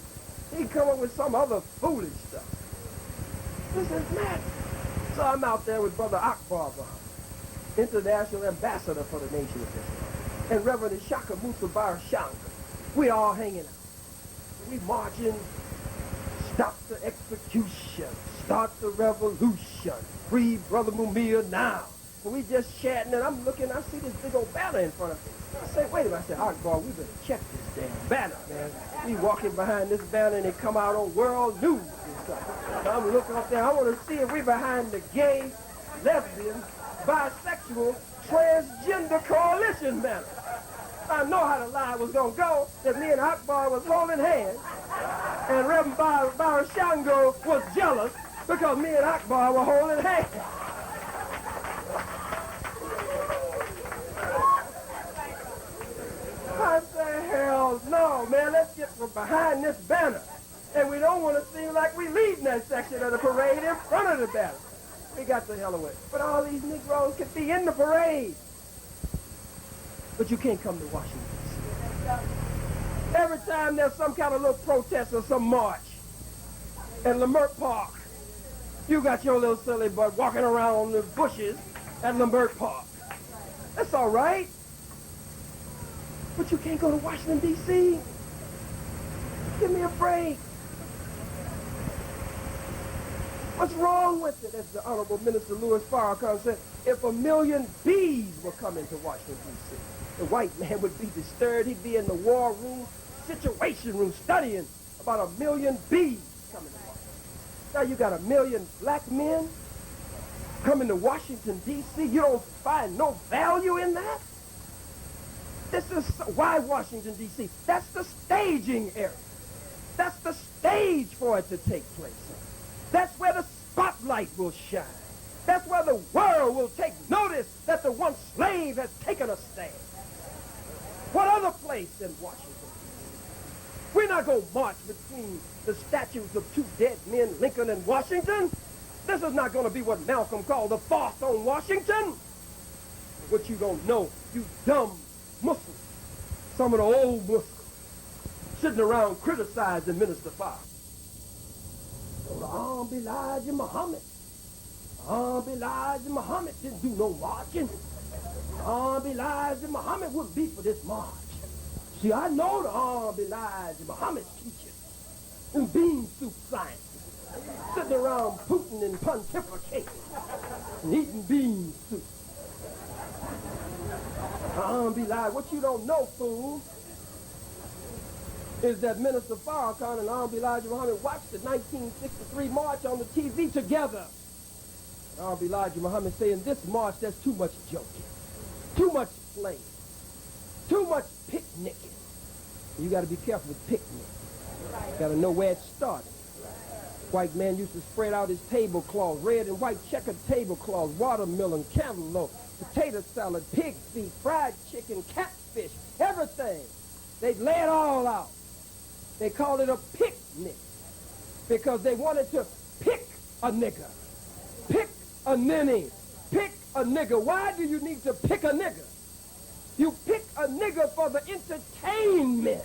He come up with some other foolish stuff. This is mad. So I'm out there with Brother Akbar, International Ambassador for the Nation of Islam, and Reverend Ishaka Musa Barashanga. We all hanging out. We marching, stop the execution, start the revolution, free Brother Mumia now. And we just chatting, and I'm looking, I see this big old banner in front of me. I say, wait a minute. I said, Akbar, we better check this damn banner, man. We walking behind this banner, and it come out on world news and stuff. So I'm looking up there. I want to see if we behind the gay, lesbian, bisexual, transgender coalition banner. I know how the lie was going to go, that me and Akbar was holding hands, and Reverend Barashango was jealous because me and Akbar were holding hands. I say, hell no, man, let's get from behind this banner. And we don't want to seem like we leading that section of the parade in front of the banner. We got the hell away. But all these Negroes could be in the parade. But you can't come to Washington, D.C. Every time there's some kind of little protest or some march at Lamert Park, you got your little silly butt walking around the bushes at Lamert Park. That's all right. But you can't go to Washington, D.C. Give me a break. What's wrong with it? As the Honorable Minister Louis Farrakhan said, if 1 million bees were coming to Washington, D.C., the white man would be disturbed. He'd be in the war room, situation room, studying about 1 million bees coming to Washington. Now you got 1 million black men coming to Washington, D.C. You don't find no value in that? This is why Washington, D.C. That's the staging area. That's the stage for it to take place. That's where the spotlight will shine. That's where the world will take notice that the one slave has taken a stand. What other place in Washington? We're not going to march between the statues of two dead men, Lincoln and Washington. This is not going to be what Malcolm called the farce on Washington. What you don't know, you dumb Muslims, some of the old Muslims, sitting around criticizing Minister Farr. Elijah Muhammad. Elijah Muhammad didn't do no marching. Elijah Muhammad wouldn't be for this march. See, I know the Elijah Muhammad teachers and bean soup science, sitting around Putin and pontificating and eating bean soup. Elijah, what you don't know, fool, is that Minister Farrakhan and Elijah Muhammad watched the 1963 march on the TV together. Elijah Muhammad saying, this march, there's too much joking, too much playing, too much picnicking. You got to be careful with picnic. You got to know where it started. White man used to spread out his tablecloth, red and white checkered tablecloth, watermelon, cantaloupe, potato salad, pig feet, fried chicken, catfish, everything. They'd lay it all out. They called it a picnic because they wanted to pick a nigger, pick a ninny, pick a nigger. Why do you need to pick a nigger? You pick a nigger for the entertainment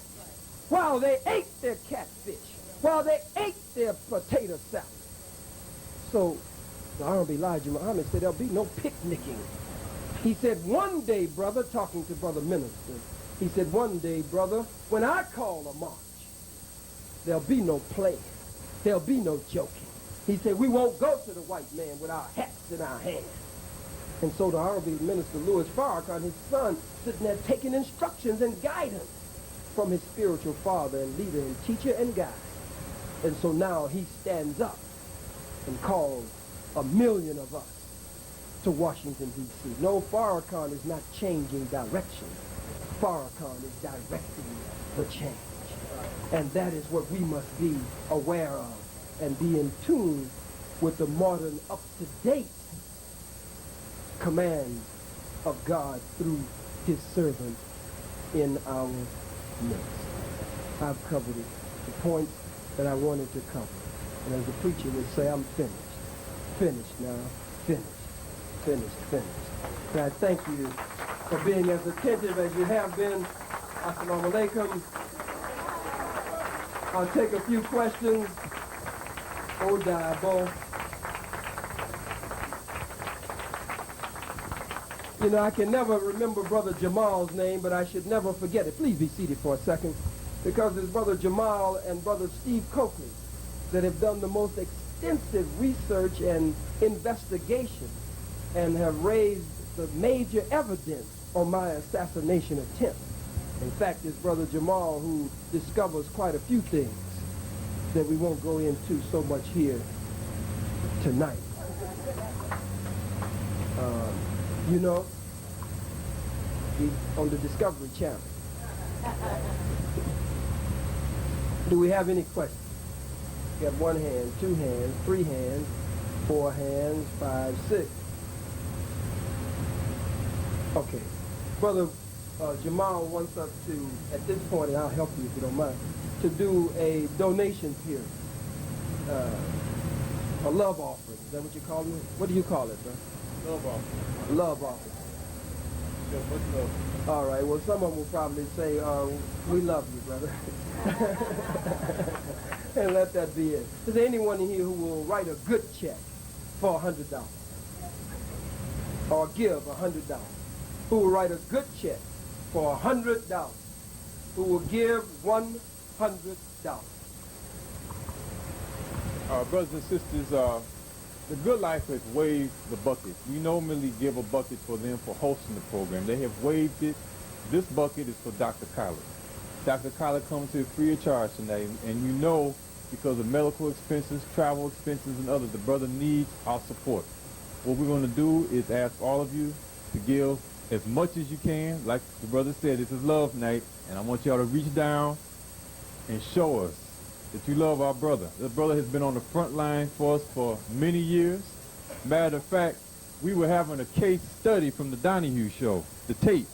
while they ate their catfish, while they ate their potato salad. So the Honorable Elijah Muhammad said there'll be no picnicking. He said, one day, brother, talking to Brother Minister, he said, one day, brother, when I call a march, there'll be no playing. There'll be no joking. He said, we won't go to the white man with our hats in our hands. And so the Honorable Minister Louis Farrakhan, his son, sitting there taking instructions and guidance from his spiritual father and leader and teacher and guide. And so now he stands up and calls 1 million of us to Washington, D.C. No, Farrakhan is not changing direction. Farrakhan is directing the change. And that is what we must be aware of and be in tune with the modern, up-to-date commands of God through his servant in our midst. I've covered it, the points that I wanted to cover. And as the preacher would say, I'm finished. Finished now. Finished. Finished. Finished. And I thank you for being as attentive as you have been. Assalamu alaikum. I'll take a few questions. Oh, Diabo. You know, I can never remember Brother Jamal's name, but I should never forget it. Please be seated for a second, because it's Brother Jamal and Brother Steve Coakley that have done the most extensive research and investigation and have raised the major evidence on my assassination attempt. In fact, it's Brother Jamal who discovers quite a few things that we won't go into so much here tonight. You know, he's on the Discovery Channel. Do we have any questions? We have 1 hand, 2 hands, 3 hands, 4 hands, 5, 6. Okay. Brother Jamal wants us to, at this point, and I'll help you if you don't mind, to do a donation period. A love offering. Is that what you call it? What do you call it, bro? Love offering. Love offering. Yeah, what's love? All right. Well, some of them will probably say, we love you, brother. And let that be it. Is there anyone in here who will write a good check for $100? Or give $100? Who will write a good check for $100? Who will give $100? Brothers and sisters, the Good Life has waived the bucket. We normally give a bucket for them for hosting the program. They have waived it. This bucket is for Dr. Khallid. Dr. Khallid comes here free of charge tonight, and you know, because of medical expenses, travel expenses, and others, the brother needs our support. What we're going to do is ask all of you to give as much as you can. Like the brother said, this is love night, and I want y'all to reach down and show us that you love our brother. The brother has been on the front line for us for many years. Matter of fact, we were having a case study from the Donahue show, the tape.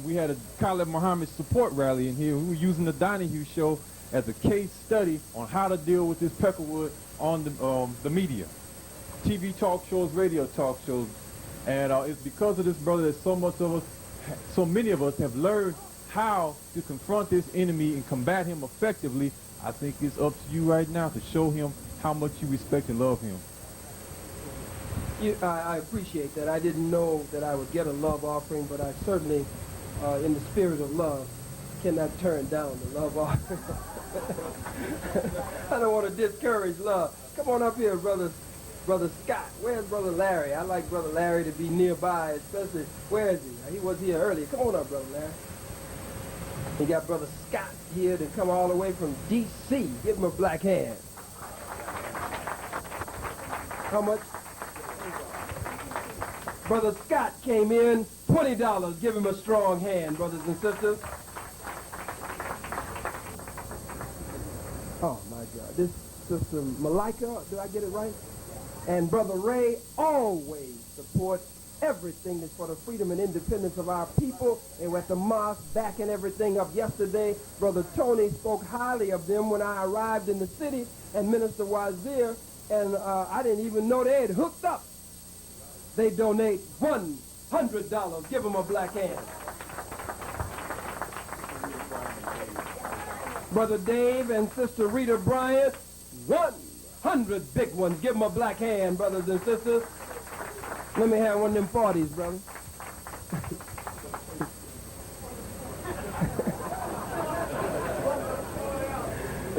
We had a Khalid Muhammad support rally in here. We were using the Donahue show as a case study on how to deal with this Peckerwood on the media. TV talk shows, radio talk shows. And it's because of this brother that so many of us have learned how to confront this enemy and combat him effectively. I think it's up to you right now to show him how much you respect and love him. I appreciate that. I didn't know that I would get a love offering, but I certainly, in the spirit of love, cannot turn down the love offering. I don't want to discourage love. Come on up here, Brother Scott. Where's Brother Larry? I like Brother Larry to be nearby, especially, where is he? He was here earlier. Come on up, Brother Larry. You got Brother Scott here to come all the way from D.C. Give him a black hand. How much? Brother Scott came in, $20. Give him a strong hand, brothers and sisters. Oh, my God. This Sister Malika, did I get it right? And Brother Ray always supports everything that's for the freedom and independence of our people. And we're at the mosque backing everything up yesterday. Brother Tony spoke highly of them when I arrived in the city, and Minister Wazir, and I didn't even know they had hooked up. They donate $100. Give them a black hand. Brother Dave and Sister Rita Bryant, 100 big ones. Give them a black hand, brothers and sisters. Let me have one of them 40s, brother.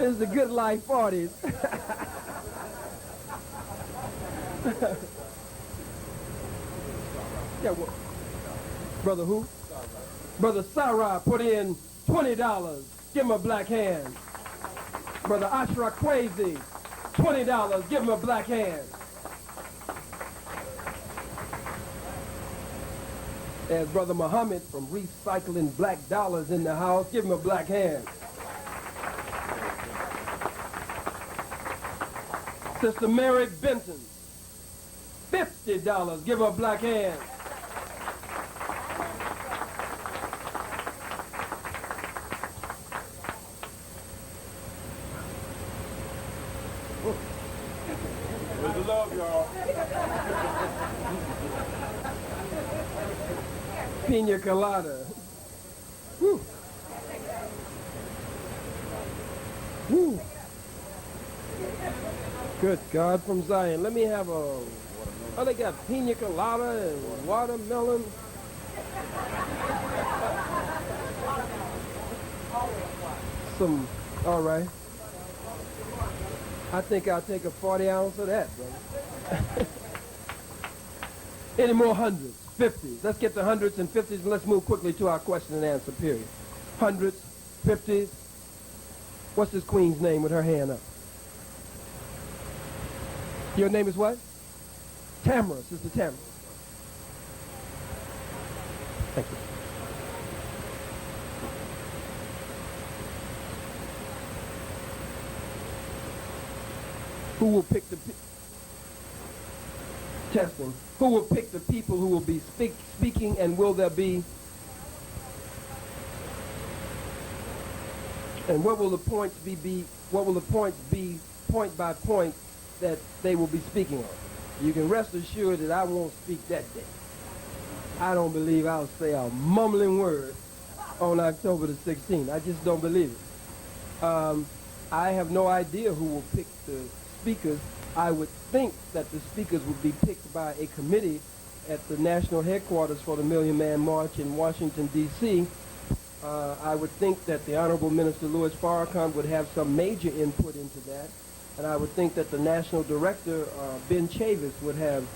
It's the Good Life 40s. Yeah, well, Brother who? Brother Sarah put in $20. Give him a black hand. Brother Ashra Kwesi, $20. Give him a black hand. There's Brother Muhammad from Recycling Black Dollars in the house. Give him a black hand. Sister Mary Benton, $50. Give her a black hand. Where's the love, y'all? Pina colada. Woo. Woo. Good God from Zion. Let me have a... Oh, they got pina colada and watermelon. Some... All right. I think I'll take a 40 ounce of that, brother. Any more hundreds? 50s. Let's get the hundreds and 50s and let's move quickly to our question and answer period. Hundreds, 50s. What's this queen's name with her hand up? Your name is what? Tamara, Sister Tamara. Thank you. Who will pick the testing? Who will pick the people who will be speaking, and will there be? And what will the points be? What will the points be, point by point, that they will be speaking on? You can rest assured that I won't speak that day. I don't believe I'll say a mumbling word on October the 16th. I just don't believe it. I have no idea who will pick the speakers. I would think that the speakers would be picked by a committee at the national headquarters for the Million Man March in Washington, D.C. I would think that the Honorable Minister Louis Farrakhan would have some major input into that. And I would think that the national director, Ben Chavis, would have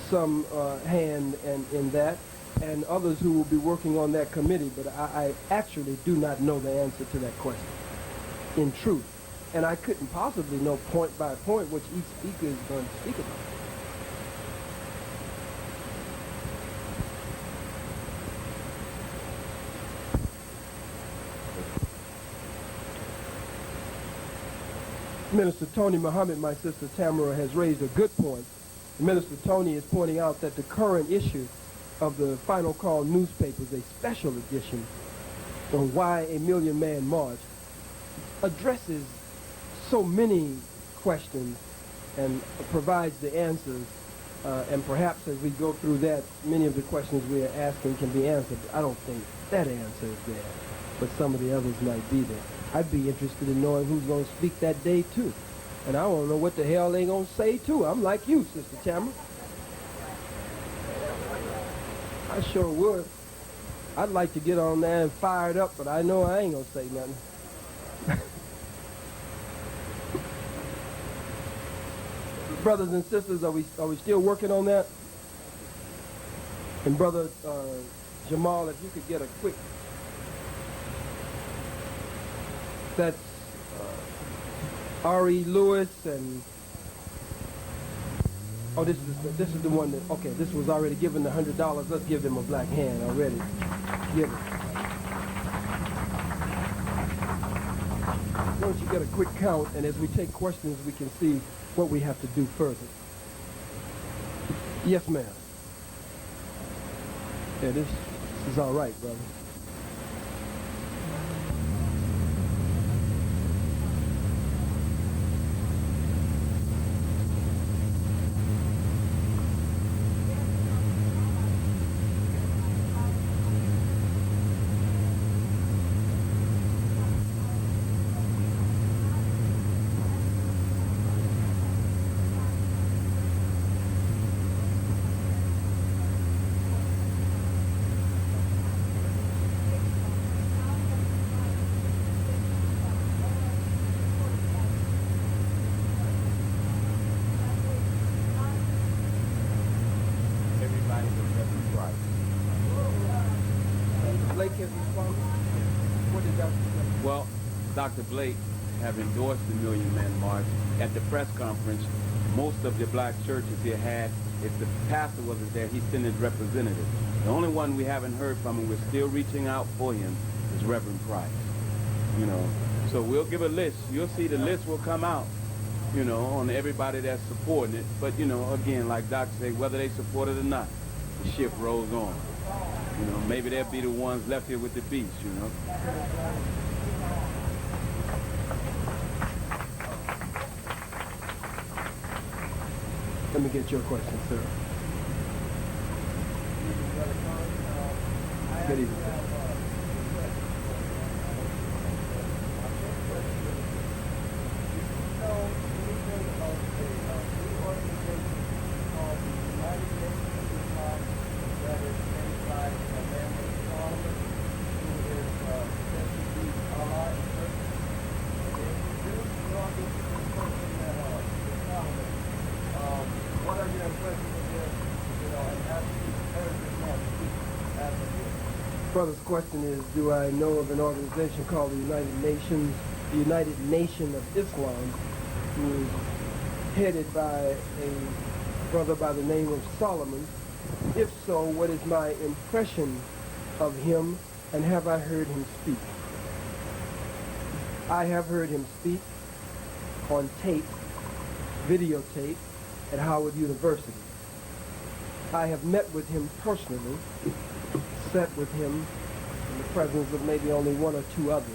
some hand in that, and others who will be working on that committee. But I actually do not know the answer to that question, in truth. And I couldn't possibly know point by point which each speaker is going to speak about. Minister Tony Muhammad, my sister Tamara, has raised a good point. Minister Tony is pointing out that the current issue of the Final Call newspaper is a special edition on why a Million Man March addresses so many questions and provides the answers, and perhaps as we go through that, many of the questions we are asking can be answered. I don't think that answer is there, but some of the others might be there. I'd be interested in knowing who's going to speak that day too, and I want to know what the hell they going to say too. I'm like you, Sister Tamara. I sure would. I'd like to get on there and fire it up, but I know I ain't going to say nothing. Brothers and sisters, are we still working on that? And Brother Jamal, if you could get a quick, that's R.E. Lewis and, oh, this is the one that, okay, this was already given the $100. Let's give them a black hand already. Give it. Why don't you get a quick count, and as we take questions, we can see what we have to do further. Yes, ma'am. Yeah, this is all right, brother. Blake has responded? What did Dr. say? Well, Dr. Blake have endorsed the Million Man March. At the press conference, most of the black churches here had, if the pastor wasn't there, he sent his representative. The only one we haven't heard from, and we're still reaching out for him, is Reverend Price. You know, so we'll give a list. You'll see the list will come out, you know, on everybody that's supporting it. But, you know, again, like Doc said, whether they support it or not, the ship rolls on. You know, maybe they'll be the ones left here with the beach, you know. Let me get your question, sir. Good evening. Brother's question is, do I know of an organization called the United Nations, the United Nation of Islam, who is headed by a brother by the name of Solomon? If so, what is my impression of him, and have I heard him speak? I have heard him speak on tape, videotape, at Howard University. I have met with him personally, sat with him in the presence of maybe only one or two others.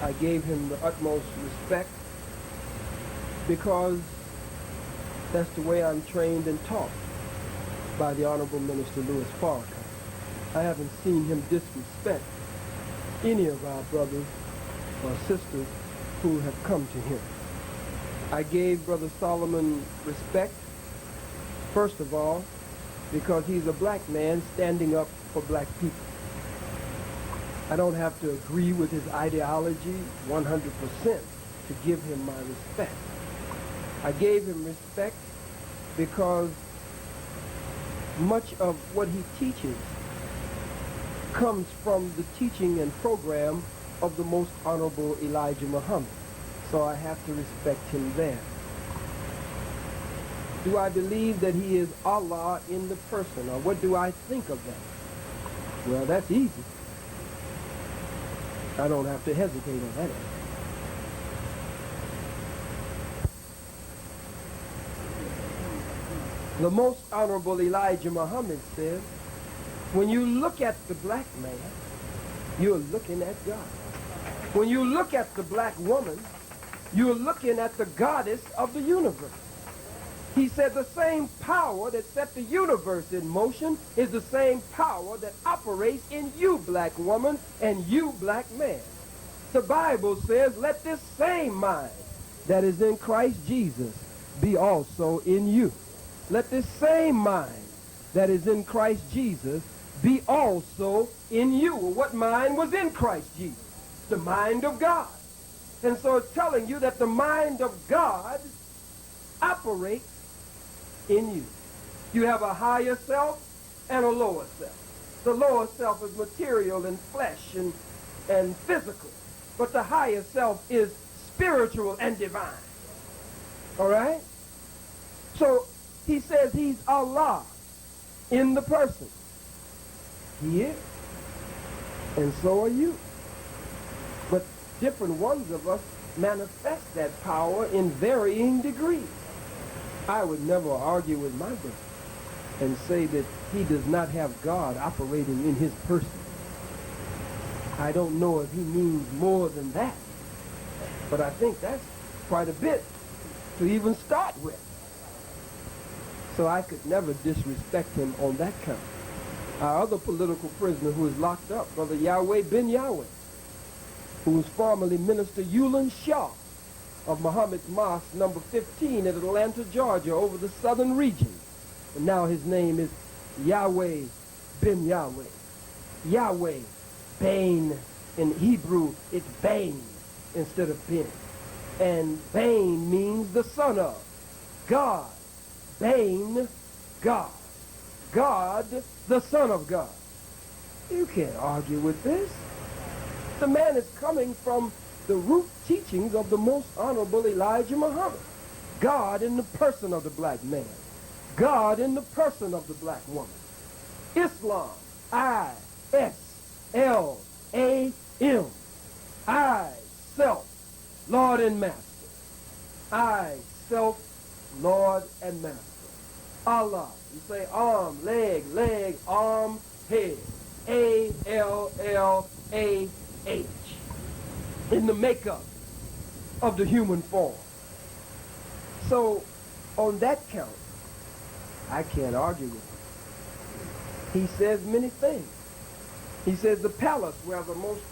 I gave him the utmost respect because that's the way I'm trained and taught by the Honorable Minister Louis Farrakhan. I haven't seen him disrespect any of our brothers or sisters who have come to him. I gave Brother Solomon respect, first of all, because he's a black man standing up for black people. I don't have to agree with his ideology 100% to give him my respect. I gave him respect because much of what he teaches comes from the teaching and program of the Most Honorable Elijah Muhammad. So I have to respect him there. Do I believe that he is Allah in the person, or what do I think of that? Well, that's easy. I don't have to hesitate on that. The Most Honorable Elijah Muhammad says, when you look at the black man, you're looking at God. When you look at the black woman, you're looking at the goddess of the universe. He said the same power that set the universe in motion is the same power that operates in you, black woman, and you, black man. The Bible says, let this same mind that is in Christ Jesus be also in you. Let this same mind that is in Christ Jesus be also in you. What mind was in Christ Jesus? The mind of God. And so it's telling you that the mind of God operates in you. You have a higher self and a lower self. The lower self is material and flesh and physical, but the higher self is spiritual and divine. All right? So he says he's Allah in the person. He is. And so are you. But different ones of us manifest that power in varying degrees. I would never argue with my brother and say that he does not have God operating in his person. I don't know if he means more than that, but I think that's quite a bit to even start with. So I could never disrespect him on that count. Our other political prisoner who is locked up, Brother Yahweh bin Yahweh, who was formerly Minister Yulan Shah of Muhammad's Mosque number 15 at Atlanta, Georgia, over the southern region. And now his name is Yahweh bin Yahweh. Yahweh, Bain, in Hebrew, it's Bain instead of bin. And Bain means the son of. God, Bain, God. God, the son of God. You can't argue with this. The man is coming from the root teachings of the most honorable Elijah Muhammad. God in the person of the black man. God in the person of the black woman. Islam, I-S-L-A-M. I, self, Lord and Master. I, self, Lord and Master. Allah, you say arm, leg, arm, head. A-L-L-A-H. In the makeup of the human form. So, on that count, I can't argue with him. He says many things. He says the palace where the most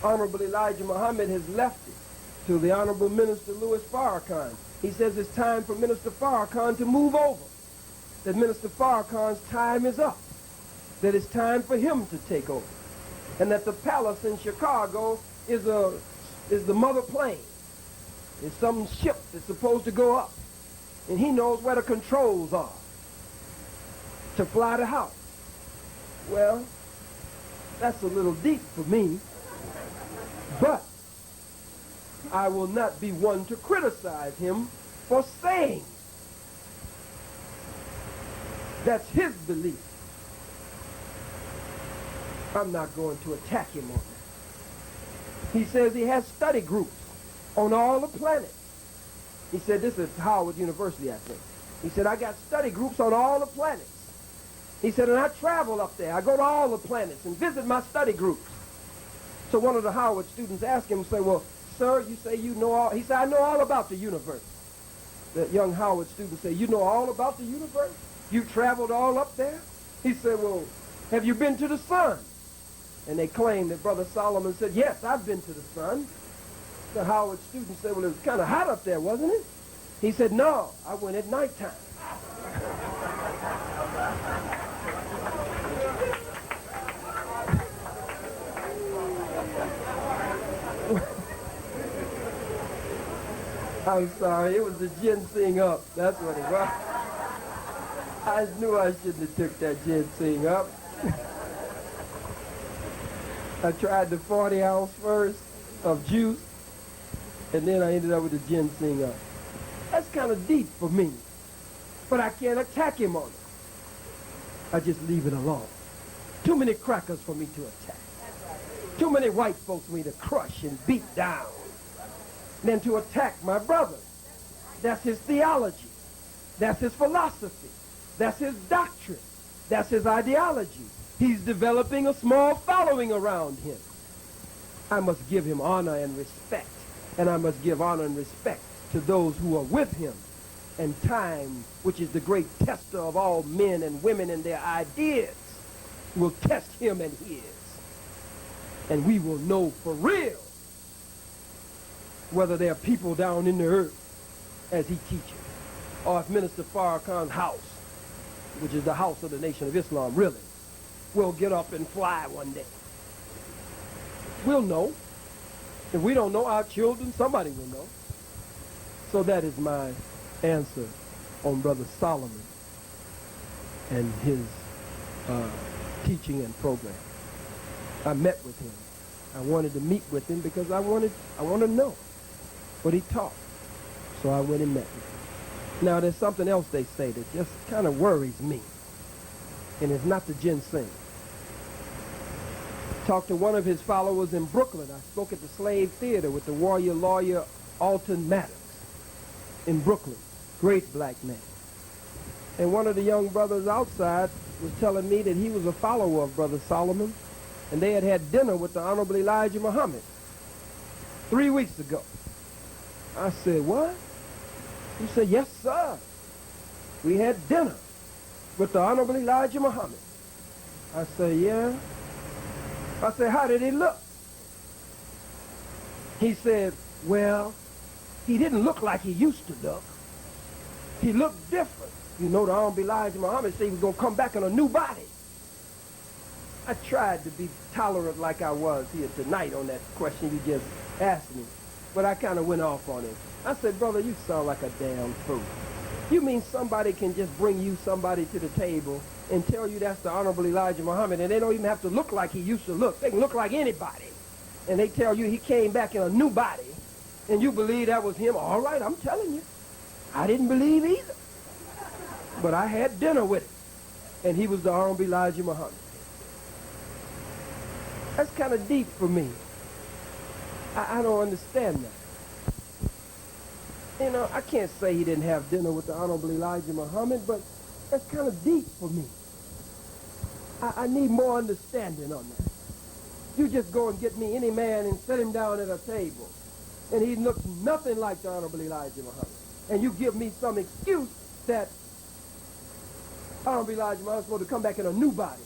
honorable Elijah Muhammad has left it to the Honorable Minister Louis Farrakhan. He says it's time for Minister Farrakhan to move over. That Minister Farrakhan's time is up. That it's time for him to take over. And that the palace in Chicago is the mother plane. It's some ship that's supposed to go up. And he knows where the controls are to fly the house. Well, that's a little deep for me. But I will not be one to criticize him for saying that's his belief. I'm not going to attack him on that. He says he has study groups on all the planets. He said, this is Howard University, I think. He said, I got study groups on all the planets. He said, and I travel up there. I go to all the planets and visit my study groups. So one of the Howard students asked him, say, well, sir, you say you know all. He said, I know all about the universe. The young Howard student said, you know all about the universe? You traveled all up there? He said, well, have you been to the sun? And they claimed that Brother Solomon said, yes, I've been to the sun. The Howard student said, well, it was kind of hot up there, wasn't it? He said, no, I went at nighttime. I'm sorry, it was the ginseng up. That's what it was. I knew I shouldn't have took that ginseng up. I tried the 40 ounce first of juice, and then I ended up with the ginseng up. That's kind of deep for me, but I can't attack him on it. I just leave it alone. Too many crackers for me to attack. Too many white folks for me to crush and beat down. Than to attack my brother. That's his theology. That's his philosophy. That's his doctrine. That's his ideology. He's developing a small following around him. I must give him honor and respect. And I must give honor and respect to those who are with him. And time, which is the great tester of all men and women and their ideas, will test him and his. And we will know for real whether there are people down in the earth as he teaches, or if Minister Farrakhan's house, which is the house of the Nation of Islam, really, will get up and fly one day. We'll know. If we don't know, our children, somebody will know. So that is my answer on Brother Solomon and his teaching and program. I met with him. I wanted to meet with him because I want to know what he taught. So I went and met with him. Now there's something else they say that just kind of worries me. And it's not the ginseng. Talked to one of his followers in Brooklyn. I spoke at the Slave Theater with the warrior lawyer Alton Maddox in Brooklyn. Great black man. And one of the young brothers outside was telling me that he was a follower of Brother Solomon, and they had had dinner with the Honorable Elijah Muhammad 3 weeks ago. I said, what? He said, yes, sir. We had dinner with the Honorable Elijah Muhammad. I said, yeah. I said, how did he look? He said, well, he didn't look like he used to look. He looked different. You know, the Honorable Elijah Muhammad said he was going to come back in a new body. I tried to be tolerant like I was here tonight on that question you just asked me, but I kind of went off on it. I said, brother, you sound like a damn fool. You mean somebody can just bring you somebody to the table and tell you that's the Honorable Elijah Muhammad, and they don't even have to look like he used to look. They can look like anybody. And they tell you he came back in a new body, and you believe that was him. All right, I'm telling you. I didn't believe either. But I had dinner with him, and he was the Honorable Elijah Muhammad. That's kind of deep for me. I don't understand that. You know, I can't say he didn't have dinner with the Honorable Elijah Muhammad, but that's kind of deep for me. I need more understanding on that. You just go and get me any man and set him down at a table, and he looks nothing like the Honorable Elijah Muhammad. And you give me some excuse that Honorable Elijah Muhammad is supposed to come back in a new body.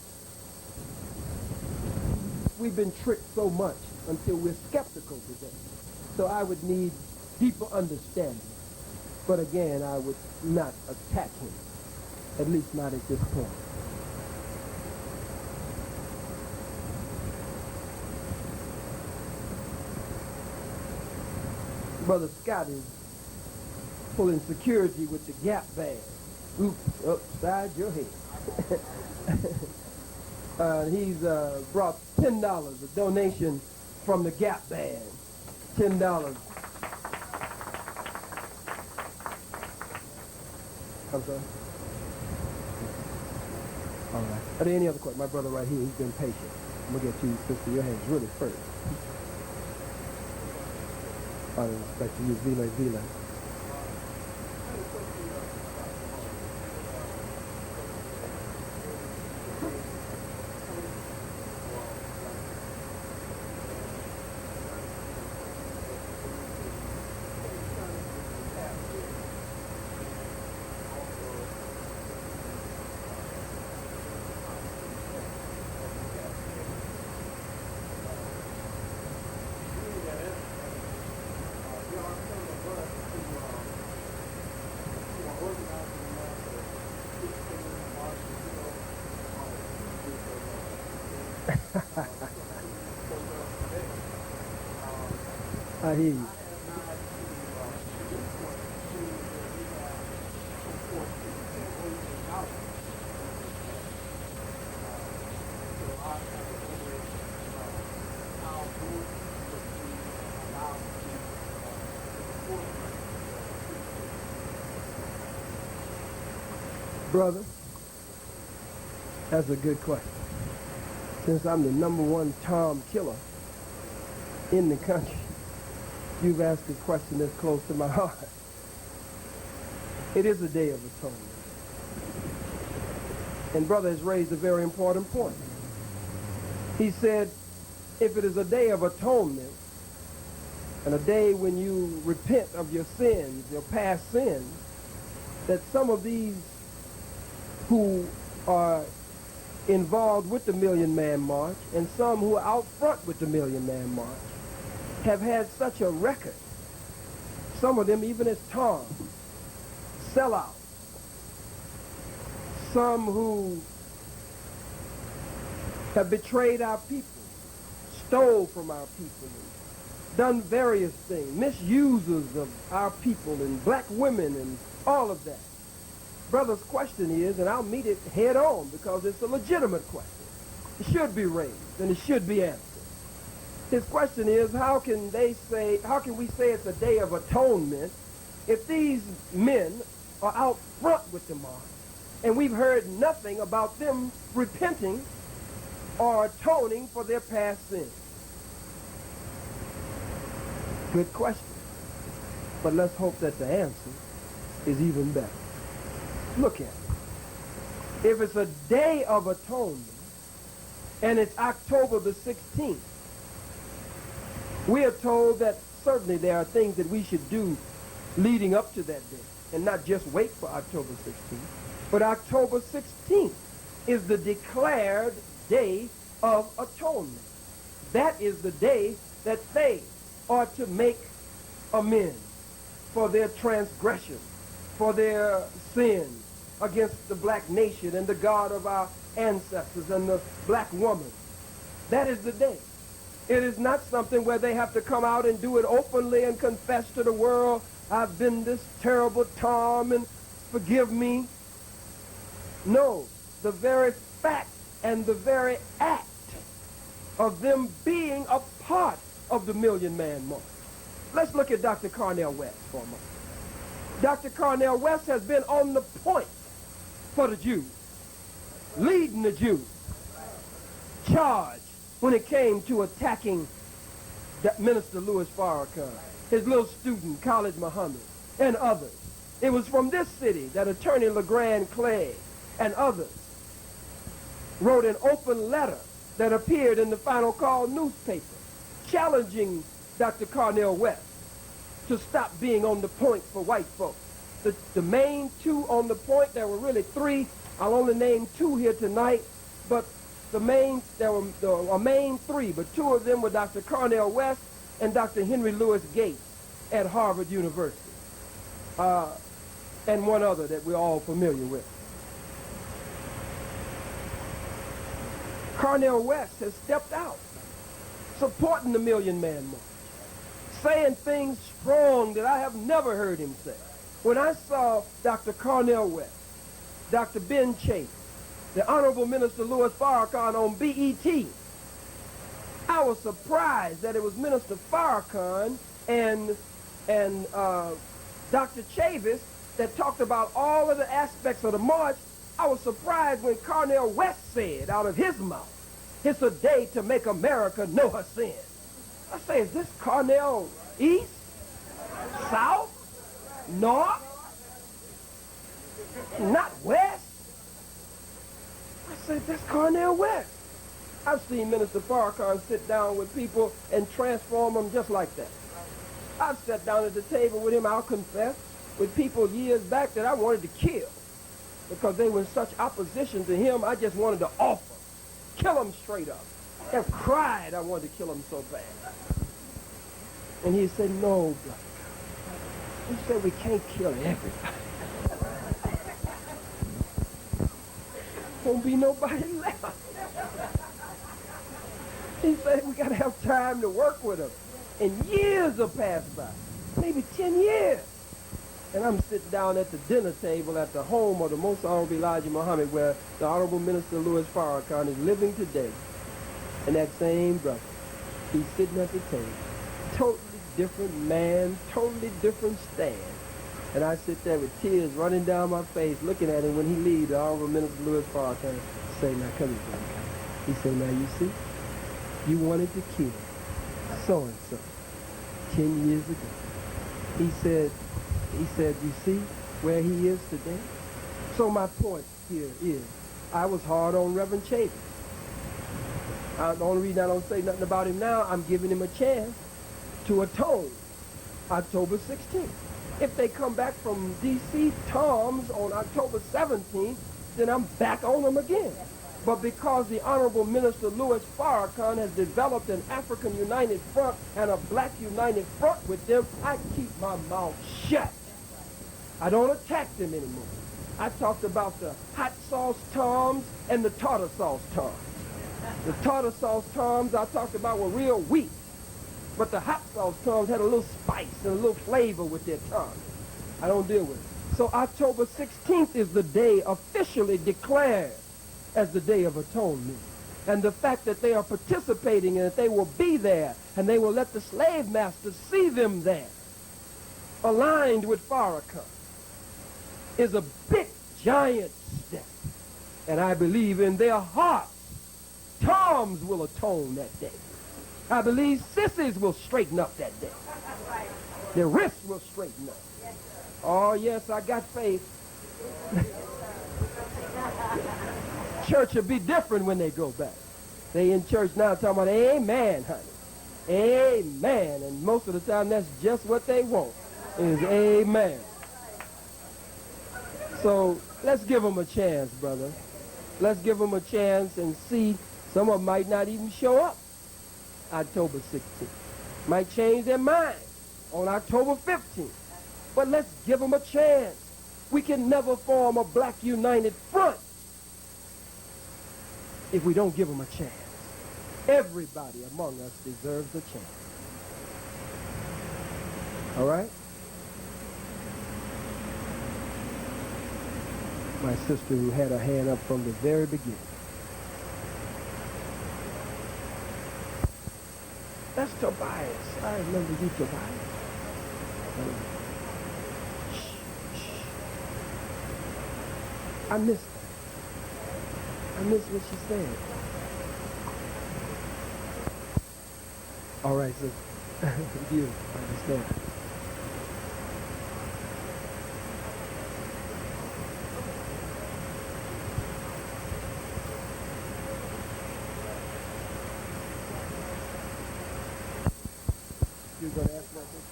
We've been tricked so much until we're skeptical today. So I would need deeper understanding. But again, I would not attack him, at least not at this point. Brother Scott is pulling security with the Gap bag. Oops, upside your head. He's brought $10, a donation from the Gap bag. $10. I'm sorry? All right. Are there any other questions? My brother right here, he's been patient. I'm going to get you, sister, your hands really first. Out of respect to you, Vila. I hear you. Brother, that's a good question. Since I'm the #1 Tom killer in the country, you've asked a question that's close to my heart. It is a day of atonement. And brother has raised a very important point. He said, if it is a day of atonement, and a day when you repent of your sins, your past sins, that some of these who are involved with the Million Man March and some who are out front with the Million Man March have had such a record, some of them even as Tom, sellouts, some who have betrayed our people, stole from our people, and done various things, misusers of our people and black women and all of that. Brother's question is, and I'll meet it head on because it's a legitimate question. It should be raised and it should be answered. His question is, how can we say it's a day of atonement if these men are out front with the march and we've heard nothing about them repenting or atoning for their past sins? Good question. But let's hope that the answer is even better. Look at it. If it's a day of atonement and it's October the 16th, we are told that certainly there are things that we should do leading up to that day and not just wait for October 16th. But October 16th is the declared day of atonement. That is the day that they are to make amends for their transgression, for their sins against the black nation and the God of our ancestors and the black woman. That is the day. It is not something where they have to come out and do it openly and confess to the world, I've been this terrible Tom and forgive me. No, the very fact and the very act of them being a part of the Million Man March. Let's look at Dr. Cornel West for a moment. Dr. Cornel West has been on the point for the Jews, leading the Jews, charged when it came to attacking Minister Louis Farrakhan, his little student, Khallid Muhammad, and others. It was from this city that Attorney LeGrand Clay and others wrote an open letter that appeared in the Final Call newspaper, challenging Dr. Cornel West to stop being on the point for white folks. The main two on the point, there were really three. I'll only name two here tonight, but there were main three, but two of them were Dr. Cornel West and Dr. Henry Louis Gates at Harvard University, and one other that we're all familiar with. Cornel West has stepped out, supporting the Million Man March, saying things strong that I have never heard him say. When I saw Dr. Cornel West, Dr. Ben Chase, the Honorable Minister Louis Farrakhan on BET, I was surprised that it was Minister Farrakhan and Dr. Chavis that talked about all of the aspects of the march. I was surprised when Cornel West said out of his mouth, "It's a day to make America know her sins." I say, is this Cornel East? South? North? Not West? I said, that's Cornel West. I've seen Minister Farrakhan sit down with people and transform them just like that. I've sat down at the table with him, I'll confess, with people years back that I wanted to kill because they were in such opposition to him. I just wanted to offer, kill them straight up. I've cried I wanted to kill him so bad. And he said, no, brother. He said, we can't kill everybody. Won't be nobody left. He said, we got to have time to work with them. And years have passed by, maybe 10 years. And I'm sitting down at the dinner table at the home of the Most Honorable Elijah Muhammad, where the Honorable Minister Louis Farrakhan is living today. And that same brother, he's sitting at the table. Totally different man, totally different stand. And I sit there with tears running down my face, looking at him when he leaves, the Honorable Minister Louis Farrakhan, say, now come here, brother. He said, now you see, you wanted to kill so-and-so 10 years ago. He said, you see where he is today? So my point here is, I was hard on Reverend Chavis. The only reason I don't say nothing about him now, I'm giving him a chance to atone October 16th. If they come back from D.C. Toms on October 17th, then I'm back on them again. But because the Honorable Minister Louis Farrakhan has developed an African United Front and a Black United Front with them, I keep my mouth shut. I don't attack them anymore. I talked about the hot sauce Toms and the tartar sauce Toms. The tartar sauce Toms I talked about were real weak, but the hot sauce Toms had a little spice and a little flavor with their tongue. I don't deal with it. So October 16th is the day officially declared as the Day of Atonement. And the fact that they are participating and that they will be there and they will let the slave masters see them there, aligned with Farrakhan, is a big, giant step. And I believe in their hearts, Toms will atone that day. I believe sissies will straighten up that day. Their wrists will straighten up. Oh, yes, I got faith. Church will be different when they go back. They in church now talking about amen, honey. Amen. And most of the time, that's just what they want, is amen. So let's give them a chance, brother. Let's give them a chance and see. Some of them might not even show up October 16th. Might change their mind on October 15th. But let's give them a chance. We can never form a Black United Front if we don't give them a chance. Everybody among us deserves a chance. All right? my sister who had her hand up from the very beginning. That's Tobias. I remember you, Tobias. I missed that. I missed what she said. All right, so you, I understand. You're going to ask nothing?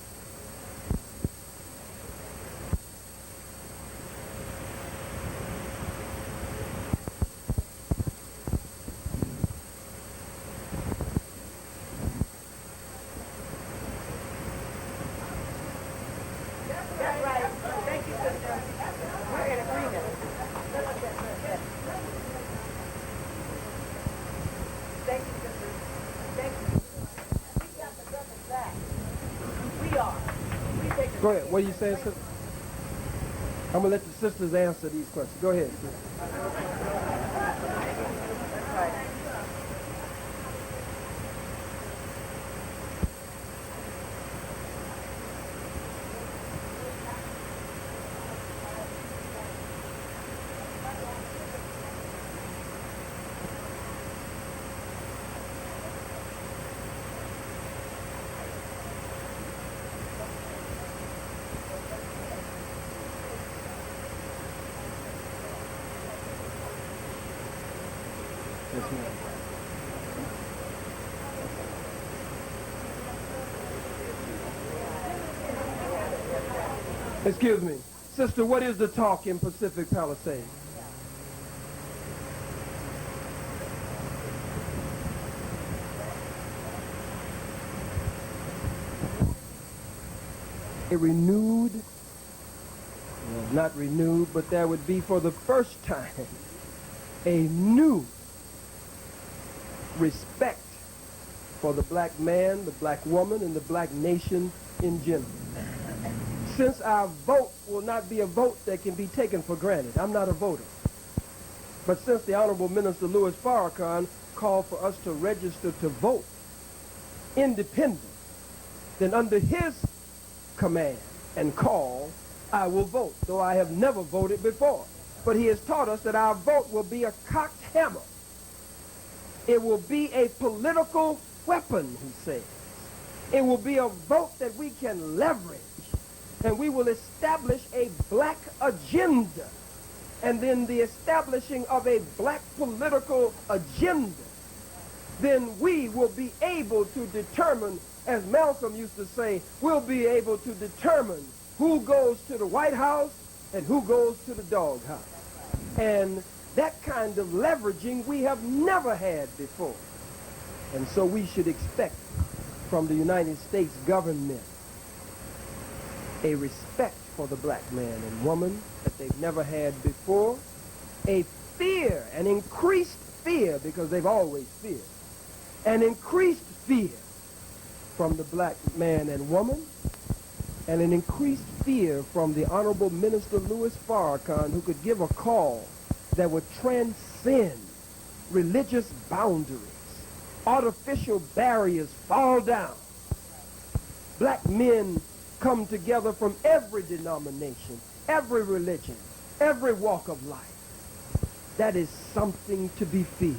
That's right. Thank you, sister. We're in agreement. Thank you, sister. Thank you. We got the brothers back. We are. We take the Go ahead. What are you saying, sister? I'm going to let the sisters answer these questions. Go ahead, sister. That's right. Yes, ma'am. Excuse me. Sister, what is the talk in Pacific Palisades? A renewed, well, not renewed, but there would be for the first time a new respect for the black man, the black woman, and the black nation in general. Since our vote will not be a vote that can be taken for granted, I'm not a voter. But since the Honorable Minister Louis Farrakhan called for us to register to vote independent, then under his command and call, I will vote, though I have never voted before. But he has taught us that our vote will be a cocked hammer. It will be a political weapon, he says. It will be a vote that we can leverage, and we will establish a black agenda. And then the establishing of a black political agenda, then we will be able to determine, as Malcolm used to say, we'll be able to determine who goes to the White House and who goes to the doghouse. And that kind of leveraging we have never had before. And so we should expect from the United States government a respect for the black man and woman that they've never had before, a fear, an increased fear, because they've always feared, an increased fear from the black man and woman, and an increased fear from the Honorable Minister Louis Farrakhan, who could give a call that would transcend religious boundaries. Artificial barriers fall down. Black men come together from every denomination, every religion, every walk of life. That is something to be feared.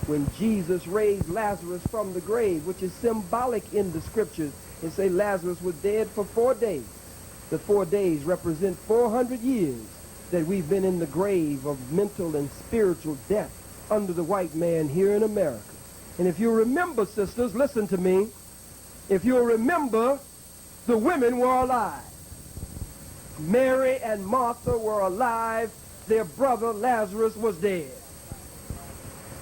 When Jesus raised Lazarus from the grave, which is symbolic in the scriptures, and say Lazarus was dead for 4 days. The 4 days represent 400 years that we've been in the grave of mental and spiritual death under the white man here in America. And if you remember, sisters, listen to me. If you remember, the women were alive. Mary and Martha were alive. Their brother Lazarus was dead.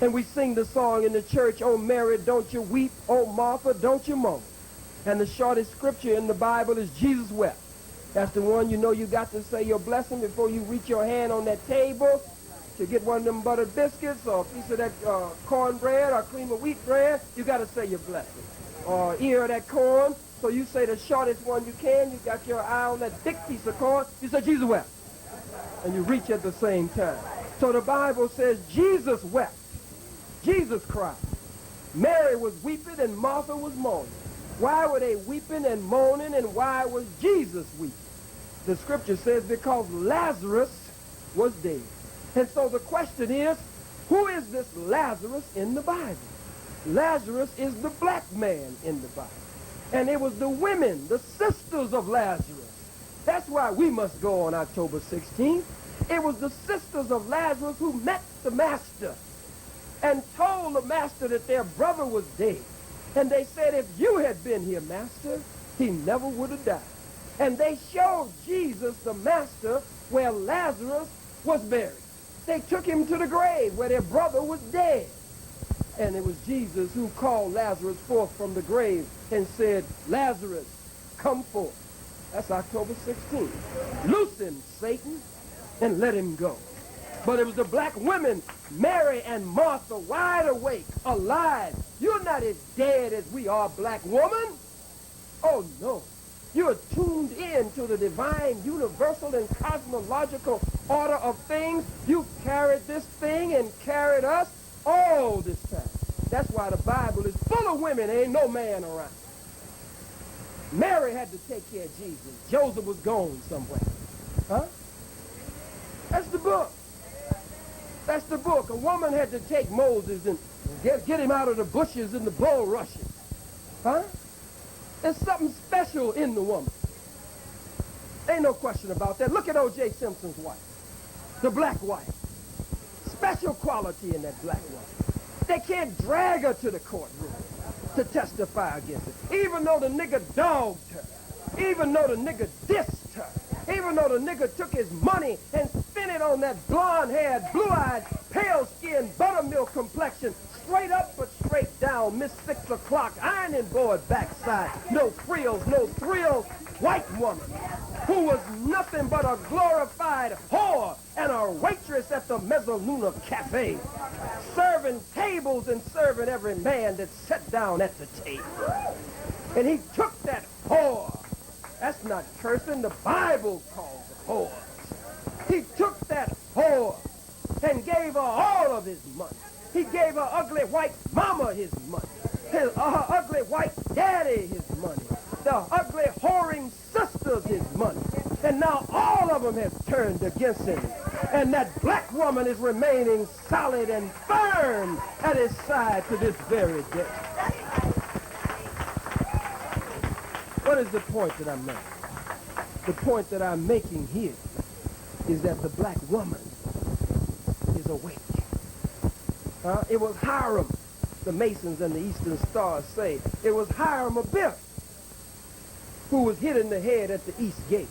And we sing the song in the church, "Oh Mary, don't you weep, oh Martha, don't you moan." And the shortest scripture in the Bible is Jesus wept. That's the one you know you got to say your blessing before you reach your hand on that table to get one of them buttered biscuits or a piece of that cornbread or cream of wheat bread. You got to say your blessing. Or ear of that corn. So you say the shortest one you can. You got your eye on that big piece of corn. You say Jesus wept. and you reach at the same time. So the Bible says Jesus wept. Jesus cried. Mary was weeping and Martha was mourning. Why were they weeping and mourning, and why was Jesus weeping? The scripture says because Lazarus was dead. And so the question is, who is this Lazarus in the Bible? Lazarus is the black man in the Bible. And it was the women, the sisters of Lazarus. That's why we must go on October 16th. It was the sisters of Lazarus who met the master and told the master that their brother was dead. And they said, if you had been here, master, he never would have died. And they showed Jesus, the master, where Lazarus was buried. They took him to the grave where their brother was dead. And it was Jesus who called Lazarus forth from the grave and said, Lazarus, come forth. That's October 16th. Loosen Satan and let him go. But it was the black women, Mary and Martha, wide awake, alive. You're not as dead as we are, black woman. Oh, no. You're tuned in to the divine, universal, and cosmological order of things. You've carried this thing and carried us all this time. That's why the Bible is full of women. There ain't no man around. Mary had to take care of Jesus. Joseph was gone somewhere. Huh? That's the book. That's the book. A woman had to take Moses and get him out of the bushes and the bulrushes. Huh? There's something special in the woman. Ain't no question about that. Look at O.J. Simpson's wife, the black wife. Special quality in that black wife. They can't drag her to the courtroom to testify against it. Even though the nigga dogged her, even though the nigga dissed her, even though the nigga took his money and spent it on that blonde-haired, blue-eyed, pale-skinned, buttermilk complexion, straight up but straight down, Miss 6 o'clock, ironing board backside, no frills, no thrills, white woman who was nothing but a glorified whore and a waitress at the Mezzaluna Cafe, serving tables and serving every man that sat down at the table. And he took that whore. That's not cursing. The Bible calls it whore. He took that whore and gave her all of his money. He gave her ugly white mama his money, her ugly white daddy his money, the ugly whoring sisters his money. And now all of them have turned against him. And that black woman is remaining solid and firm at his side to this very day. What is the point that I'm making? The point that I'm making here is that the black woman is awake. It was Hiram, the Masons and the Eastern Stars say. It was Hiram Abiff who was hit in the head at the East Gate,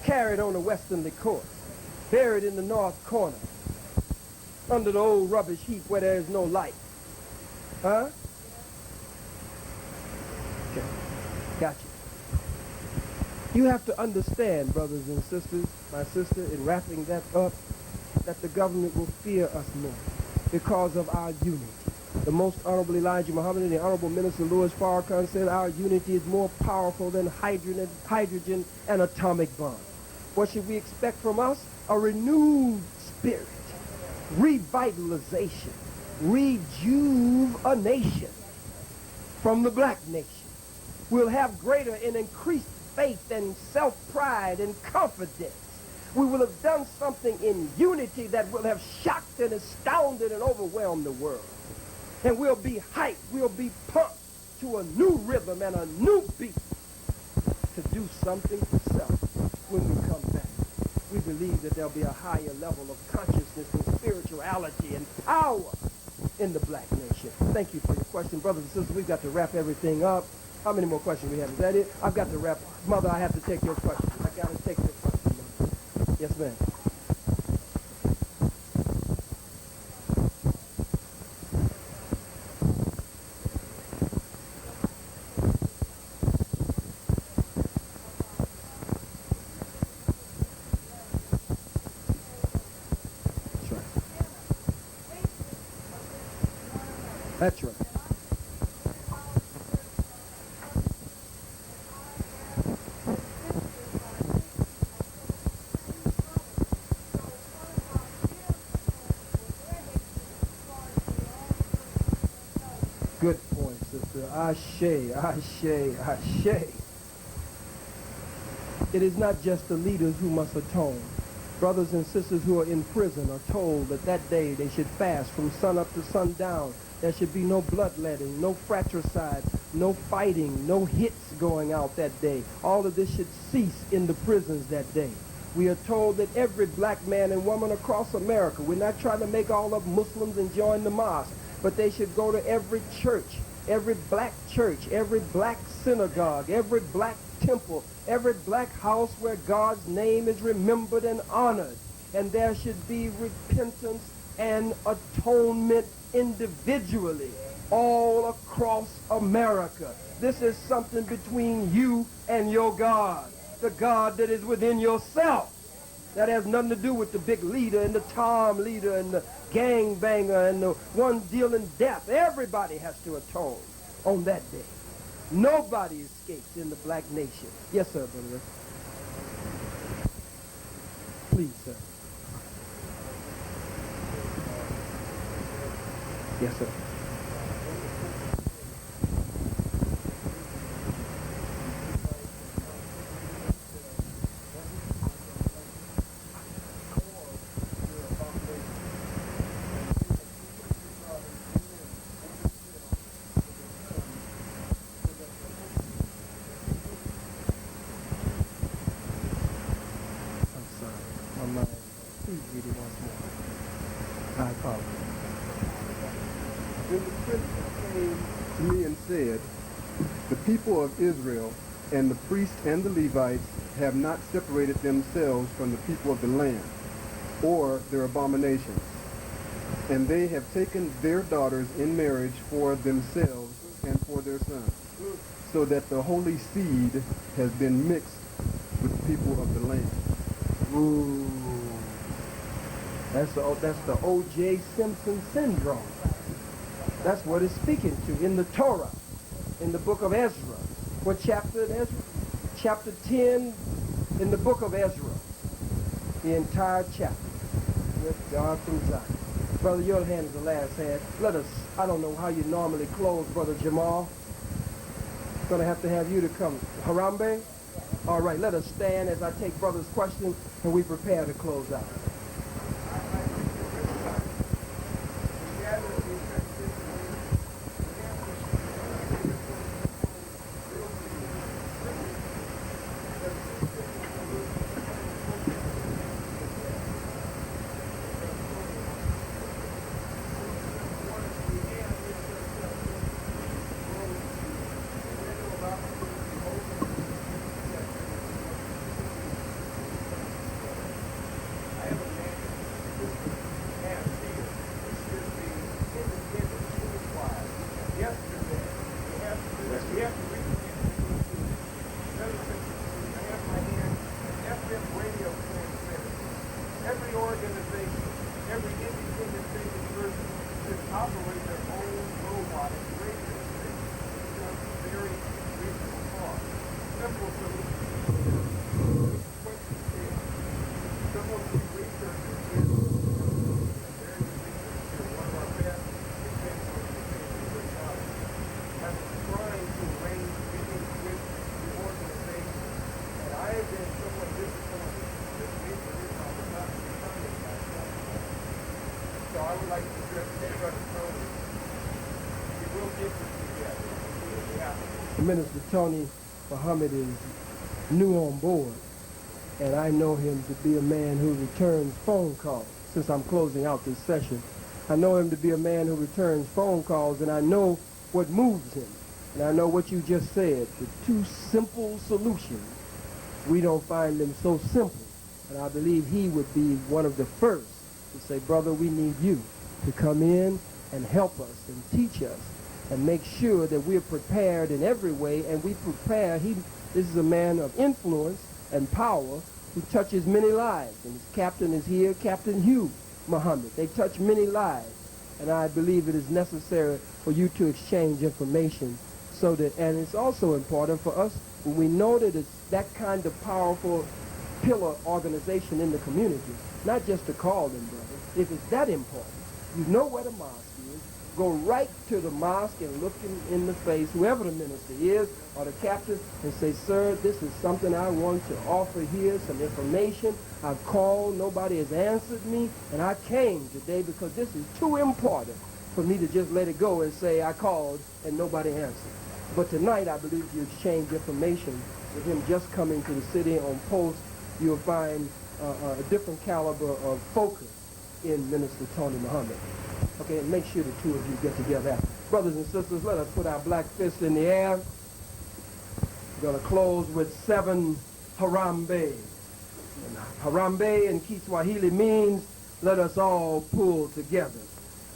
carried on the westernly course, buried in the north corner, under the old rubbish heap where there is no light. Huh? Okay. Gotcha. You have to understand, brothers and sisters, my sister, in wrapping that up, that the government will fear us more because of our unity. The Most Honorable Elijah Muhammad and the Honorable Minister Louis Farrakhan said our unity is more powerful than hydrogen and atomic bombs. What should we expect from us? A renewed spirit, revitalization, rejuvenation from the black nation. We'll have greater and increased faith and self-pride and confidence. We will have done something in unity that will have shocked and astounded and overwhelmed the world. And we'll be hyped, we'll be pumped to a new rhythm and a new beat to do something for self when we come back. We believe that there'll be a higher level of consciousness and spirituality and power in the black nation. Thank you for your question. Brothers and sisters, we've got to wrap everything up. How many more questions we have? Is that it? I've got to wrap. Mother, I have to take your question. I got to take your question, Mother. Yes, ma'am. That's right. Good point, sister. Ashe, ashe, ashe. It is not just the leaders who must atone. Brothers and sisters who are in prison are told that that day they should fast from sun up to sundown. There should be no bloodletting, no fratricide, no fighting, no hits going out that day. All of this should cease in the prisons that day. We are told that every black man and woman across America, we're not trying to make all of Muslims and join the mosque, but they should go to every church, every black church, every black synagogue, every black temple, every black house where God's name is remembered and honored. And there should be repentance and atonement individually all across America. This is something between you and your God, the God that is within yourself. That has nothing to do with the big leader and the Tom leader and the gangbanger and the one dealing death. Everybody has to atone on that day. Nobody escapes in the black nation. Yes, sir, brother. Please, sir. Yes, sir. I apologize. When the prince came to me and said, the people of Israel and the priests and the Levites have not separated themselves from the people of the land, or their abominations, and they have taken their daughters in marriage for themselves and for their sons, so that the holy seed has been mixed with the people of the land. Ooh. That's the O.J. Simpson syndrome. That's what it's speaking to in the Torah, in the book of Ezra. What chapter in Ezra? Chapter 10 in the book of Ezra. The entire chapter. With God from Zion. Brother, your hand is the last hand. Let us, I don't know how you normally close, Brother Jamal. Going to have you to come. Harambe? All right, let us stand as I take brother's question and we prepare to close out. Minister Tony Muhammad is new on board, and I know him to be a man who returns phone calls. Since I'm closing out this session, I know him to be a man who returns phone calls, and I know what moves him. And I know what you just said, the two simple solutions. We don't find them so simple. And I believe he would be one of the first to say, brother, we need you to come in and help us and teach us and make sure that we're prepared in every way, and we prepare. This is a man of influence and power who touches many lives, and his captain is here, Captain Hugh Muhammad. They touch many lives, and I believe it is necessary for you to exchange information so that, and it's also important for us when we know that it's that kind of powerful pillar organization in the community, not just to call them, brother. If it's that important, you know where the mosque is, go right to the mosque and look him in the face, whoever the minister is or the captain, and say, sir, this is something I want to offer here, some information. I've called, nobody has answered me, and I came today because this is too important for me to just let it go and say I called and nobody answered. But tonight, I believe you exchange information with him just coming to the city on post. You'll find a different caliber of focus in Minister Tony Muhammad. Okay, and make sure the two of you get together. Brothers and sisters, let us put our black fists in the air. We're going to close with 7 Harambe. And Harambe in Kiswahili means let us all pull together.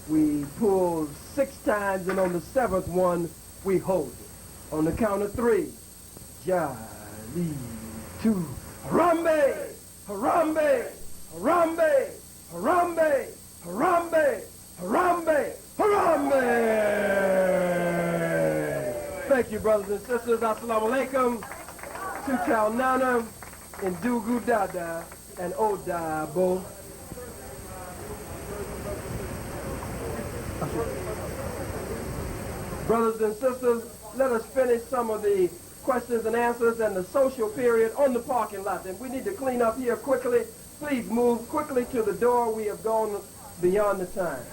We pull 6 times, and on the 7th one, we hold it. On the count of 3, Jali, 2, Harambe, Harambe, Harambe, Harambe, Harambe, Harambe, Harambe! Thank you, brothers and sisters. Assalamu alaikum. Tuchal Nana, and Dugu Dada, and Odabo. Brothers and sisters, let us finish some of the questions and answers and the social period on the parking lot. And we need to clean up here quickly. Please move quickly to the door. We have gone beyond the time.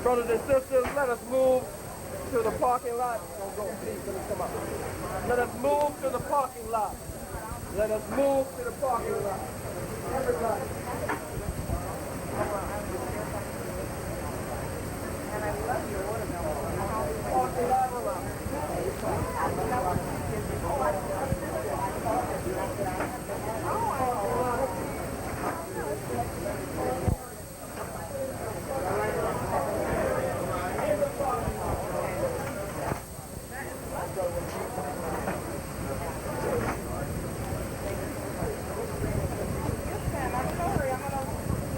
Brothers and sisters, let us move to the parking lot. Don't go, please, let me come up. Let us move to the parking lot. Let us move to the parking lot. Everybody. And I love your watermelon. Parking lot.